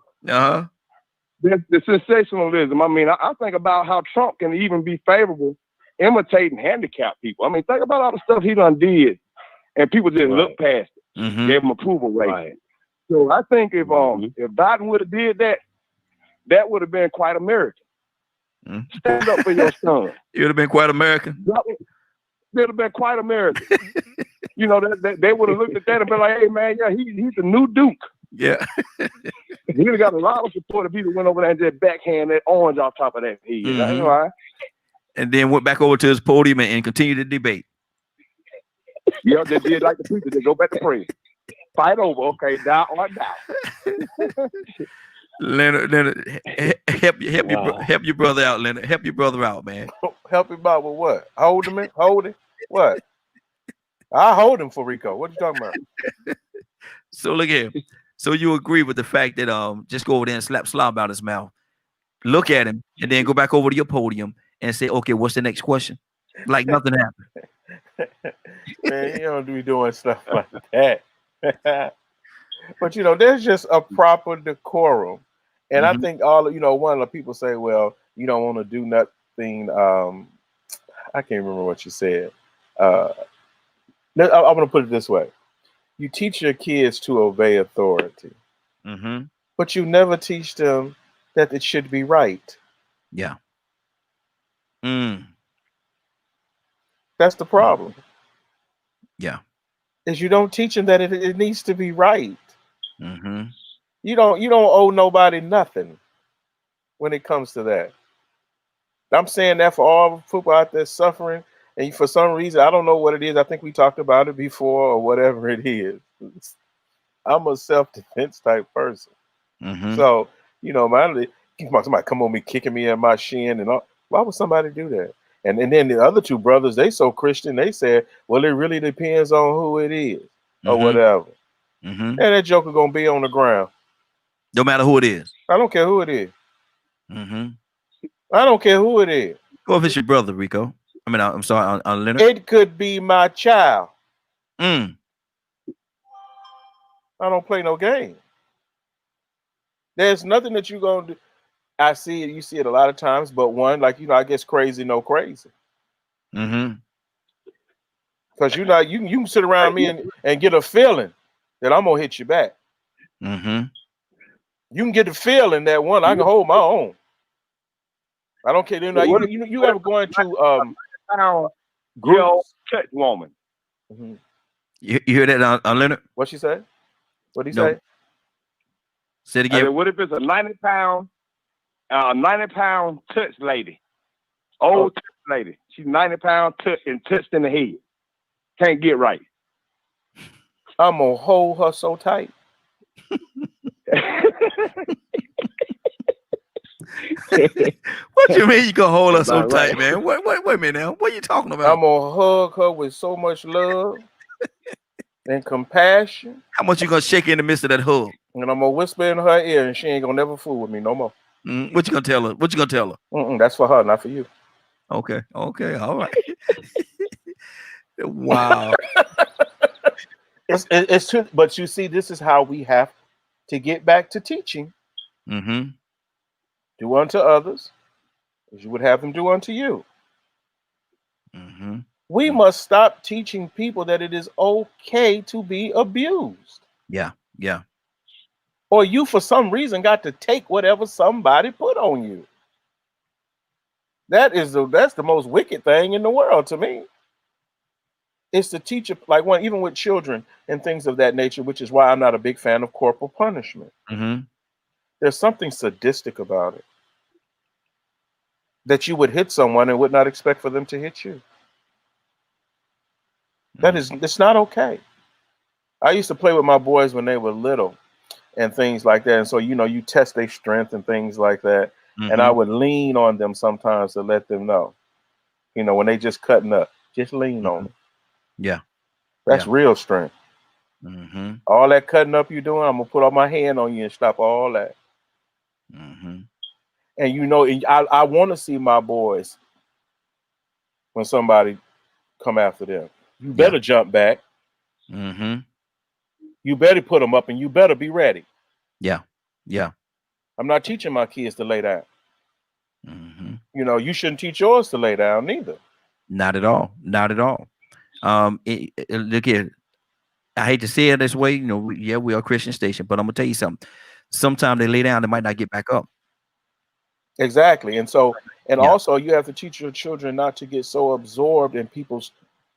The sensationalism. I mean, I think about how Trump can even be favorable imitating handicapped people. I mean, think about all the stuff he done did, and people just look past it, gave him approval rating. So I think if Biden would have did that, that would have been quite American. Stand up for your son. It would have been quite American. It would have been quite American. You know, they would have looked at that and been like, "Hey man, yeah, he's the new Duke." Yeah. He would have got a lot of support if he went over there and just backhand that orange off top of that head. That's right. And then went back over to his podium and continued the debate. Yeah, they did like the preacher. They go back to pray. Fight over, okay, down or down. Leonard, help your brother out, Leonard. Help your brother out, man. Help him out with what? Hold him? What? I hold him for Rico. What you talking about? So look here. So you agree with the fact that just go over there and slap slob out his mouth, look at him, and then go back over to your podium and say, okay, what's the next question? Like nothing happened. Man, you don't be doing stuff like that. But you know, there's just a proper decorum. And I think one of the people say, well, you don't want to do nothing. I can't remember what you said. I'm going to put it this way. You teach your kids to obey authority, but you never teach them that it should be right. Yeah. That's the problem. Yeah. Is you don't teach them that it needs to be right. You don't owe nobody nothing when it comes to that. I'm saying that for all people out there suffering, and for some reason, I don't know what it is. I think we talked about it before or whatever it is. I'm a self-defense type person. So, you know, somebody come on me, kicking me in my shin and all. Why would somebody do that? And then the other two brothers, they so Christian, they said, well, it really depends on who it is or whatever. And that joker gonna be on the ground. No matter who it is. I don't care who it is. I don't care who it is. Go if it's your brother, Rico. I mean, I'm sorry, on Leonard. It could be my child. I don't play no game. There's nothing that you're gonna do. I see it. You see it a lot of times, but one, like, you know, I guess crazy, no crazy. Because you know, you can sit around me and get a feeling that I'm gonna hit you back. You can get the feeling that one, I can hold my own. I don't care. You know, you ever going to groups? Church woman. You hear that on Leonard? What she say? What did he say? Say it again. I mean, what if it's a 90-pound touch lady? Old touch lady. She's 90 pounds and touched in the head. Can't get right. I'm gonna hold her so tight. What you mean you gonna hold her so tight, man? Wait a minute now. What are you talking about? I'm gonna hug her with so much love and compassion. How much you gonna shake her in the midst of that hug? And I'm gonna whisper in her ear, and she ain't gonna never fool with me no more. What you gonna tell her? What you gonna tell her? That's for her, not for you. Okay, all right. Wow. It's true, but you see, this is how we have to get back to teaching. Do unto others as you would have them do unto you. We must stop teaching people that it is okay to be abused. Yeah. Yeah. Or you, for some reason, got to take whatever somebody put on you. That's the most wicked thing in the world to me. It's to teach it, like even with children and things of that nature, which is why I'm not a big fan of corporal punishment. There's something sadistic about it. That you would hit someone and would not expect for them to hit you. It's not okay. I used to play with my boys when they were little and things like that. And so, you test their strength and things like that. And I would lean on them sometimes to let them know, when they just cutting up, just lean on them. Yeah. That's real strength. All that cutting up you doing, I'm going to put all my hand on you and stop all that. And I want to see my boys, when somebody come after them, you better jump back. You better put them up and you better be ready. Yeah. Yeah. I'm not teaching my kids to lay down. You shouldn't teach yours to lay down neither. Not at all. Not at all. Look here. I hate to say it this way. We are a Christian station, but I'm gonna tell you something. Sometimes they lay down, they might not get back up. Exactly. And so, also you have to teach your children not to get so absorbed in people's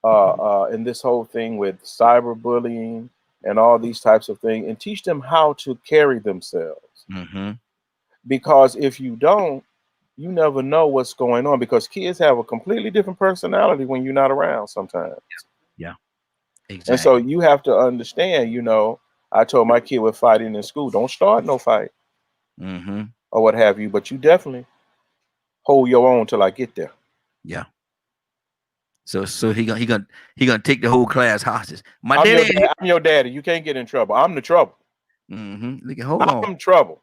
in this whole thing with cyberbullying and all these types of things, and teach them how to carry themselves. Because if you don't, you never know what's going on, because kids have a completely different personality when you're not around sometimes. Yeah. Exactly. And so you have to understand, I told my kid with fighting in school, don't start no fight or what have you, but you definitely hold your own till I get there. Yeah. So he gonna take the whole class hostage. I'm your daddy. You can't get in trouble. I'm the trouble. Look, hold on. I'm trouble.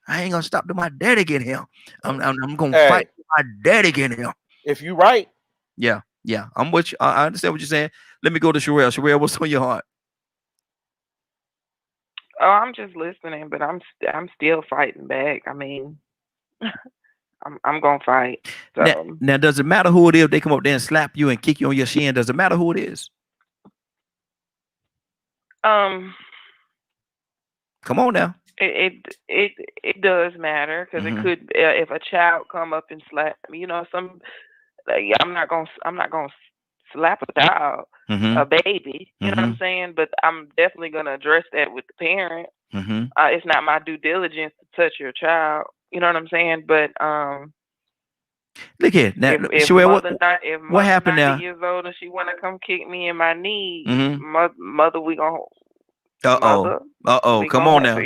I ain't gonna stop till my daddy get here. I'm gonna fight till my daddy get here. If you right. Yeah. Yeah. I'm with you. I understand what you're saying. Let me go to Sherelle. Sherelle, what's on your heart? Oh, I'm just listening, but I'm still fighting back. I mean, I'm gonna fight. So. Now, does it matter who it is? If they come up there and slap you and kick you on your shin. Does it matter who it is? Come on now. It does matter, because it could, if a child come up and slap me, I'm not gonna slap a child, a baby, you know what I'm saying? But I'm definitely gonna address that with the parent. It's not my due diligence to touch your child, you know what I'm saying? But look here now, if what happened now? Years old and she wanna come kick me in my knee, mother, we gonna. Come on now.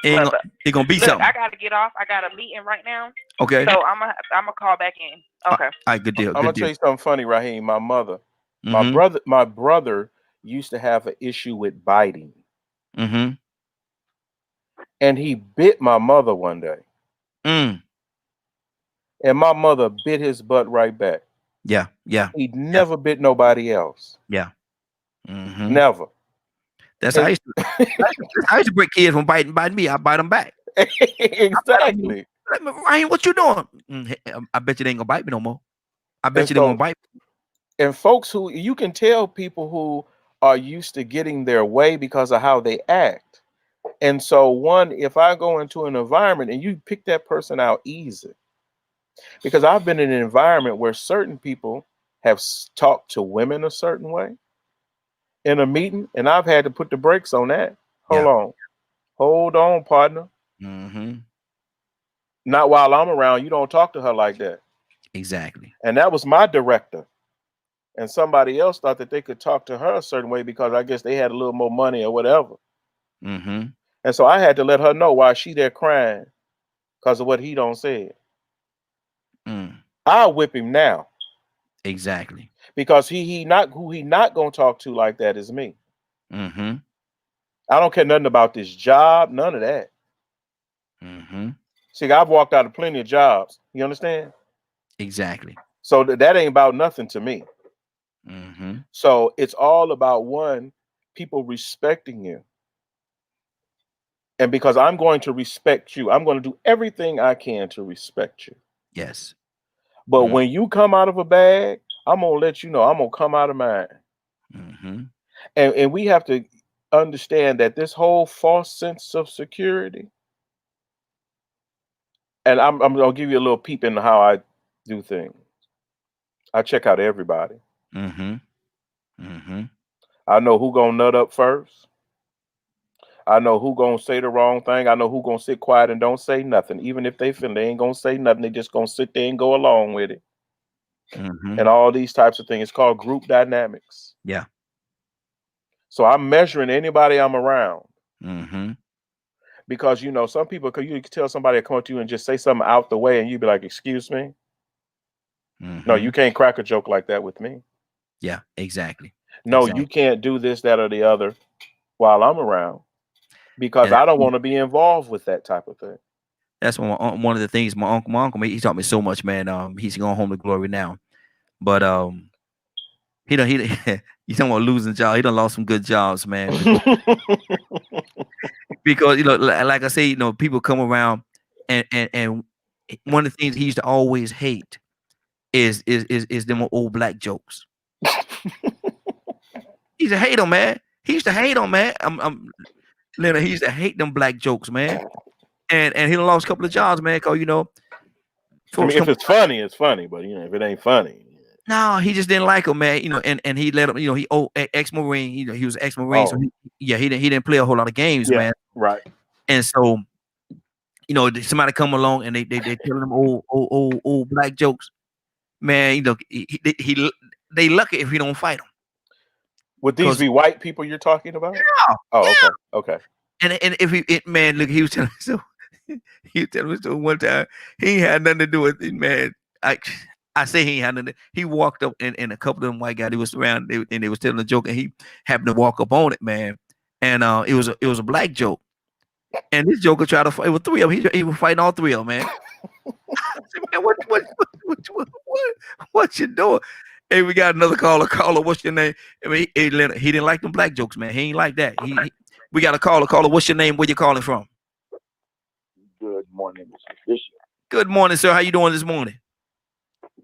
It's gonna be something. I gotta get off. I got a meeting right now. Okay. So I'm gonna call back in. Okay. All right, good deal. I'm gonna tell you something funny, Raheem. My mother, my brother used to have an issue with biting. And he bit my mother one day. And my mother bit his butt right back. Yeah. He never bit nobody else. Yeah. Never. That's how I used to break kids from biting me. I bite them back. Exactly. Ryan, what you doing? I bet you they ain't gonna bite me no more. I bet you they won't bite me. And folks who, you can tell people who are used to getting their way because of how they act. And so if I go into an environment and you pick that person out easy, because I've been in an environment where certain people have talked to women a certain way in a meeting, and I've had to put the brakes on that. Hold on, partner. Not while I'm around. You don't talk to her like that. Exactly. And that was my director. And somebody else thought that they could talk to her a certain way because I guess they had a little more money or whatever. And so I had to let her know why she there crying because of what he don't say. I'll whip him now. Exactly. Because who he not gonna talk to like that is me. I don't care nothing about this job, none of that. See, I've walked out of plenty of jobs. You understand? Exactly. So that ain't about nothing to me. So it's all about people respecting you. And because I'm going to respect you, I'm going to do everything I can to respect you. Yes. But when you come out of a bag, I'm going to let you know I'm going to come out of mine. And we have to understand that this whole false sense of security, and I'm going to give you a little peep into how I do things. I check out everybody. I know who going to nut up first. I know who going to say the wrong thing. I know who going to sit quiet and don't say nothing. Even if they feel they ain't going to say nothing, they just going to sit there and go along with it. And all these types of things. It's called group dynamics. Yeah. So I'm measuring anybody I'm around. Because, you know, some people, you can tell somebody to come up to you and just say something out the way and you'd be like, excuse me? No, you can't crack a joke like that with me. Yeah, exactly. No, you can't do this, that, or the other while I'm around. Because I don't want to be involved with that type of thing. That's one of the things my uncle, he taught me so much, man. He's going home to glory now. But he you talking about losing jobs. He done lost some good jobs, man. Because you know, like I say, you know, people come around and one of the things he used to always hate is them old black jokes. He used to hate them, man. He used to hate them, man. Leonard, he used to hate them black jokes, man. And he done lost a couple of jobs, man. Cause you know, I mean, if it's funny, it's funny. But you know, if it ain't funny, no, he just didn't like him, man. You know, and he let him. You know, he ex-Marine. You know, he was ex-Marine, so he didn't play a whole lot of games, man. Right. And so, you know, somebody come along and they telling them old black jokes, man. You know, they lucky if he don't fight them. Would these be white people you're talking about? Yeah. Oh, yeah. Okay. And if man, look, he was telling me so. He was telling me so one time he ain't had nothing to do with it, man. I say he ain't had nothing. He walked up and a couple of them white guys he was around and they was telling a joke and he happened to walk up on it, man. And it was a black joke. And this joker tried to fight with three of them. He was fighting all three of them, man. I said, man, what you doing? Hey, we got another caller. Caller, what's your name? I mean, he didn't like them black jokes, man. He ain't like that. We got a caller. Caller, what's your name? Where you calling from? Good morning, Mr. Bishop. Good morning, sir. How you doing this morning?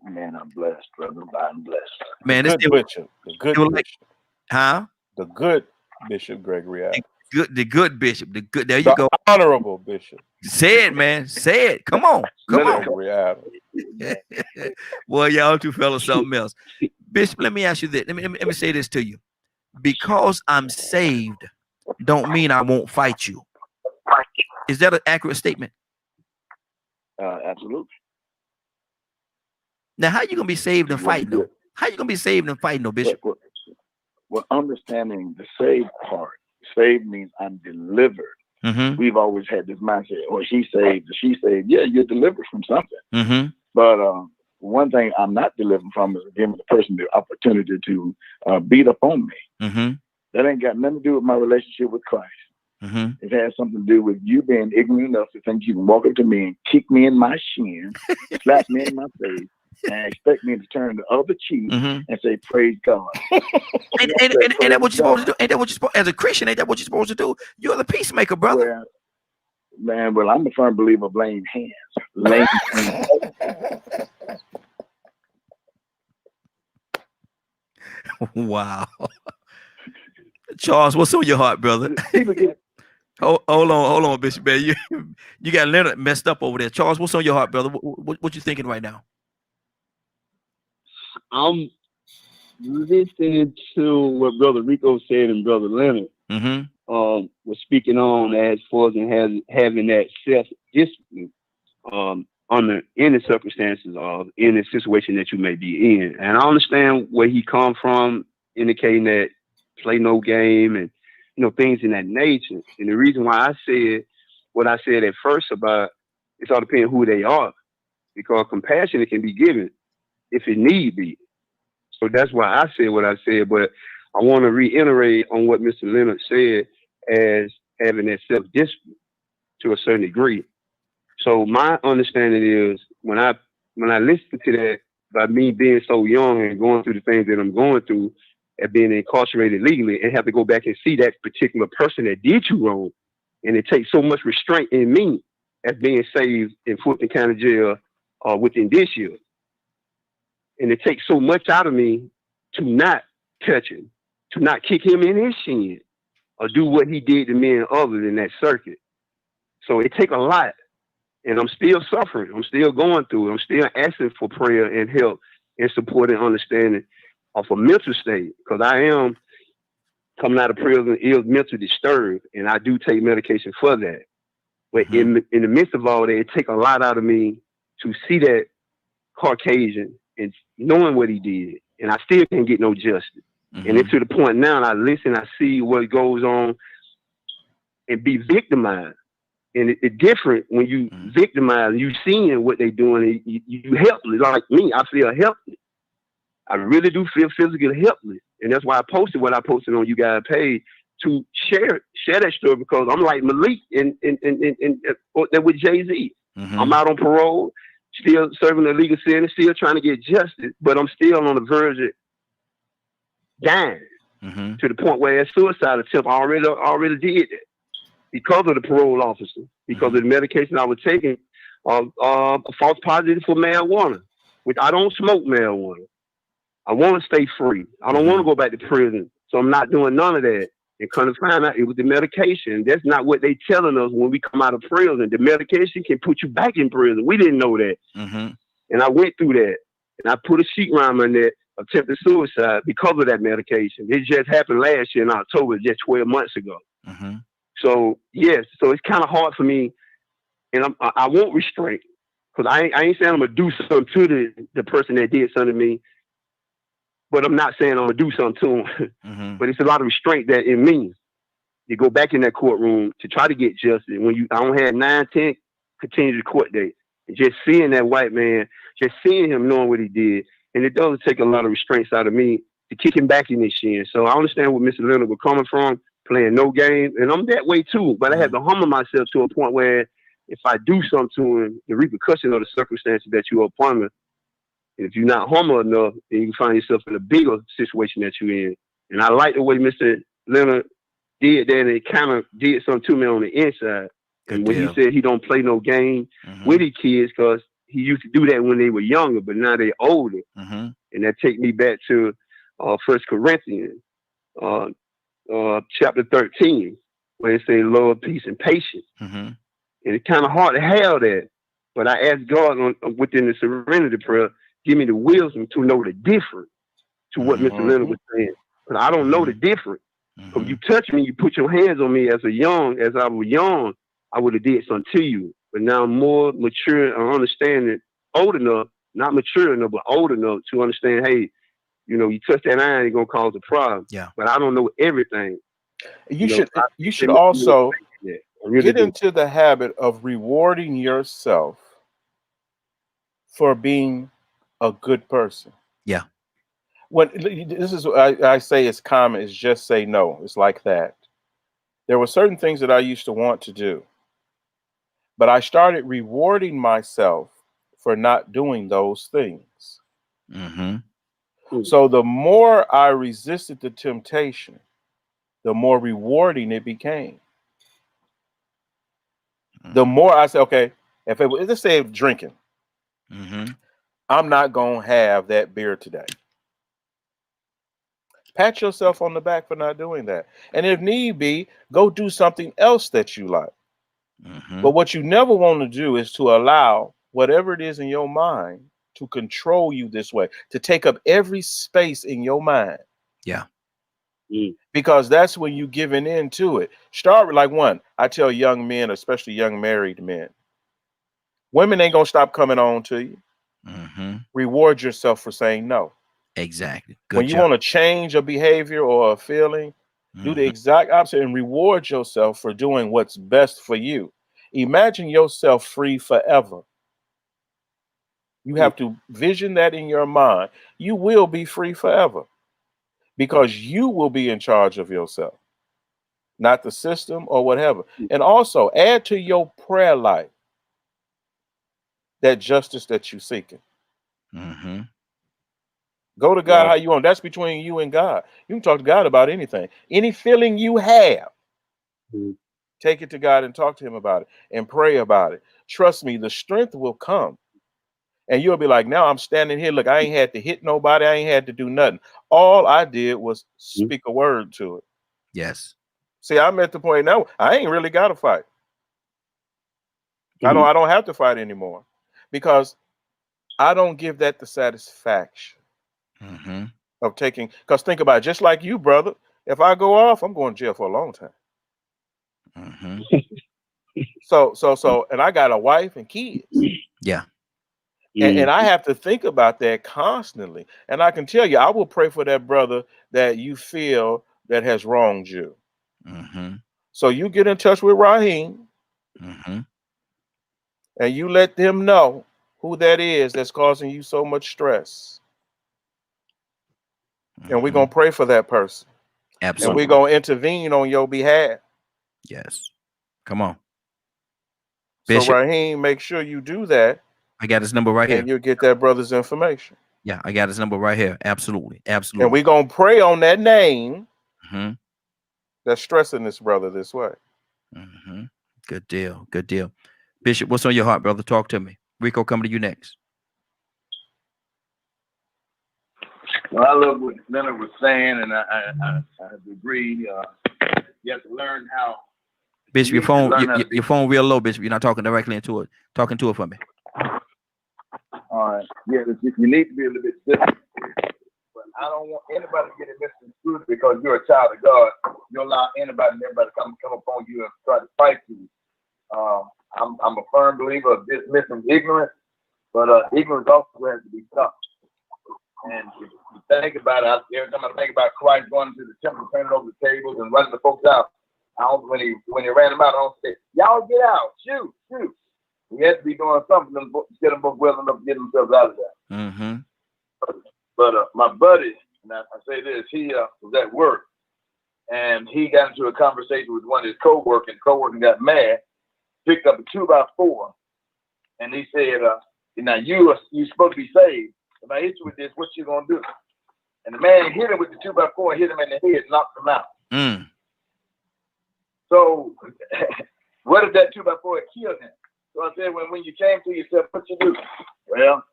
Man, I'm blessed, brother. I'm blessed. Man, the good bishop. The good bishop. Huh? The good Bishop Gregory Adams. The good bishop. The good. There you go. Honorable bishop. Say it, man. Say it. Come on. Come on. Gregory Adams. Boy, y'all two fellas something else. Bishop, let me ask you this. Let me say this to you. Because I'm saved, don't mean I won't fight you. Is that an accurate statement? Absolutely. Now, how you gonna be saved and fighting though? How you gonna be saved and fighting though, Bishop? Well, understanding the saved part. Saved means I'm delivered. We've always had this mindset, or she saved, or she saved. Yeah, you're delivered from something. But one thing I'm not delivered from is giving the person the opportunity to beat up on me. That ain't got nothing to do with my relationship with Christ. It has something to do with you being ignorant enough to think you can walk up to me and kick me in my shin, slap me in my face, and expect me to turn the other cheek and say, praise God. Ain't that what you're supposed to do? Ain't that what you're supposed, as a Christian, ain't that what you're supposed to do? You're the peacemaker, brother. Well, I'm a firm believer of laying hands. Laying hands. Wow. Charles, what's on your heart, brother? Hold on, Bishop. Man. You got Leonard messed up over there. Charles, what's on your heart, brother? What you thinking right now? I'm listening to what Brother Rico said and Brother Leonard was speaking on as far as having that self-discipline under any circumstances or any situation that you may be in. And I understand where he come from, indicating that play no game and things in that nature. And the reason why I said what I said at first about it's all depending who they are, because compassion can be given if it need be. So that's why I said what I said. But I want to reiterate on what Mr. Leonard said as having that self-discipline to a certain degree. So my understanding is when I listen to that, by me being so young and going through the things that I'm going through and being incarcerated legally and have to go back and see that particular person that did you wrong And it takes so much restraint in me as being saved in Fulton County Jail within this year. And it takes so much out of me to not touch him, to not kick him in his shin or do what he did to me and others in that circuit. So it takes a lot. And I'm still suffering. I'm still going through it. I'm still asking for prayer and help and support and understanding of a mental state. Because I am coming out of prison ill, mentally disturbed, and I do take medication for that. But in the midst of all that, it takes a lot out of me to see that Caucasian and knowing what he did, and I still can't get no justice. And it's to the point now, I listen, I see what goes on, and be victimized. And it's different when you victimize, you seeing what they doing, and you helpless. Like me, I feel helpless. I really do feel physically helpless. And that's why I posted what I posted on you guys' page to share that story, because I'm like Malik and with Jay-Z. I'm out on parole, still serving a legal sentence, still trying to get justice, but I'm still on the verge of dying to the point where that suicide attempt already did that because of the parole officer, because of the medication I was taking, a false positive for marijuana, which I don't smoke marijuana. I want to stay free. I don't want to go back to prison. So I'm not doing none of that. And come to find out it was the medication. That's not what they telling us when we come out of prison. The medication can put you back in prison. We didn't know that. And I went through that. And I put a sheet around my neck, attempted suicide because of that medication. It just happened last year in October, just 12 months ago. So, yes. So it's kind of hard for me. And I won't restraint. Because I ain't saying I'm going to do something to the person that did something to me. But I'm not saying I'm going to do something to him. But it's a lot of restraint that in me to go back in that courtroom to try to get justice. When I don't have 9, 10 continued court dates. And just seeing that white man, just seeing him knowing what he did. And it does take a lot of restraints out of me to kick him back in this shin. So I understand where Mr. Leonard was coming from, playing no game. And I'm that way too. But I had to humble myself to a point where if I do something to him, the repercussion of the circumstances that you are upon me, if you're not humble enough, then you can find yourself in a bigger situation that you're in. And I like the way Mr. Leonard did that, and it kind of did something to me on the inside. And when he said he don't play no game with his kids, because he used to do that when they were younger, but now they're older. And that take me back to 1 Corinthians chapter 13, where it says love, peace, and patience. And it's kind of hard to have that. But I asked God within the serenity prayer, give me the wisdom to know the difference to what Mr. Leonard was saying. But I don't know the difference. If you touch me, you put your hands on me as I was young, I would have did something to you. But now I'm more mature and understanding, old enough, not mature enough, but old enough to understand, hey, you touch that iron, it's going to cause a problem. But I don't know everything. You should also get into the habit of rewarding yourself for being a good person. When this is I say it's common, it's just say no. It's like that. There were certain things that I used to want to do, but I started rewarding myself for not doing those things. So the more I resisted the temptation, the more rewarding it became. The more I said, okay, let's say drinking, I'm not going to have that beer today. Pat yourself on the back for not doing that. And if need be, go do something else that you like. But what you never want to do is to allow whatever it is in your mind to control you this way, to take up every space in your mind. Because that's when you giving in to it. Start with I tell young men, especially young married men, women ain't going to stop coming on to you. Reward yourself for saying no. Exactly. When you want to change a behavior or a feeling, do the exact opposite and reward yourself for doing what's best for you. Imagine yourself free forever. You have to vision that in your mind. You will be free forever because you will be in charge of yourself, not the system or whatever. And also add to your prayer life that justice that you're seeking. Go to God how you want. That's between you and God. You can talk to God about anything. Any feeling you have, Take it to God and talk to him about it and pray about it. Trust me, the strength will come. And you'll be like, now I'm standing here. Look, I ain't had to hit nobody. I ain't had to do nothing. All I did was speak a word to it. Yes. See, I'm at the point now, I ain't really got to fight. I don't have to fight anymore because I don't give that the satisfaction of taking, because think about it, just like you, brother, if I go off, I'm going to jail for a long time. So, and I got a wife and kids. Yeah. And I have to think about that constantly. And I can tell you, I will pray for that brother that you feel that has wronged you. So you get in touch with Raheem and you let them know who that is that's causing you so much stress. And we're going to pray for that person. Absolutely. And we're going to intervene on your behalf. Yes. Come on. Bishop. So Raheem, make sure you do that. I got his number right here. And you'll get that brother's information. Yeah, I got his number right here. Absolutely. Absolutely. And we're going to pray on that name that's stressing this brother this way. Good deal. Good deal. Bishop, what's on your heart, brother? Talk to me. Rico, coming to you next. Well, I love what Leonard was saying, and I agree. You have to learn how. Bishop, your phone real low, Bishop. You're not talking directly into it. Talking to it for me. All right. Yeah, you need to be a little bit different. But I don't want anybody to get it misconstrued because you're a child of God. You allow anybody and everybody to come upon you and try to fight you. I'm a firm believer of dismissing ignorance, but ignorance also has to be tough. And if you think about it, every time I think about Christ going to the temple, turning over the tables and running the folks out, when he ran them out, I don't say, y'all get out, shoot. We had to be doing something to get them both well enough to get themselves out of there. But my buddy, and I say this, he was at work, and he got into a conversation with one of his co-workers. Co-worker got mad, picked up a 2x4, and he said, now you supposed to be saved. If I hit you with this, what you gonna do? And the man hit him with the 2x4 and hit him in the head, knocked him out. So what if that 2x4 had killed him? So I said, when you came to yourself, what you do? Well,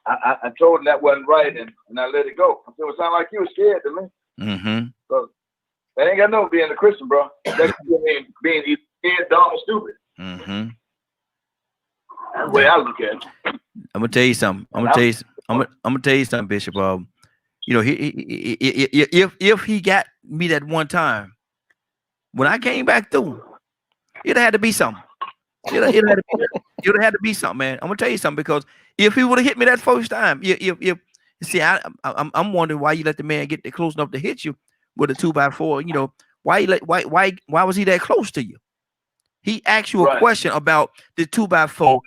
I told him that wasn't right, and I let it go. I said, it sounded like you were scared to me. So that ain't got no being a Christian, bro. That's being either scared, dumb, or stupid. That's the way I look at it. I'm gonna tell you something. I'm gonna tell you something, Bishop. You know, if he got me that one time, when I came back through, it had to be something. It had to be something, man. I'm gonna tell you something, because if he would have hit me that first time, I'm wondering why you let the man get close enough to hit you with a 2x4. You know, why was he that close to you? He asked you a question about the 2x4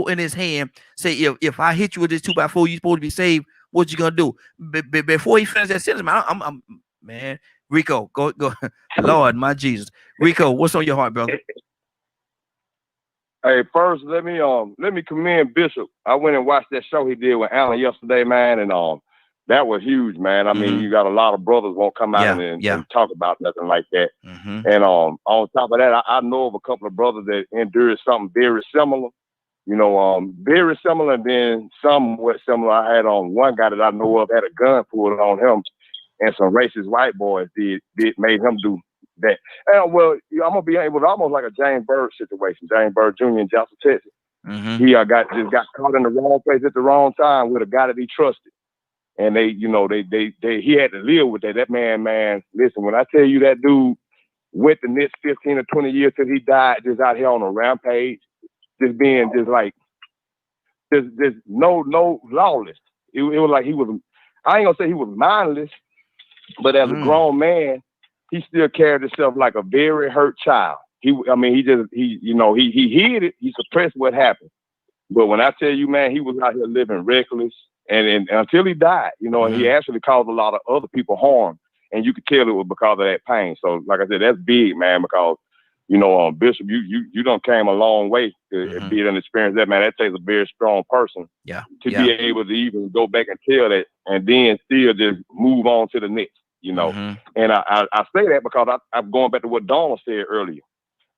in his hand. Say, if I hit you with this 2x4, you supposed to be saved. What you gonna do? Before he finished that sentence, man, Rico, go, Lord, my Jesus, Rico, what's on your heart, brother? Hey, first let me commend Bishop. I went and watched that show he did with Alan yesterday, man, and that was huge, man. I mean, you got a lot of brothers won't come out and talk about nothing like that. And on top of that, I know of a couple of brothers that endured something very similar. You know, very similar, and then somewhat similar. I had one guy that I know of had a gun pulled on him, and some racist white boys made him do that. And well, I'm gonna be able to almost like a James Byrd situation. James Byrd Jr. in Jackson, Texas. He got caught in the wrong place at the wrong time with a guy that he trusted, and he had to live with that. That man, listen, when I tell you that dude went the next 15 or 20 years till he died, just out here on a rampage, just being just no lawless. It was like he was. I ain't gonna say he was mindless, but as a grown man, he still carried himself like a very hurt child. He hid it. He suppressed what happened. But when I tell you, man, he was out here living reckless, and until he died, and he actually caused a lot of other people harm, and you could tell it was because of that pain. So, like I said, that's big, man, because Bishop, you done came a long way to be an experience that, man. That takes a very strong person to be able to even go back and tell that, and then still just move on to the next. And I say that because I'm going back to what Donald said earlier.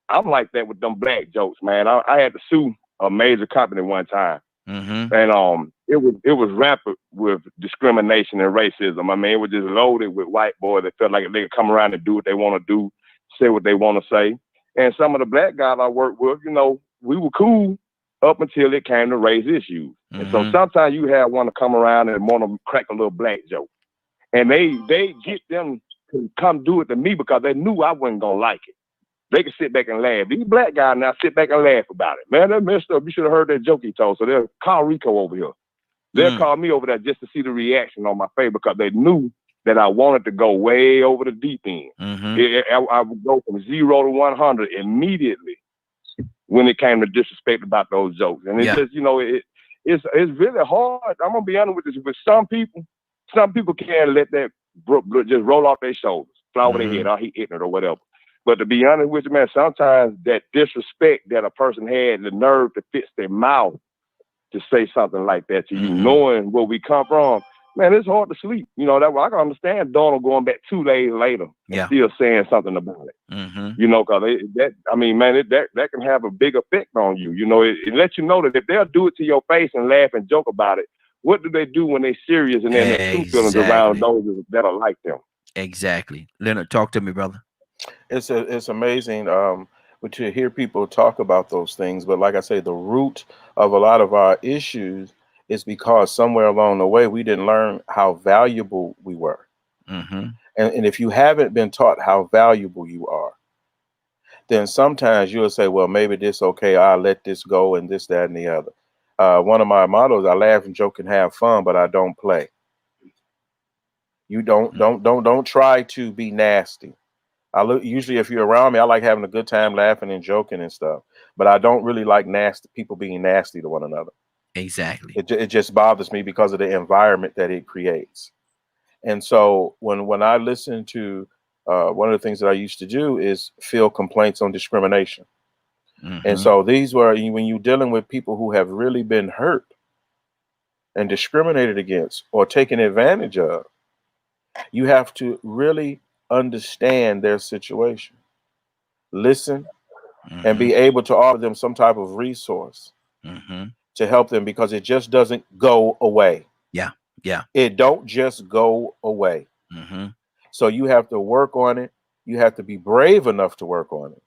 I'm like that with them black jokes, man. I had to sue a major company one time. Mm-hmm. And it was rampant with discrimination and racism. I mean, it was just loaded with white boys that felt like they could come around and do what they want to do, say what they want to say. And some of the black guys I worked with, you know, we were cool up until it came to race issues. Mm-hmm. And so sometimes you have one to come around and want to crack a little black joke. And they get them to come do it to me because they knew I wasn't going to like it. They can sit back and laugh. These black guys now sit back and laugh about it. Man, that messed up. You should have heard that joke he told. So they'll call Rico over here. They'll call me over there just to see the reaction on my face because they knew that I wanted to go way over the deep end. Mm-hmm. I would go from 0 to 100 immediately when it came to disrespect about those jokes. And it's just, you know, it's really hard. I'm going to be honest with this. With some people can't let that just roll off their shoulders, fly over their head, oh, he ignorant or whatever. But to be honest with you, man, sometimes that disrespect that a person had, the nerve to fix their mouth to say something like that to you, knowing where we come from, man, it's hard to sleep. You know, that I can understand Donald going back 2 days later and still saying something about it. You know, because that can have a big effect on you. You know, it lets you know that if they'll do it to your face and laugh and joke about it, what do they do when they're serious and then their true feelings around those that are like them? Exactly. Leonard, talk to me, brother. It's amazing to hear people talk about those things. But like I say, the root of a lot of our issues is because somewhere along the way, we didn't learn how valuable we were. And if you haven't been taught how valuable you are, then sometimes you'll say, well, maybe this, okay, I'll let this go and this, that, and the other. One of my mottos, I laugh and joke and have fun, but I don't play. You don't try to be nasty. Usually if you're around me, I like having a good time laughing and joking and stuff, but I don't really like people being nasty to one another. Exactly. It just bothers me because of the environment that it creates. And so when I listen to one of the things that I used to do is fill complaints on discrimination. And so these were, when you're dealing with people who have really been hurt and discriminated against or taken advantage of, you have to really understand their situation, listen, and be able to offer them some type of resource to help them, because it just doesn't go away. Yeah. It don't just go away. So you have to work on it. You have to be brave enough to work on it.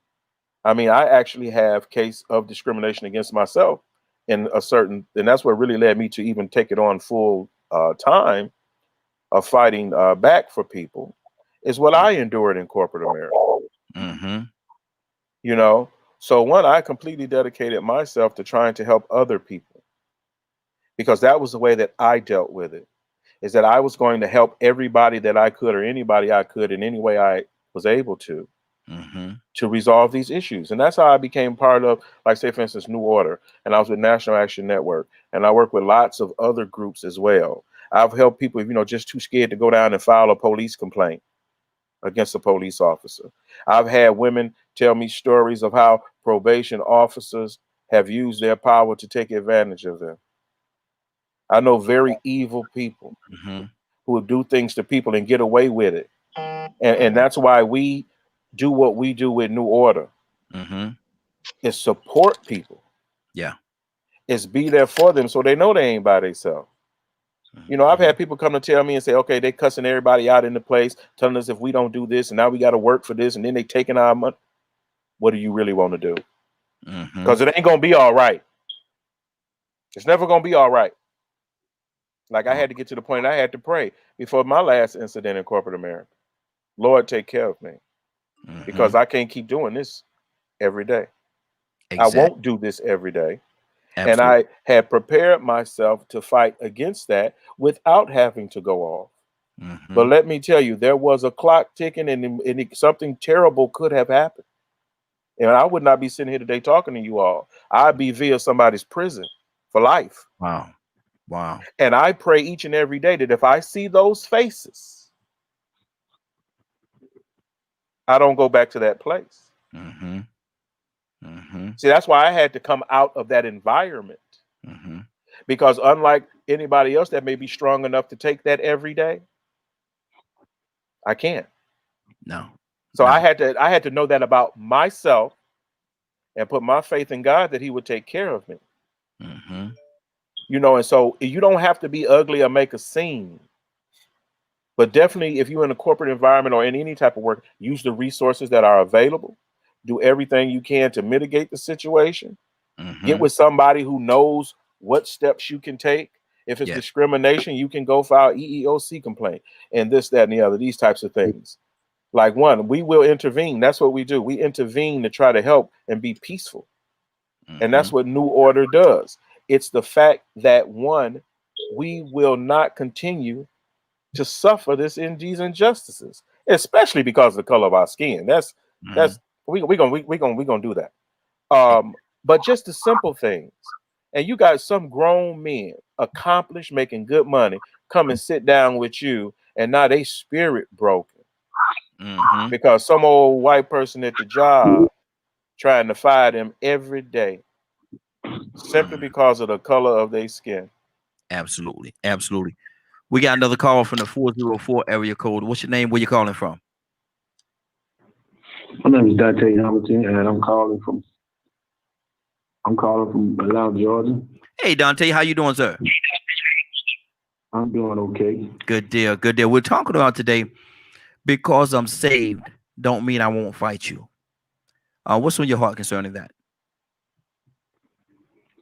I mean, I actually have case of discrimination against myself in and that's what really led me to even take it on full time of fighting back for people, is what I endured in corporate America. You know, so I completely dedicated myself to trying to help other people, because that was the way that I dealt with it, is that I was going to help everybody that I could, or anybody I could in any way I was able to resolve these issues. And that's how I became part of, like, say, for instance, New Order. And I was with National Action Network. And I work with lots of other groups as well. I've helped people, just too scared to go down and file a police complaint against a police officer. I've had women tell me stories of how probation officers have used their power to take advantage of them. I know very evil people who will do things to people and get away with it. And that's why we do what we do with New Order. Is support people. Is be there for them so they know they ain't by themselves. I've had people come to tell me and say, okay, they cussing everybody out in the place, telling us if we don't do this and now we got to work for this, and then they taking our money. What do you really want to do? Because it ain't going to be all right. It's never going to be all right. Like, I had to get to the point I had to pray before my last incident in corporate America. Lord, take care of me, because I can't keep doing this every day. Exactly. I won't do this every day. Absolutely. And I had prepared myself to fight against that without having to go off. But let me tell you, there was a clock ticking, and something terrible could have happened. And I would not be sitting here today talking to you all. I'd be via somebody's prison for life. Wow. And I pray each and every day that if I see those faces, I don't go back to that place. See, that's why I had to come out of that environment. Because unlike anybody else that may be strong enough to take that every day, I can't. No. So I had to know that about myself, and put my faith in God that he would take care of me. Mm-hmm. You know, and so you don't have to be ugly or make a scene. But definitely, if you're in a corporate environment or in any type of work, use the resources that are available. Do everything you can to mitigate the situation. Mm-hmm. Get with somebody who knows what steps you can take. If it's discrimination, you can go file EEOC complaint and this, that, and the other, these types of things. Like we will intervene. That's what we do. We intervene to try to help and be peaceful. Mm-hmm. And that's what New Order does. It's the fact that, one, we will not continue to suffer these injustices, especially because of the color of our skin. We're gonna do that. But just the simple things. And you got some grown men, accomplished, making good money, come and sit down with you, and now they spirit broken. Mm-hmm. Because some old white person at the job trying to fire them every day simply because of the color of their skin. Absolutely. Absolutely. We got another call from the 404 area code. What's your name? Where you calling from? My name is Dante Hamilton, and I'm calling from Atlanta, Georgia. Hey, Dante, how you doing, sir? I'm doing okay. Good deal. Good deal. We're talking about today, because I'm saved don't mean I won't fight you. What's on your heart concerning that?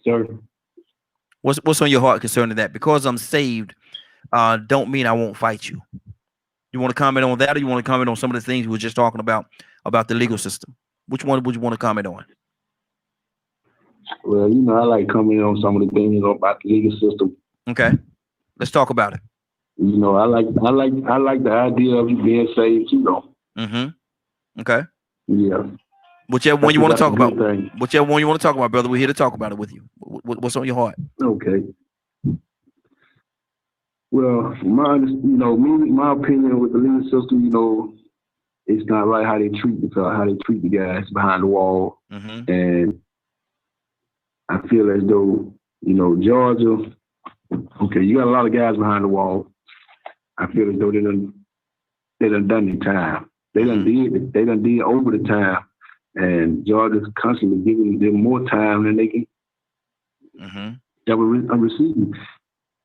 Sir? What's on your heart concerning that? Because I'm saved don't mean I won't fight you. You want to comment on that, or you want to comment on some of the things we were just talking about the legal system? Which one would you want to comment on? Well, I like commenting on some of the things about the legal system. Okay, let's talk about it. I like the idea of you being saved. Mm-hmm. Okay. Yeah. Whichever one you want to talk about. Whichever one you want to talk about, brother. We're here to talk about it with you. What's on your heart? Okay. Well, my opinion with the legal system, it's not right how they treat the guys behind the wall. Mm-hmm. And I feel as though, Georgia, okay, you got a lot of guys behind the wall. I feel as though they done their time. They done did over the time, and Georgia's constantly giving them more time than they can ever receive.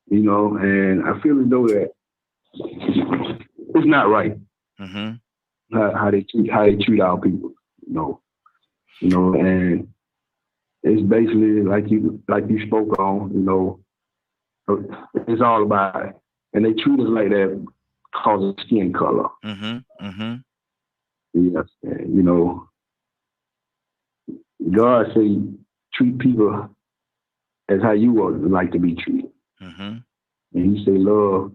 And I feel as though that it's not right. Mm-hmm. How they treat our people, and it's basically like you spoke on, it's all about it. And they treat us like that because of skin color. Mm-hmm. Mm-hmm. Yes, and, God say treat people as how you would like to be treated. Mm-hmm. And He say love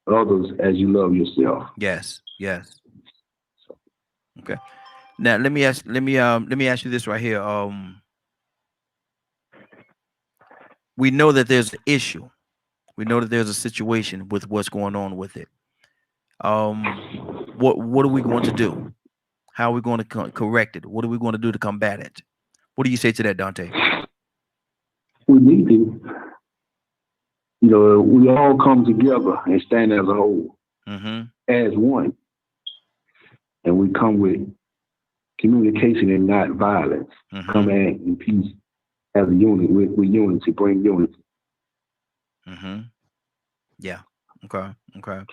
others as you love yourself. Yes. Yes. Okay. Now let me ask you this right here. We know that there's an issue. We know that there's a situation with what's going on with it. What are we going to do? How are we going to correct it? What are we going to do to combat it? What do you say to that, Dante? We need to, we all come together and stand as a whole, as one, and we come with communication and not violence. Come in peace as a unit, with unity, bring unity. Yeah. Okay.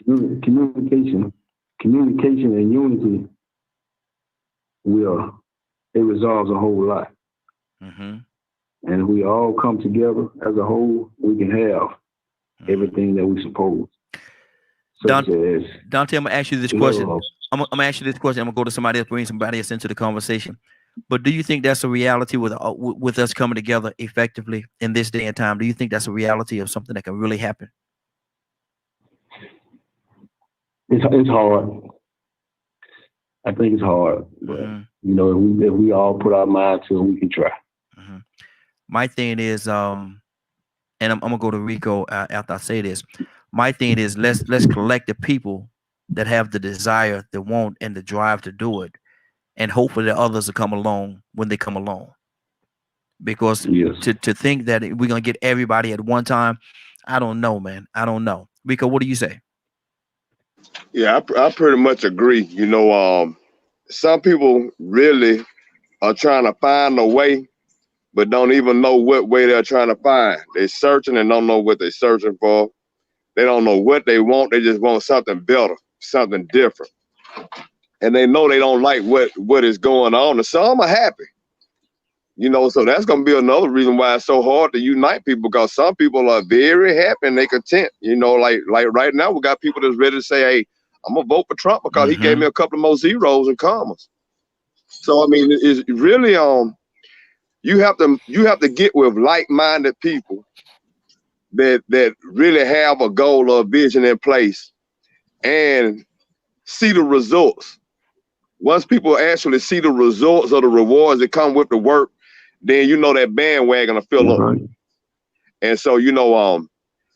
Communication and unity it resolves a whole lot. And if we all come together as a whole, we can have everything that we suppose. Dante, I'm gonna ask you this question. I'm gonna ask you this question. I'm gonna go to somebody else, bring somebody else into the conversation. But do you think that's a reality with us coming together effectively in this day and time? Do you think that's a reality of something that can really happen? It's hard. I think it's hard, but if we all put our mind to it, we can try. My thing is, and I'm gonna go to Rico after I say this. My thing is, let's collect the people that have the desire, the want, and the drive to do it, and hopefully the others will come along when they come along. Because to think that we're gonna get everybody at one time, I don't know, man. I don't know. Rico, what do you say? Yeah, I pretty much agree. Some people really are trying to find a way, but don't even know what way they're trying to find. They're searching and don't know what they're searching for. They don't know what they want. They just want something better, something different. And they know they don't like what is going on. And some are happy. You know, so that's going to be another reason why it's so hard to unite people, because some people are very happy and they content. You know, like right now, we got people that's ready to say, hey, I'm going to vote for Trump because he gave me a couple of more zeros and commas. So, I mean, it's really, you have to get with like-minded people that really have a goal or a vision in place and see the results. Once people actually see the results or the rewards that come with the work, then you know that bandwagon will fill up. And so, you know,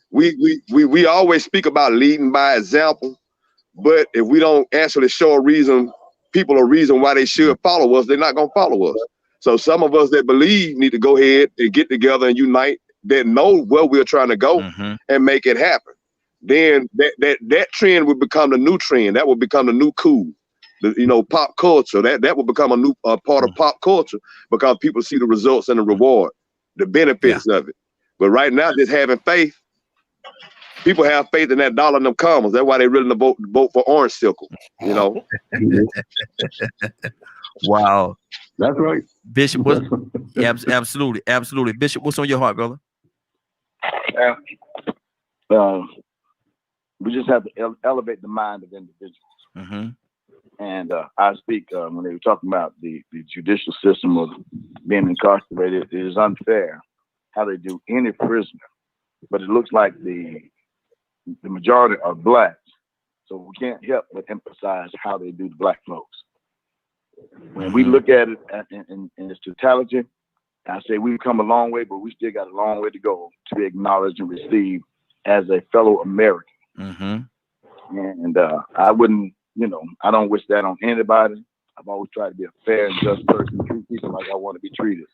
we always speak about leading by example, but if we don't actually show people a reason why they should follow us, they're not gonna follow us. So some of us that believe need to go ahead and get together and unite, that know where we're trying to go and make it happen. Then that trend would become the new trend. That will become the new cool. You know, pop culture, that will become a new part of pop culture, because people see the results and the reward, the benefits of it. But right now, just having faith, people have faith in that dollar and them commas. That's why they really vote for Orange Circle, you know. Wow. That's right. Bishop, absolutely. Bishop, what's on your heart, brother? We just have to elevate the mind of individuals. And I speak when they were talking about the judicial system of being incarcerated. It is unfair how they do any prisoner, but it looks like the majority are blacks, so we can't help but emphasize how they do the black folks. When we look at it in its totality, I say we've come a long way, but we still got a long way to go to be acknowledged and received as a fellow American. And I wouldn't, you know, I don't wish that on anybody. I've always tried to be a fair and just person, treat people like I want to be treated.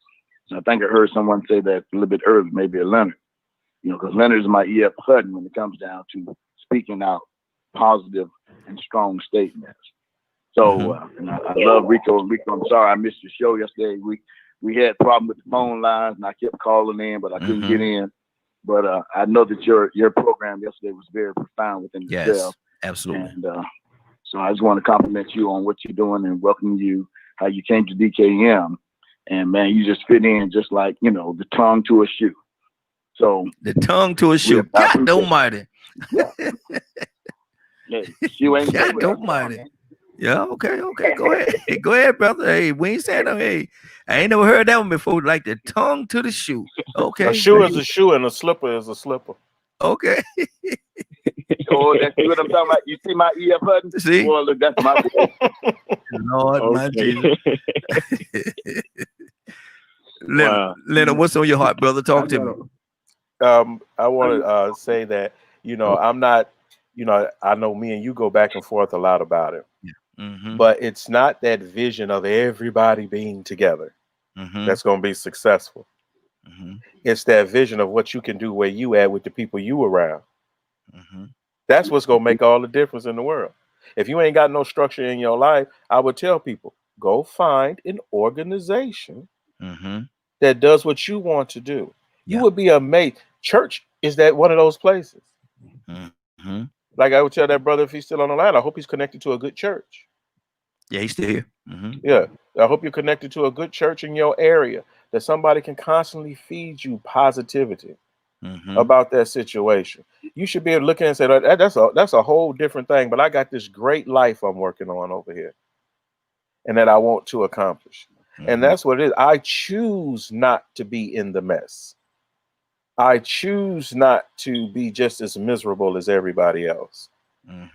And I think I heard someone say that a little bit earlier, maybe a Leonard, you know, because Leonard is my E.F. Hutton when it comes down to speaking out positive and strong statements. So and I love Rico. And Rico, I'm sorry I missed your show yesterday. We had a problem with the phone lines, and I kept calling in, but I couldn't get in. But I know that your program yesterday was very profound within itself. Absolutely. And so I just want to compliment you on what you're doing and welcome you, how you came to DKM. And man, you just fit in just like, you know, the tongue to a shoe. So the tongue to a shoe. God almighty. Yeah. You ain't God almighty. Yeah, okay. Go ahead. Go ahead, brother. Hey, we ain't saying no. Hey, I ain't never heard that one before. Like the tongue to the shoe. Okay. A shoe is a shoe and a slipper is a slipper. Okay. Oh, that's what I'm talking about. You see my E.F. Hutton? See? Well, look, that's my Lord, my Jesus. Leonard, what's on your heart, brother? Talk to me. I want to say that, you know, I'm not, you know, I know me and you go back and forth a lot about it. But it's not that vision of everybody being together that's going to be successful. It's that vision of what you can do where you at with the people you around. That's what's going to make all the difference in the world. If you ain't got no structure in your life, I would tell people, go find an organization that does what you want to do. You would be amazed. Church is that one of those places. Like I would tell that brother, if he's still on the line, I hope he's connected to a good church. Yeah, he's still here. Yeah, I hope you're connected to a good church in your area, that somebody can constantly feed you positivity about that situation. You should be able to look at it and say, that's a whole different thing, but I got this great life I'm working on over here and that I want to accomplish. And that's what it is. I choose not to be in the mess. I choose not to be just as miserable as everybody else.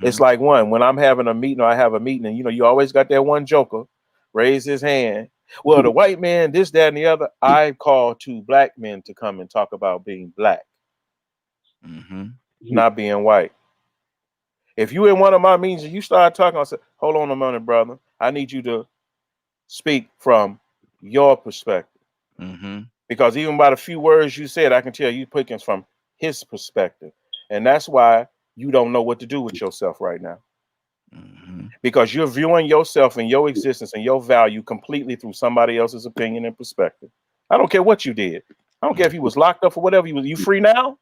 It's like when I'm having a meeting or I have a meeting, and you know, you always got that one joker raise his hand. Well, the white man, this, that, and the other. I call 2 black men to come and talk about being black, not being white. If you in one of my meetings and you start talking, I say, hold on a minute, brother. I need you to speak from your perspective. Because even by the few words you said, I can tell you picking from his perspective. And that's why you don't know what to do with yourself right now. because you're viewing yourself and your existence and your value completely through somebody else's opinion and perspective. I don't care what you did. I don't care if you was locked up or whatever. You free now?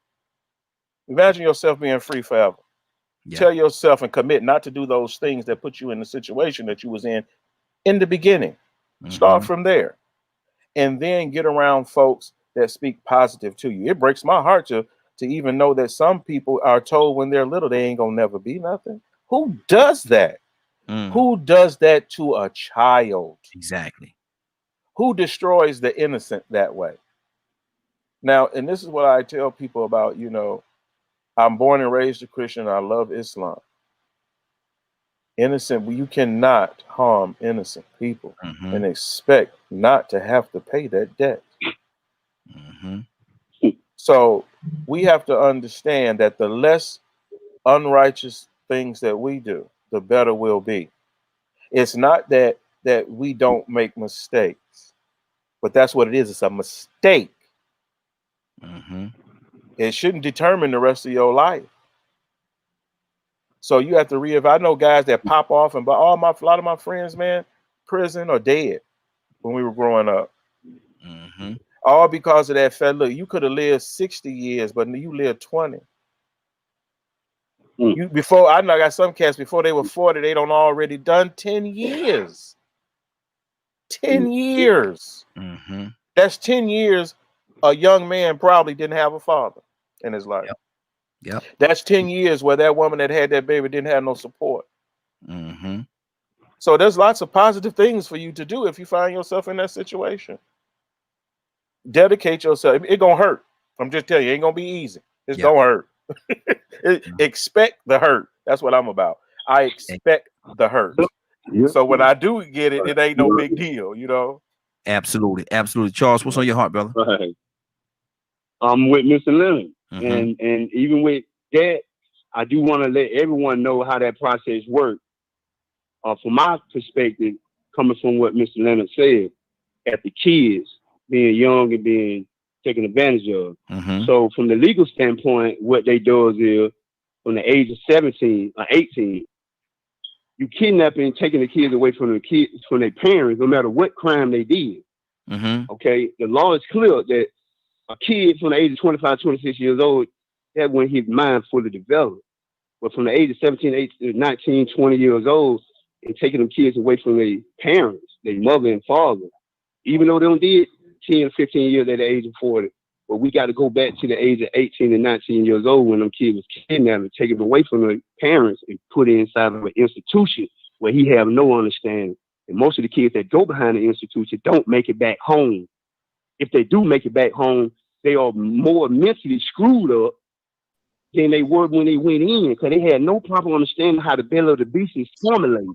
Imagine yourself being free forever. Yeah. Tell yourself and commit not to do those things that put you in the situation that you was in the beginning. Start from there. And then get around folks that speak positive to you. It breaks my heart to even know that some people are told when they're little they ain't gonna never be nothing. Who does that? Who does that to a child? Exactly. Who destroys the innocent that way? Now, and this is what I tell people about, I'm born and raised a Christian. I love Islam. Innocent, you cannot harm innocent people and expect not to have to pay that debt. So we have to understand that the less unrighteous things that we do, the better we'll be. It's not that we don't make mistakes, but that's what it is. It's a mistake. It shouldn't determine the rest of your life. So you have to I know guys that pop off, and a lot of my friends, man, prison or dead when we were growing up. All because of that fact. Look, you could have lived 60 years, but you lived 20. I know I got some cats before they were 40, they don't already done 10 years. 10 years. That's 10 years a young man probably didn't have a father in his life. Yep. That's 10 years where that woman that had that baby didn't have no support. So there's lots of positive things for you to do if you find yourself in that situation. Dedicate yourself. It's gonna hurt. I'm just telling you, it ain't gonna be easy. It's gonna hurt. Expect the hurt. That's what I'm about. I expect the hurt. So when I do get it, it ain't no big deal, Absolutely. Charles, what's on your heart, brother? Right. I'm with Mr. Leonard. And even with that, I do want to let everyone know how that process works. From my perspective, coming from what Mr. Leonard said, at the kids being young and being taken advantage of. So from the legal standpoint, what they do is from the age of 17 or 18, you kidnapping and taking the kids away from their parents, no matter what crime they did. Okay, the law is clear that a kid from the age of 25, 26 years old, that's when his mind fully developed. But from the age of 17, 18, 19, 20 years old, and taking them kids away from their parents, their mother and father, even though they don't did 10 or 15 years at the age of 40. But we got to go back to the age of 18 and 19 years old when them kids was kidnapped and taken away from their parents and put inside of an institution where he have no understanding. And most of the kids that go behind the institution don't make it back home. If they do make it back home, they are more mentally screwed up than they were when they went in, because they had no proper understanding how the belly of the beast is formulated.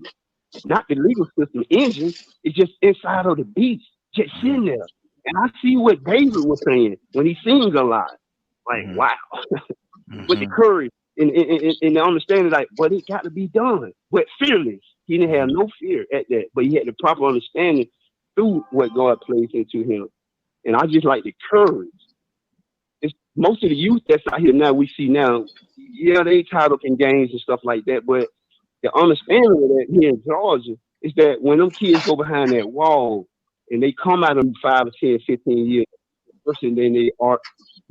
Not the legal system engine, it's just inside of the beast, just sitting there. And I see what David was saying when he sings a lot. Like, wow. With the courage and the understanding, like, but it got to be done. But fearless. He didn't have no fear at that, but he had the proper understanding through what God placed into him. And I just like the courage. It's most of the youth that's out here now, we see now, yeah, they tied up in gangs and stuff like that, but the understanding of that here in Georgia is that when them kids go behind that wall and they come out of 5 or 10, 15 years, person than they are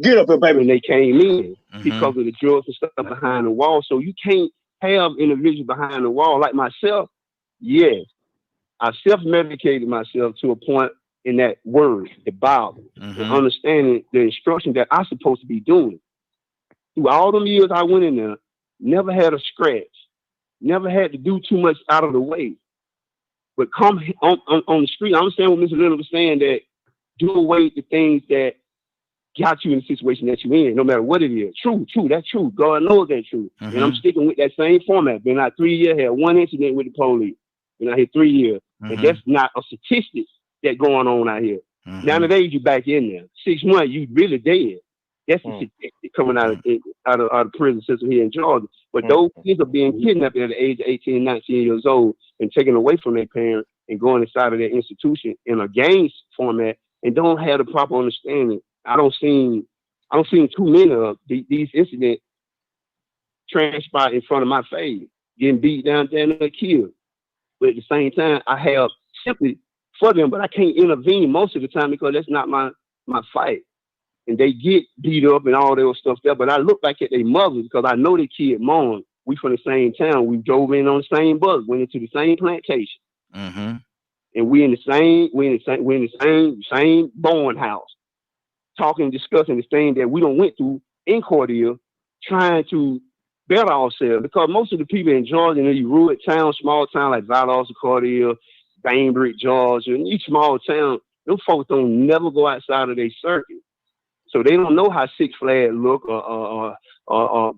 get up here, baby, when they came in because of the drugs and stuff behind the wall. So you can't have individuals behind the wall like myself. Yes, I self-medicated myself to a point in that word, the Bible, and understanding the instruction that I'm supposed to be doing. Through all them years I went in there, never had a scratch, never had to do too much out of the way. But come on the street, I understand what Mr. Leonard was saying, that do away with the things that got you in the situation that you're in, no matter what it is. True, that's true. God knows that's true. And I'm sticking with that same format. Been out 3 years, had one incident with the police. Been out here 3 years. And that's not a statistic that going on out here. Nowadays, you back in there. 6 months, you really dead. That's a statistic coming out of the prison system here in Georgia. But those kids are being kidnapped at the age of 18, 19 years old and taken away from their parents and going inside of their institution in a gangs format and don't have the proper understanding. I don't see too many of these incidents transpire in front of my face. getting beat down there and killed. But at the same time, I have sympathy for them, but I can't intervene most of the time because that's not my fight. And they get beat up and all that stuff there. But I look back at their mothers because I know their kid mourn. We from the same town. We drove in on the same bus, went into the same plantation. And we in the same born house, talking, discussing the thing that we don't went through in Cordell, trying to better ourselves. Because most of the people in Georgia, these rural towns, small town like Valdosta, Cordell, Bainbridge, Georgia, and each small town, them folks don't never go outside of their circuit. So they don't know how Six Flags look or a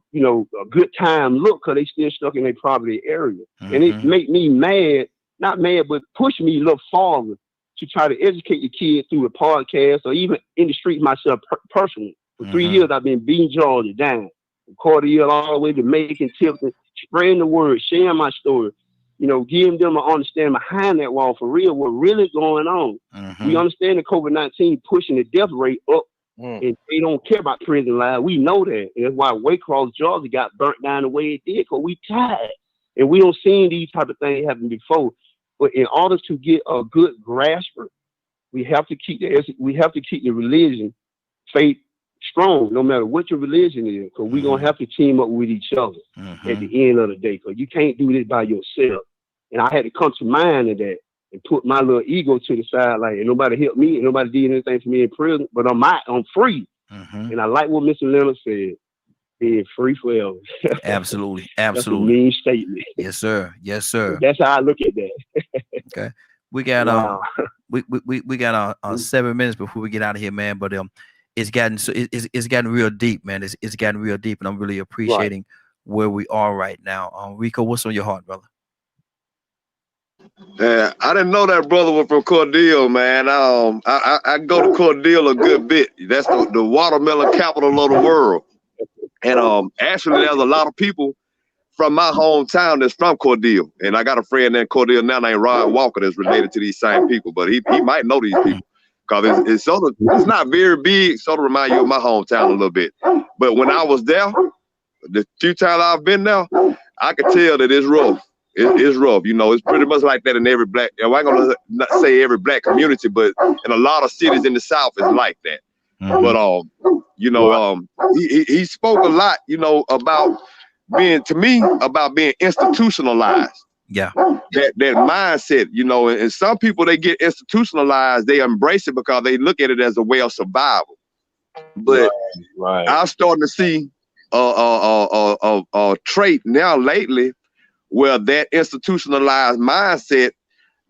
good time look because they still stuck in their property area. And it make me mad, not mad, but push me a little farther to try to educate the kids through a podcast or even in the street myself personally. For 3 years, I've been beating Georgia down, from Cordell all the way to Macon, Tipton, spreading the word, sharing my story, giving them an understanding behind that wall for real, what really going on. We understand the COVID-19 pushing the death rate up, and they don't care about prison life. We know that. And that's why Waycross, Georgia got burnt down the way it did, because we tired. And we don't see these type of things happen before. But in order to get a good grasper, we have to keep the religion, faith strong, no matter what your religion is, because we're gonna have to team up with each other at the end of the day. Because you can't do this by yourself. And I had to come to mind of that and put my little ego to the side, like, and nobody helped me, and nobody did anything for me in prison, but I'm free. And I like what Mr. Leonard said, being free forever. Absolutely. That's a mean statement. Yes, sir. That's how I look at that. Okay. We got we got 7 minutes before we get out of here, man. But it's gotten real deep, man. It's gotten real deep, and I'm really appreciating where we are right now. Rico, what's on your heart, brother? Yeah, I didn't know that brother was from Cordell, man. I go to Cordell a good bit. That's the watermelon capital of the world. And actually, there's a lot of people from my hometown that's from Cordell. And I got a friend in Cordell now named Ryan Walker that's related to these same people, but he might know these people because it's not very big. Sort of remind you of my hometown a little bit. But when I was there, the few times I've been there, I could tell that it's rough. It's rough, it's pretty much like that in every black. I ain't gonna not say every black community, but in a lot of cities in the South, it's like that. But he spoke a lot, about being institutionalized. Yeah, that mindset, and some people, they get institutionalized, they embrace it because they look at it as a way of survival. But I'm starting to see a trait now lately where that institutionalized mindset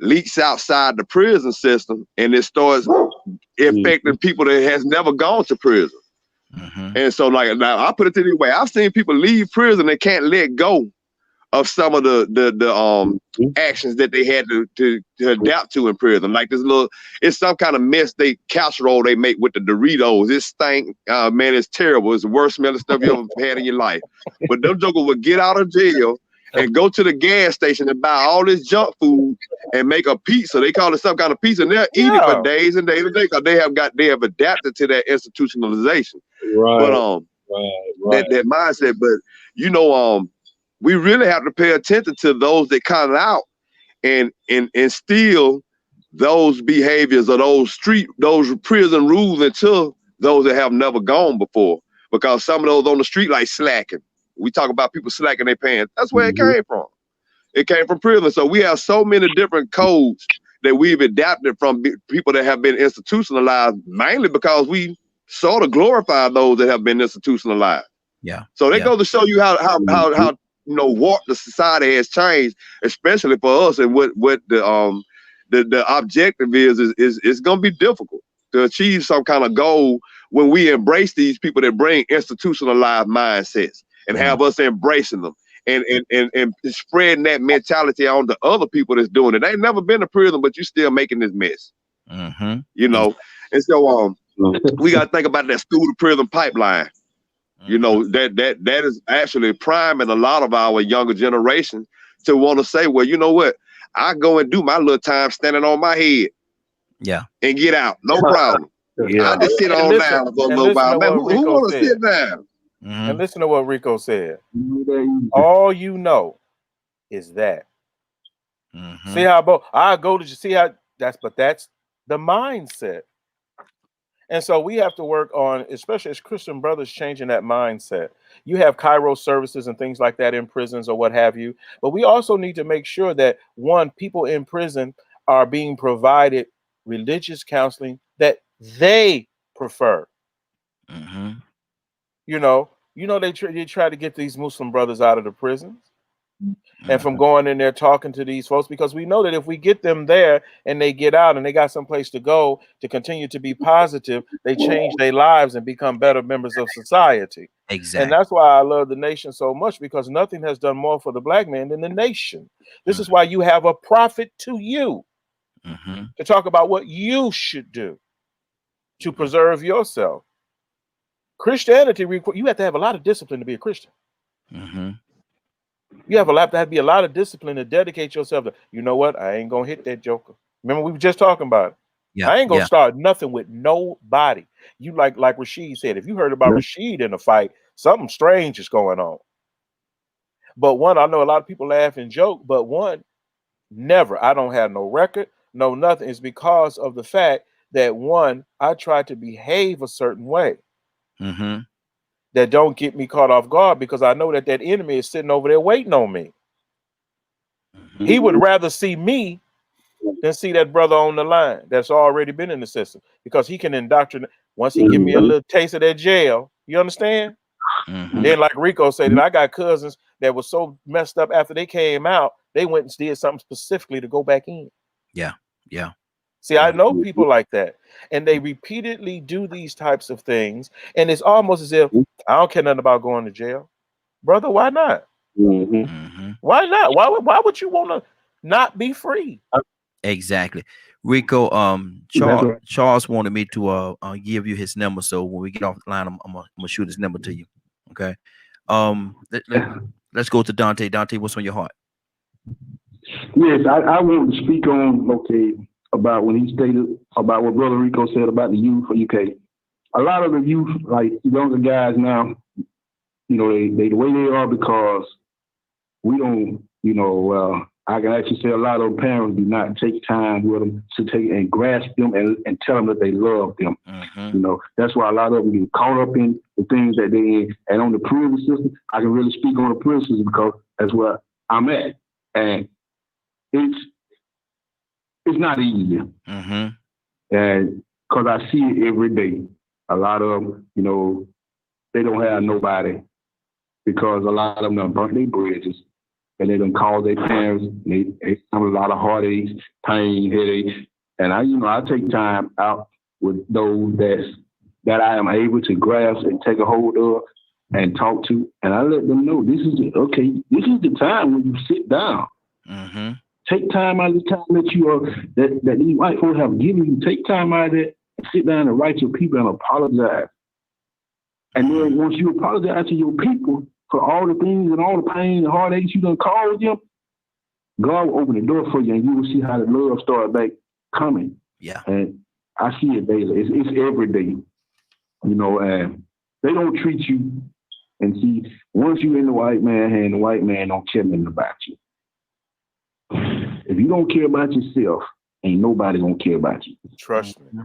leaks outside the prison system, and it starts affecting people that has never gone to prison. And so, like, now I put it this way: I've seen people leave prison and can't let go of some of the actions that they had to adapt to in prison. Like it's some kind of mess casserole they make with the Doritos. It stink, man, it's terrible. It's the worst smelling stuff you ever had in your life. But them jokers would get out of jail and go to the gas station and buy all this junk food and make a pizza. They call it some kind of pizza, and they'll eat it for days and days and days because they have adapted to that institutionalization. But that mindset. But we really have to pay attention to those that come out and instill those behaviors or those prison rules into those that have never gone before. Because some of those on the street like slacking. We talk about people slacking their pants. That's where it came from. It came from prison. So we have so many different codes that we've adapted from people that have been institutionalized, mainly because we sort of glorify those that have been institutionalized. Yeah. So that goes to show you how warped the society has changed, especially for us, and what the objective is it's gonna be difficult to achieve some kind of goal when we embrace these people that bring institutionalized mindsets and have us embracing them and spreading that mentality on to other people that's doing it. They ain't never been to prison, but you still making this mess. And so we gotta think about that school to prison pipeline. That is actually priming a lot of our younger generation to want to say, well, you know what? I go and do my little time standing on my head. Yeah. And get out. No problem. I just sit on down for a little while. Man, who want to sit down? And listen to what Rico said. All you know is that. See how both I go to see how that's the mindset. And so we have to work on, especially as Christian brothers, changing that mindset. You have Cairo services and things like that in prisons or what have you. But we also need to make sure that, one, people in prison are being provided religious counseling that they prefer. You know, they try to get these Muslim brothers out of the prisons and from going in there talking to these folks, because we know that if we get them there and they get out and they got some place to go to continue to be positive, they change their lives and become better members of society. Exactly. And that's why I love the nation so much, because nothing has done more for the black man than the nation. This is why you have a prophet to you to talk about what you should do to preserve yourself. Christianity, you have to have a lot of discipline to be a Christian. You have to be a lot of discipline to dedicate yourself to, you know what? I ain't gonna hit that joker. Remember, we were just talking about it. Yeah, I ain't gonna start nothing with nobody. You like Rashid said, if you heard about Rashid in a fight, something strange is going on. But one, I know a lot of people laugh and joke, but one, never. I don't have no record, no nothing. It's because of the fact that, one, I try to behave a certain way. That don't get me caught off guard, because I know that enemy is sitting over there waiting on me. He would rather see me than see that brother on the line that's already been in the system, because he can indoctrinate. Once he give me a little taste of that jail, you understand? Then, like Rico said, that I got cousins that was so messed up after they came out, they went and did something specifically to go back in. Yeah. See, I know people like that, and they repeatedly do these types of things, and it's almost as if, I don't care nothing about going to jail, brother. Why not? Why not? Why would you want to not be free? Exactly, Rico. Charles wanted me to give you his number, so when we get off the line, I'm gonna shoot his number to you. Okay. Let's go to Dante. Dante, what's on your heart? Yes, I want to speak on about when he stated about what Brother Rico said about the youth for UK. A lot of the youth, like younger guys now, they the way they are because we don't, I can actually say a lot of parents do not take time with them to take and grasp them and tell them that they love them. That's why a lot of them get caught up in the things that they in. And on the prison system, I can really speak on the prison system because that's where I'm at. And it's not easy. And because I see it every day. A lot of them, they don't have nobody because a lot of them done burnt their bridges and they done called their parents. They have a lot of heartaches, pain, headaches. And I take time out with those that I am able to grasp and take a hold of and talk to. And I let them know this is the time when you sit down. Take time out of the time that you are that these white folks have given you. Take time out of that and sit down and write your people and apologize. And then once you apologize to your people for all the things and all the pain and heartaches you done caused them, God will open the door for you and you will see how the love start back coming. Yeah. And I see it daily. It's every day. And they don't treat you. And see, once you in the white man hand, the white man don't care nothing about you. If you don't care about yourself, ain't nobody gonna care about you. Trust me.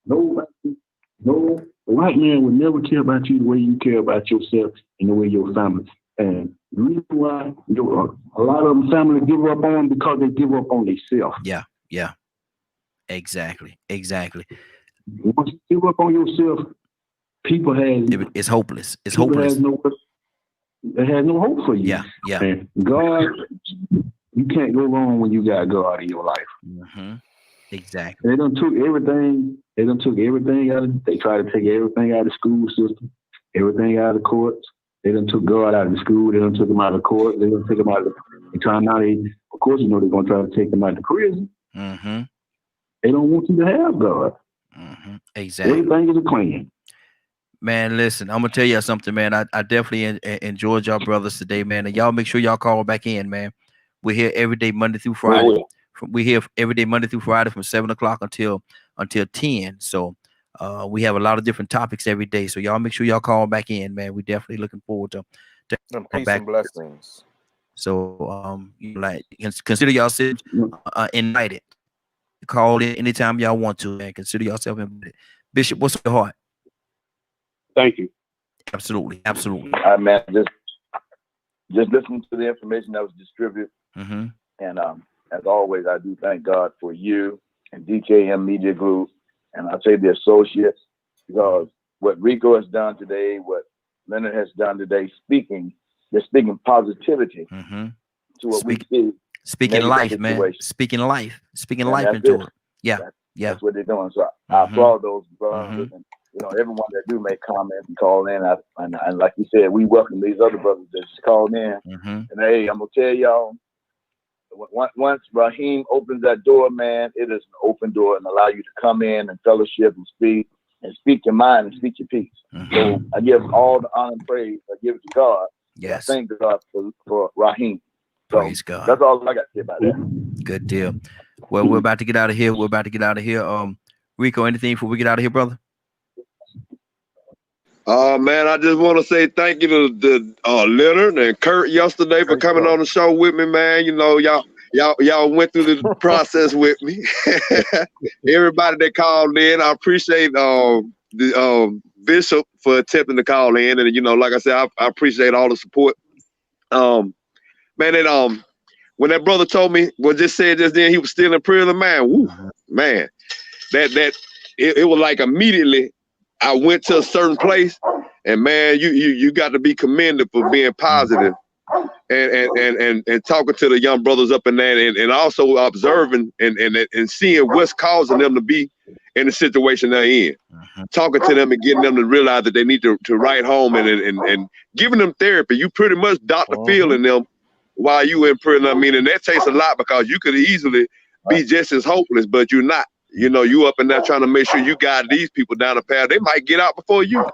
The white man would never care about you the way you care about yourself and the way your family. And the reason why a lot of them family give up on because they give up on themselves. Yeah. Exactly. Once you give up on yourself, people it's hopeless. It's hopeless. They have no hope for you. Yeah. And God, you can't go wrong when you got God in your life. Exactly. They done took everything. They try to take everything out of the school system, everything out of the courts. They done took God out of the school. They done took him out of the court. They done took him out of of course, they're going to try to take him out of prison. They don't want you to have God. Exactly. Everything is a plan. Man, listen, I'm gonna tell you something, man. I definitely enjoyed y'all brothers today, man. And y'all make sure y'all call back in, man. We're here every day, Monday through Friday. We're here every day, Monday through Friday, from 7 o'clock until 10. So we have a lot of different topics every day. So y'all make sure y'all call back in, man. We definitely looking forward to peace and blessings. So like consider yourselves invited. Call in anytime y'all want to, and consider yourself invited. Bishop, what's on your heart? Thank you. Absolutely. Man, just listen to the information that was distributed. And as always, I do thank God for you and DKM Media Group, and I say the associates, because what Rico has done today, what Leonard has done today, they're speaking positivity to what we see. Speaking life, man. Speaking life into it. Yeah. That's what they're doing. So I applaud those brothers and everyone that do make comments and call in. And like you said, we welcome these other brothers that just called in. And hey, I'm gonna tell y'all, once Raheem opens that door, man, it is an open door and allow you to come in and fellowship and speak your mind and speak your peace. So I give all the honor and praise. I give it to God. Yes. I thank God for Raheem. So praise God. That's all I got to say about that. Good deal. Well, we're about to get out of here. Rico, anything before we get out of here, brother? Man, I just want to say thank you to Leonard and Kurt yesterday for coming on the show with me, man. Y'all went through the process with me. Everybody that called in, I appreciate the Bishop for attempting to call in, and like I said, I appreciate all the support. Man, and when that brother told me what just said just then, he was still in prison, man. Woo, man, it was like immediately I went to a certain place, and man, you got to be commended for being positive and talking to the young brothers up in there, and also observing and seeing what's causing them to be in the situation they're in. Talking to them and getting them to realize that they need to write home and giving them therapy. You pretty much Dr. Phil in them while you in prison. I mean, and that takes a lot, because you could easily be just as hopeless, but you're not. You up in there trying to make sure you guide these people down the path. They might get out before you,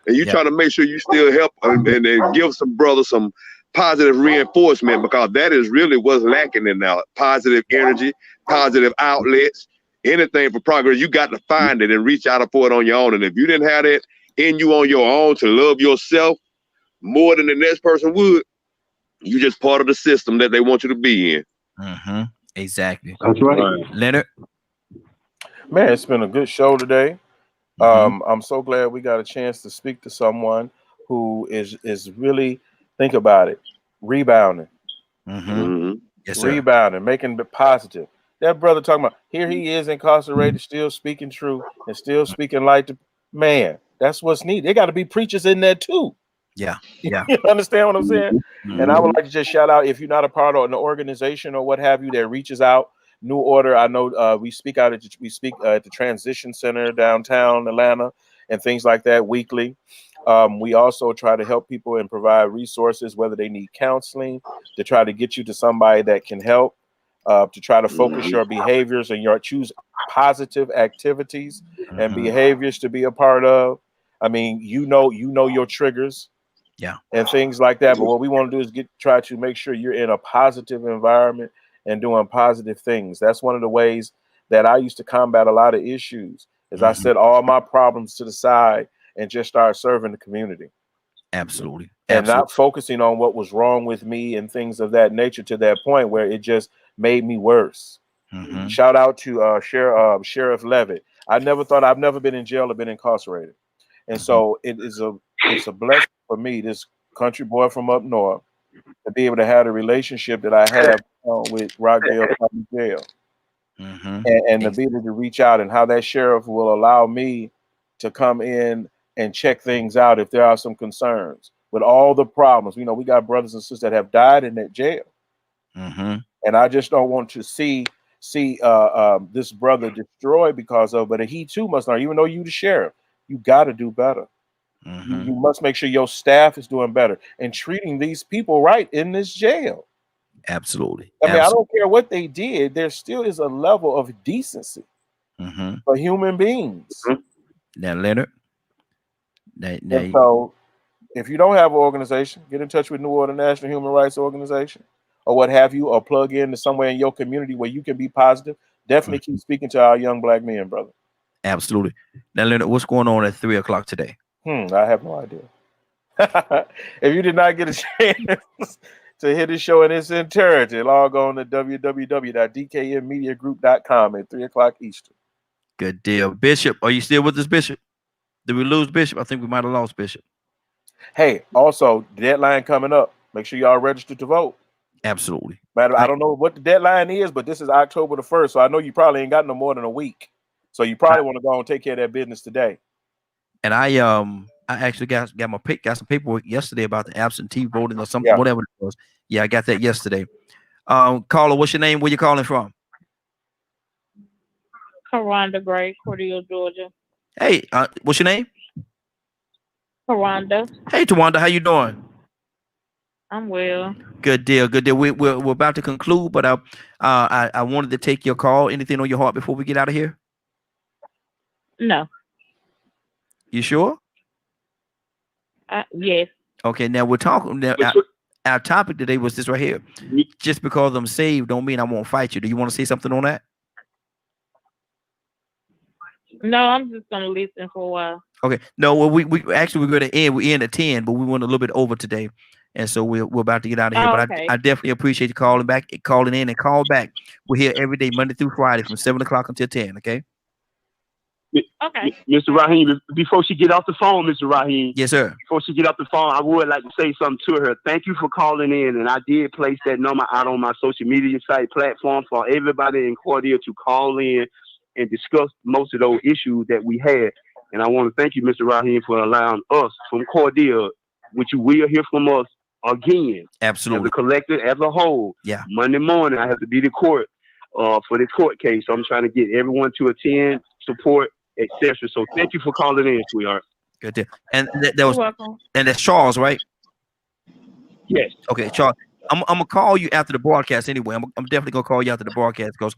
and you trying to make sure you still help and give some brothers some positive reinforcement, because that is really what's lacking in now. Positive energy, positive outlets, anything for progress. You got to find it and reach out for it on your own. And if you didn't have that in you on your own to love yourself more than the next person would, you just part of the system that they want you to be in. Exactly. That's right. Leonard? Man, it's been a good show today. I'm so glad we got a chance to speak to someone who is really, think about it, rebounding. Yes, sir. Rebounding, making it positive. That brother talking about, here he is incarcerated, still speaking truth and still speaking light to man. That's what's needed. They got to be preachers in there too. Yeah. You understand what I'm saying? And I would like to just shout out, if you're not a part of an organization or what have you that reaches out, New Order. I know we speak at the Transition Center downtown Atlanta and things like that weekly. We also try to help people and provide resources, whether they need counseling, to try to get you to somebody that can help, to try to focus your behaviors and choose positive activities and behaviors to be a part of. I mean, you know your triggers. And things like that. But what we want to do is try to make sure you're in a positive environment and doing positive things. That's one of the ways that I used to combat a lot of issues, is I set all my problems to the side and just start serving the community. Absolutely. And not focusing on what was wrong with me and things of that nature, to that point where it just made me worse. Shout out to Sheriff Levitt. I've never been in jail or been incarcerated. And so it's a blessing for me, this country boy from up north, to be able to have the relationship that I have with Rockdale County Jail, and to be able to reach out, and how that sheriff will allow me to come in and check things out if there are some concerns with all the problems. We got brothers and sisters that have died in that jail, and I just don't want to see this brother destroyed because of. But he too must know, even though you the sheriff, you got to do better. You must make sure your staff is doing better and treating these people right in this jail. Absolutely. I mean, I don't care what they did. There still is a level of decency for human beings. Now, Leonard. So, if you don't have an organization, get in touch with New Order National Human Rights Organization or what have you, or plug into somewhere in your community where you can be positive. Definitely keep speaking to our young black men, brother. Absolutely. Now, Leonard, what's going on at 3:00 today? I have no idea. If you did not get a chance, To hear the show in its entirety, log on to www.dkmmediagroup.com at 3 o'clock Eastern. Good deal. Bishop, are you still with us, Bishop? Did we lose Bishop? I think we might have lost Bishop. Hey, also, deadline coming up. Make sure y'all register to vote. Absolutely. I don't know what the deadline is, but this is October the 1st, so I know you probably ain't got no more than a week. So you probably want to go and take care of that business today. And I actually got some paperwork yesterday about the absentee voting or something, whatever it was. Yeah, I got that yesterday. Caller, what's your name? Where you calling from? Karanda Gray, Cordele, Georgia. Hey, what's your name? Karanda. Hey, Tawanda, how you doing? I'm well. Good deal, good deal. We're about to conclude, but I wanted to take your call. Anything on your heart before we get out of here? No. You sure? Yes. Okay, now we're talking. Our topic today was this right here. Just because I'm saved don't mean I won't fight you. Do you want to say something on that? No, I'm just gonna listen for a while. Okay. No, well, we're going to end. We end at 10, but we went a little bit over today, and so we're about to get out of here. But I definitely appreciate you calling in, and call back. We're here every day, Monday through Friday, from 7 o'clock until 10. Okay. Okay. Mr. Raheem, before she get off the phone, Mr. Raheem. Yes, sir. Before she get off the phone, I would like to say something to her. Thank you for calling in, and I did place that number out on my social media site platform for everybody in Cordele to call in and discuss most of those issues that we had. And I want to thank you, Mr. Raheem, for allowing us from Cordele, which you will hear from us again. Absolutely. As a collective, as a whole. Yeah. Monday morning, I have to be to court for the court case. So I'm trying to get everyone to attend, support, etc. So thank you for calling in, sweetheart. Good deal. And that's Charles, right? Yes. Okay, Charles. I'm gonna call you after the broadcast anyway. I'm definitely gonna call you after the broadcast because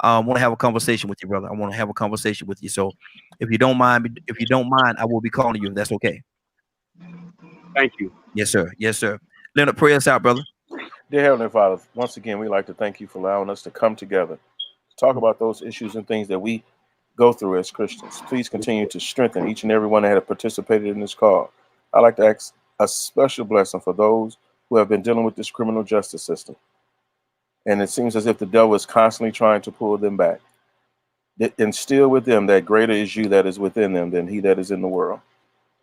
I want to have a conversation with you, brother. I want to have a conversation with you. So if you don't mind, I will be calling you if that's okay. Thank you. Yes, sir. Yes, sir. Leonard, pray us out, brother. Dear Heavenly Father, once again, we'd like to thank you for allowing us to come together, talk about those issues and things that we go through as Christians. Please continue to strengthen each and every one that had participated in this call. I'd like to ask a special blessing for those who have been dealing with this criminal justice system. And it seems as if the devil is constantly trying to pull them back. Instill with them that greater is you that is within them than he that is in the world.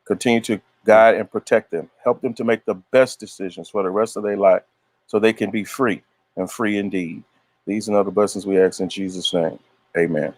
Continue to guide and protect them. Help them to make the best decisions for the rest of their life so they can be free and free indeed. These and other blessings we ask in Jesus' name. Amen.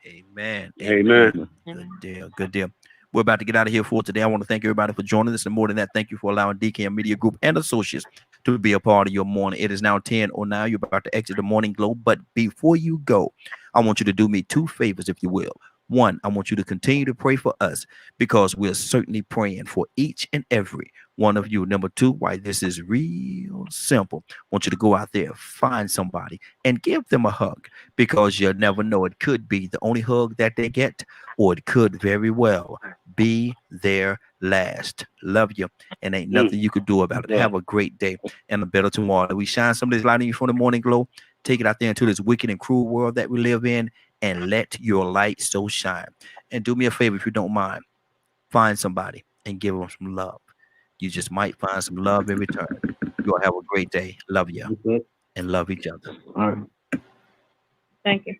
Amen. Amen. Good deal. Good deal. We're about to get out of here for today. I want to thank everybody for joining us. And more than that, thank you for allowing DKM Media Group and associates to be a part of your morning. It is now 10:09. You're about to exit the morning glow. But before you go, I want you to do me two favors, if you will. One, I want you to continue to pray for us because we're certainly praying for each and every one of you. Number two, why this is real simple. I want you to go out there, find somebody and give them a hug because you'll never know. It could be the only hug that they get, or it could very well be their last. Love you. And ain't nothing you could do about it. Have a great day and a better tomorrow. We shine some of this light in you from the morning glow. Take it out there into this wicked and cruel world that we live in. And let your light so shine. And do me a favor, if you don't mind, find somebody and give them some love. You just might find some love in return. You'll have a great day. Love you and love each other. All right. Thank you.